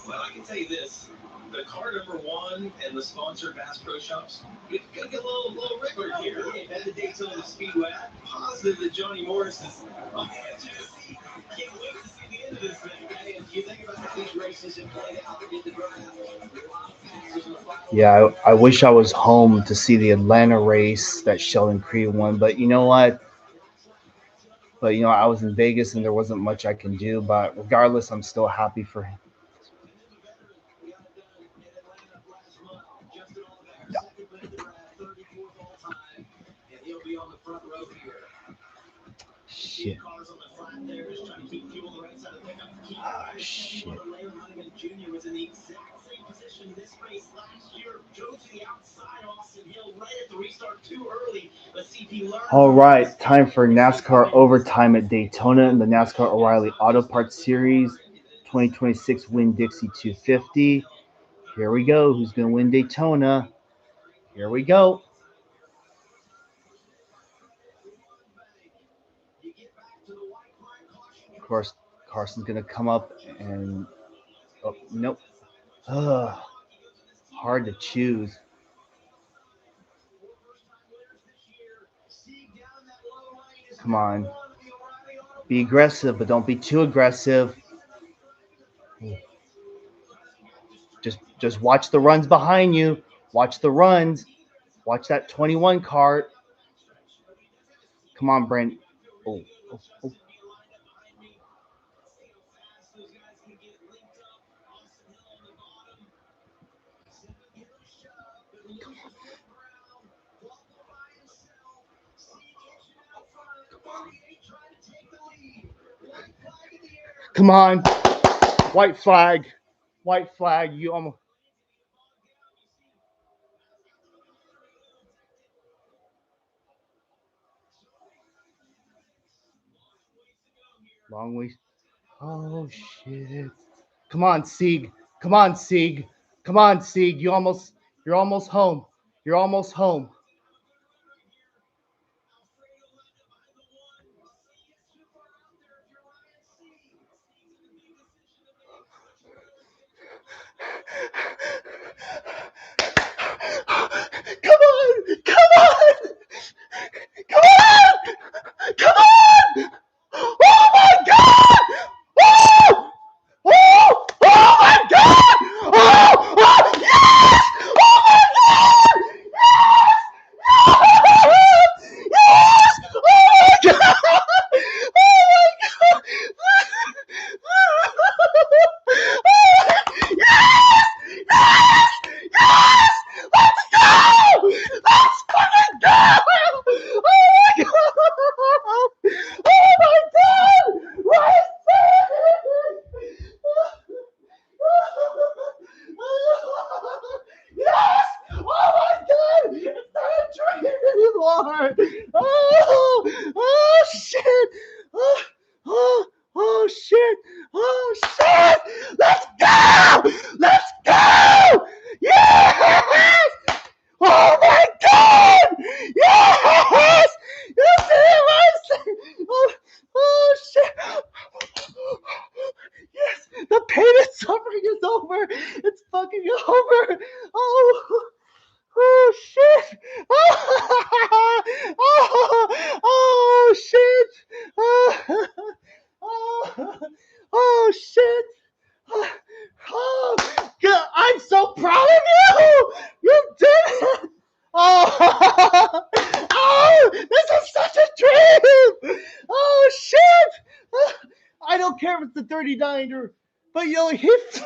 Well, I can tell you this. The car number 1 and the sponsored Bass Pro Shops, you could get a little Rickard here at the Daytona Speedway. I'm positive that Johnny Morris is on the edge of his seat. Can't wait to see the end of this thing. And you think about how these races have played out in the draft. Yeah, I wish I was home to see the Atlanta race that Sheldon Creed won, but you know what? I was in Vegas and there wasn't much I can do. But regardless, I'm still happy for him. Shit. Ah, shit. Jr. was in the exact same position this race last year. Drove to the outside Austin Hill right at the restart too early. Let's see if he learns. All right, time for NASCAR overtime at Daytona in the NASCAR O'Reilly Auto Parts Series 2026 Winn Dixie 250. Here we go. Who's going to win Daytona? Here we go. Of course, Carson's going to come up and... Oh, nope. Ugh. Hard to choose. Come on. Be aggressive, but don't be too aggressive. Just watch the runs behind you. Watch the runs. Watch that 21 cart. Come on, Brent. Oh. Come on. White flag. White flag. You almost long way. Oh shit! Come on, Sieg. Come on, Sieg. Come on, Sieg. You're almost home. You're almost home. Come on! Come on! Come on! Come on! Oh my god! Oh! Oh! Oh my god! Oh! Oh! Yes! Oh my god! Yes! Yes! Oh my god! Oh my god! Yes! Yes! Yes! Let's go! Let's fucking go! Oh my god! Oh my god! Right yes! Oh my god! It's not a dream anymore! Oh! Oh shit! Oh! Oh! Oh shit! Oh shit! Let's go! Let's go! Yes! Oh my god! Yes! Yes, it was! Oh, oh shit! Yes, the pain and suffering is over. It's fucking over. Oh, oh shit. Oh, oh, oh shit. Oh, oh, oh shit. Oh, God, I'm so proud of you. You did it. Oh, oh, this is such a dream. Oh shit. I don't care if it's the 39 or, but yo, hit.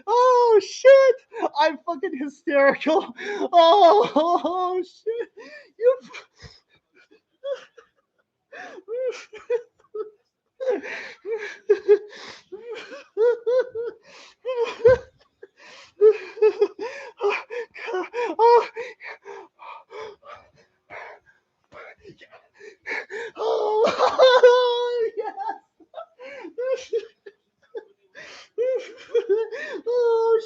Oh shit! I'm fucking hysterical. Oh shit! You. Oh, oh, yes. Oh shit! Oh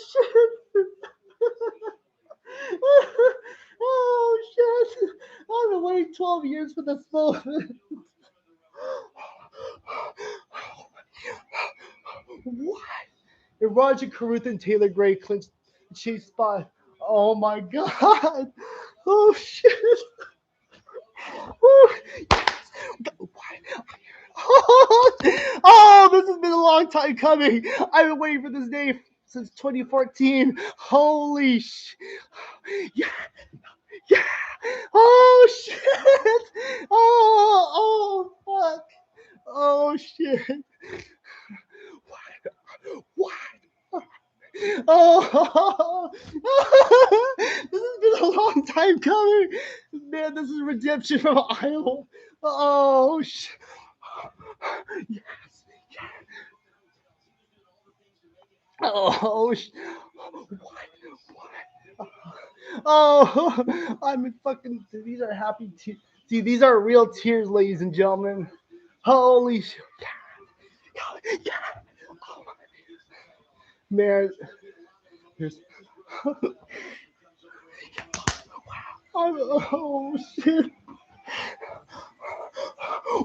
shit! I've been waiting 12 years for this moment. What? And Roger Carruth and Taylor Gray clinched the chase spot. Oh my god! Oh shit! Oh, yes. Oh, this has been a long time coming. I've been waiting for this day since 2014. Holy sh! Yeah, yeah. Oh shit! Oh, oh, fuck! Oh shit! What? Oh, this has been a long time coming. Man, this is redemption from Iowa. Oh, yes. Oh, what? Oh, I'm in fucking. These are happy tears. See, these are real tears, ladies and gentlemen. Holy shit. Yeah. Oh, man, there's. Oh shit!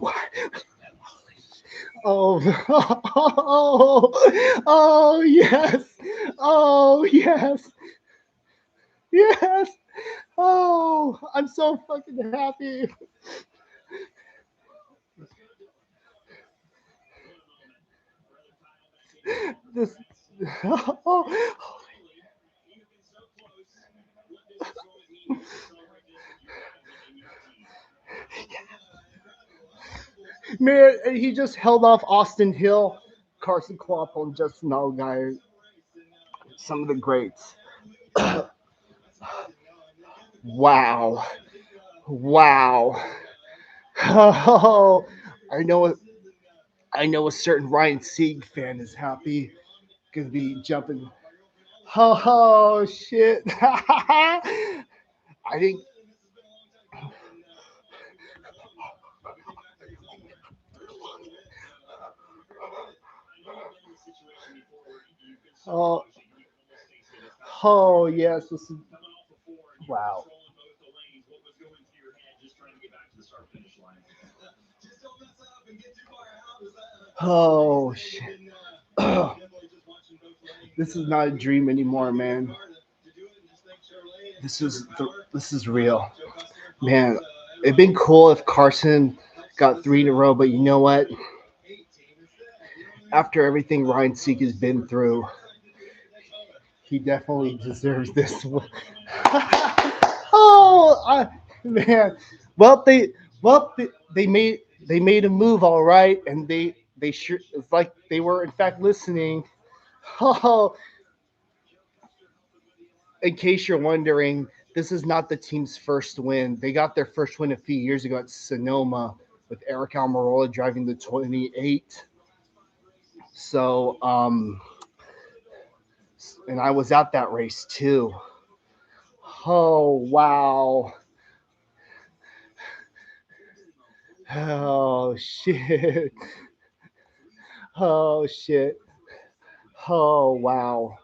What? Oh, oh, oh yes, oh yes, yes. Oh, I'm so fucking happy. This. Oh, man, he just held off Austin Hill, Carson Kvapil, and Justin Allgaier. Some of the greats. Wow. Wow. Oh, I know it. I know a certain Ryan Sieg fan is happy. Gonna be jumping. Oh shit! I think. Oh, oh yes, this is wow. Oh shit! This is not a dream anymore, man. This is real, man. It'd been cool if Carson got three in a row, but you know what? After everything Ryan Seek has been through, he definitely deserves this one. Man. Well, they they made a move all right, and they sure it's like they were in fact listening. Oh, in case you're wondering, this is not the team's first win. They got their first win a few years ago at Sonoma with Eric Almirola driving the 28. So, and I was at that race too. Oh wow. Oh shit. Oh shit. Oh wow.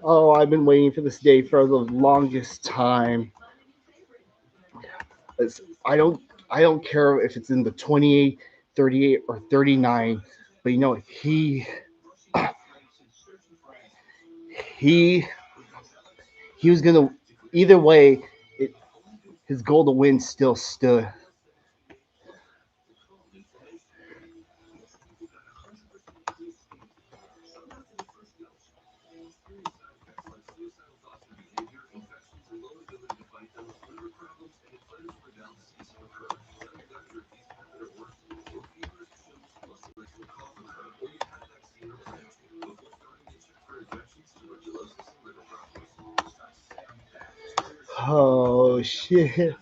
Oh, I've been waiting for this day for the longest time. I don't care if it's in the 28, 38, or 39, but you know he he was gonna either way. It, his goal to win still stood. Oh shit.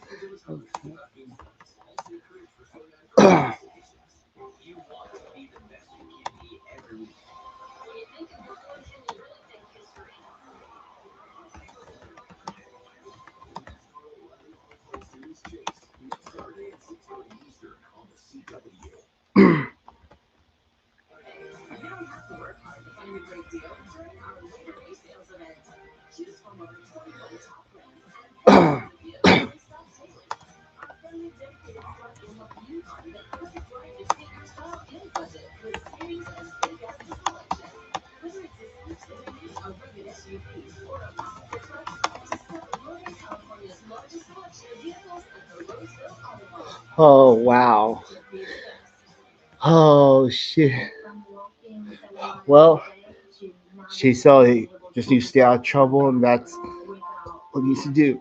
Oh wow. Oh shit. Well, she saw he just needs to stay out of trouble, and that's what he needs to do.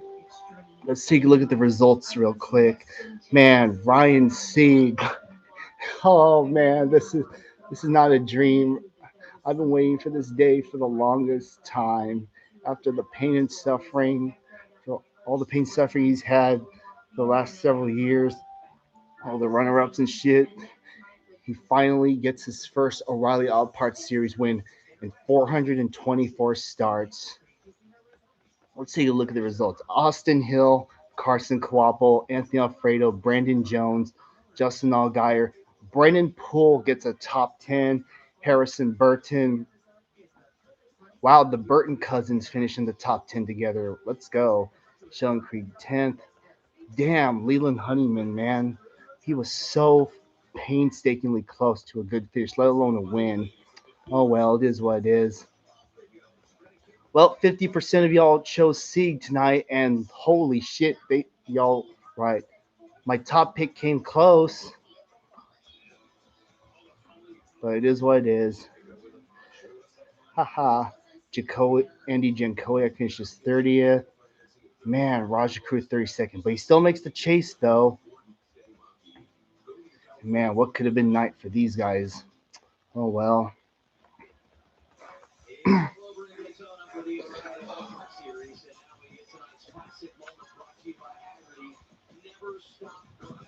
Let's take a look at the results real quick. Man, Ryan Sieg. Oh man, this is not a dream. I've been waiting for this day for the longest time. After the pain and suffering, for all the pain and suffering he's had the last several years, all the runner-ups and shit, he finally gets his first O'Reilly Auto Parts Series win in 424 starts. Let's take a look at the results. Austin Hill, Carson Coapo, Anthony Alfredo, Brandon Jones, Justin Allgaier. Brennan Poole gets a top 10. Harrison Burton. Wow, the Burton cousins finish in the top 10 together. Let's go. Sheldon Creed 10th. Damn, Leland Honeyman, man. He was so painstakingly close to a good finish, let alone a win. Oh, well, it is what it is. Well, 50% of y'all chose Sieg tonight, and holy shit, y'all right. My top pick came close, but it is what it is. Haha. Andy Jankowiak finishes 30th. Man, Raja Crew 32nd, but he still makes the chase though. Man, what could have been night for these guys? Oh well. over in Daytona for the O'Reilly Auto Parts Series, and now we get tonight's classic moments brought to you by Haggerty. Never stop driving.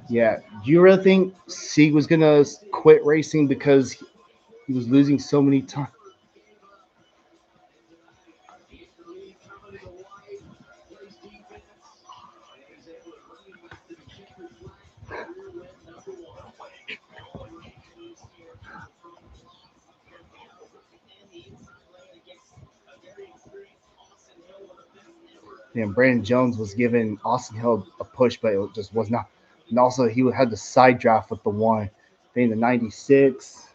Yeah. Do you really think Sieg was gonna quit racing because he was losing so many times? Coming to the white, plays defense, and he's able to bring him back to the checkered flag. Career win number one. And Brandon Jones was giving Austin Hill a push, but it just was not. And also, he had the side draft with the one, being the 96.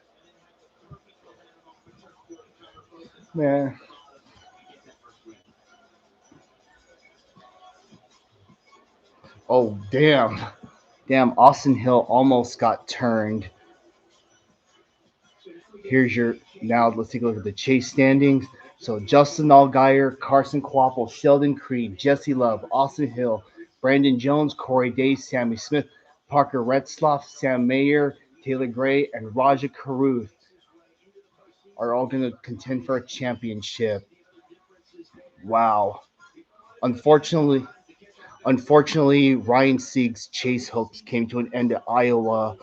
Man. Oh, damn. Damn, Austin Hill almost got turned. Here's your. Now, let's take a look at the chase standings. So, Justin Allgaier, Carson Kvapil, Sheldon Creed, Jesse Love, Austin Hill, Brandon Jones, Corey Day, Sammy Smith, Parker Retzloff, Sam Mayer, Taylor Gray, and Raja Caruth are all going to contend for a championship. Wow. Unfortunately, Ryan Sieg's chase hopes came to an end at Iowa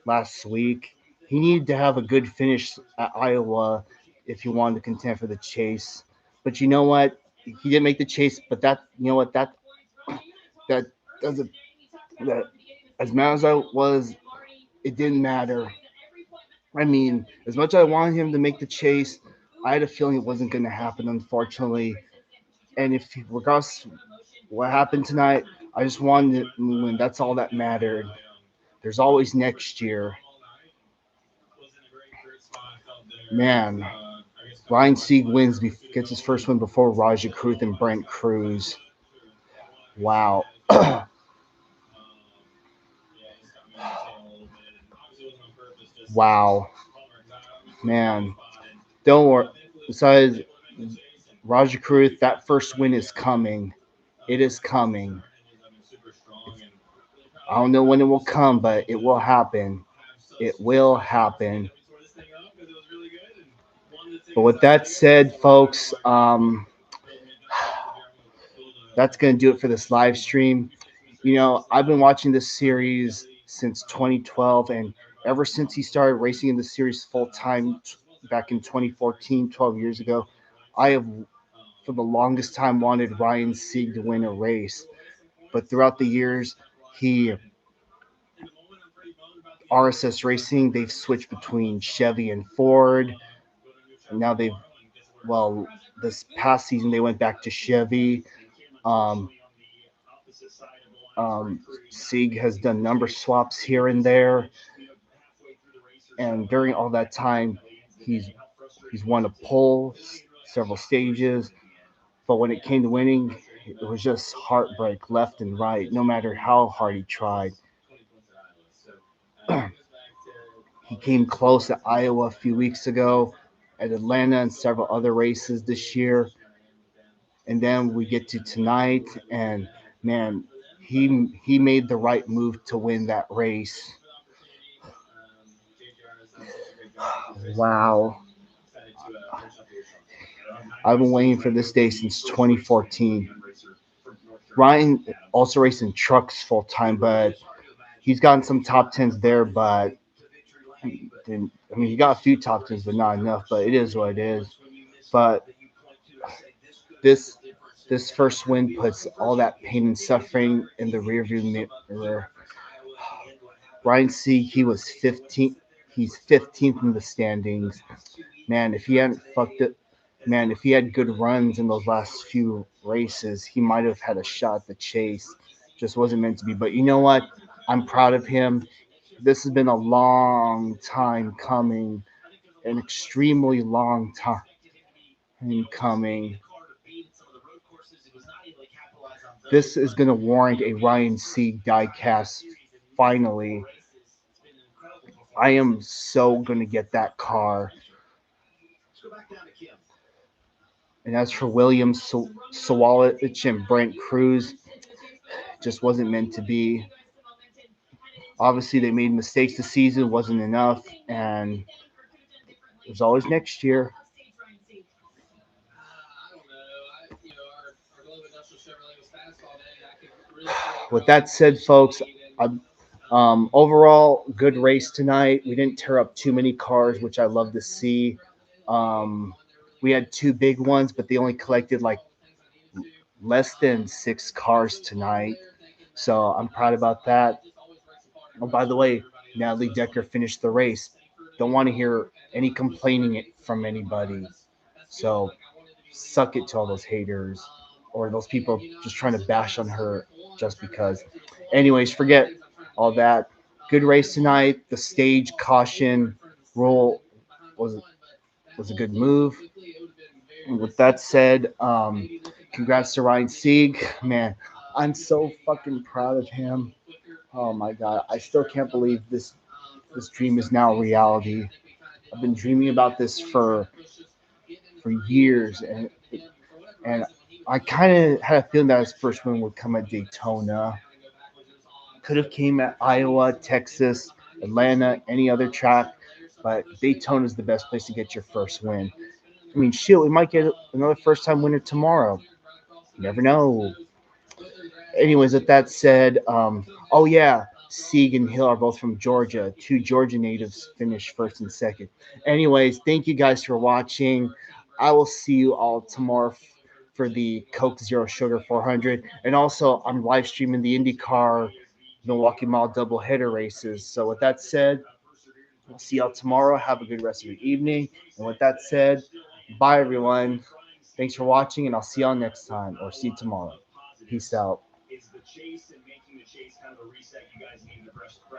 last week. He needed to have a good finish at Iowa if he wanted to contend for the chase. But you know what? He didn't make the chase, but that you know what that doesn't that as mad as I was, it didn't matter. I mean, as much as I wanted him to make the chase, I had a feeling it wasn't going to happen, unfortunately. And if regardless what happened tonight, I just wanted to win. That's all that mattered. There's always next year. Man, Ryan Sieg gets his first win before Raja Kruth and Brent Cruz. Wow. Wow. Man. Don't worry. Besides Raja Kruth, that first win is coming. It is coming. I don't know when it will come, but it will happen. It will happen. But with that said, folks, that's going to do it for this live stream. You know, I've been watching this series since 2012, and ever since he started racing in the series full time back in 2014, 12 years ago, I have, for the longest time, wanted Ryan Sieg to win a race. But throughout the years, he RSS Racing, they've switched between Chevy and Ford. And now well, this past season they went back to Chevy. Um, Sieg has done number swaps here and there, and during all that time, he's won a pole, several stages. But when it came to winning, it was just heartbreak left and right. No matter how hard he tried, he came close at Iowa a few weeks ago, at Atlanta, and several other races this year. And then we get to tonight, and man, he made the right move to win that race. Wow. I've been waiting for this day since 2014. Ryan also raced in trucks full time, but he's gotten some top tens there. But I mean, he got a few top tens, but not enough. But it is what it is. But this this first win puts all that pain and suffering in the rearview mirror. Ryan Sieg, he was 15. He's 15th in the standings. Man, if he hadn't fucked it, man, if he had good runs in those last few races, he might have had a shot at the chase. Just wasn't meant to be. But you know what? I'm proud of him. This has been a long time coming, an extremely long time coming. This is going to warrant a Ryan Sieg diecast finally. I am so going to get that car. And as for William Sawalich and Brent Cruz, just wasn't meant to be. Obviously, they made mistakes this season, wasn't enough, and There's always next year. I don't know. Our Globe Industrial Chevrolet was fast all day. I could really see it With growing that into said, the folks, shade. And overall good race tonight. We didn't tear up too many cars, which I love to see. Um, we had two big ones, but they only collected like less than six cars tonight. So I'm proud about that. Oh, by the way, Natalie Decker finished the race. Don't want to hear any complaining from anybody. So suck it to all those haters or those people just trying to bash on her just because. Anyways, forget all that. Good race tonight. The stage caution rule was was a good move. And with that said, congrats to Ryan Sieg. Man, I'm so fucking proud of him. Oh my god, I still can't believe this dream is now reality. I've been dreaming about this for years, and I kind of had a feeling that his first win would come at Daytona. Could have came at Iowa, Texas, Atlanta, any other track, but Daytona is the best place to get your first win. I mean, shit, we might get another first time winner tomorrow. You never know. Anyways, with that said, oh yeah, Sieg and Hill are both from Georgia. Two Georgia natives finished first and second. Anyways, thank you guys for watching. I will see you all tomorrow for the Coke Zero Sugar 400, and also I'm live streaming the IndyCar Milwaukee Mile doubleheader races. So with that said, I'll see y'all tomorrow. Have a good rest of your evening. And with that said, bye everyone. Thanks for watching, and I'll see y'all next time or see you tomorrow. Peace out. Is the chase and making the chase kind of a reset you guys need in the breath of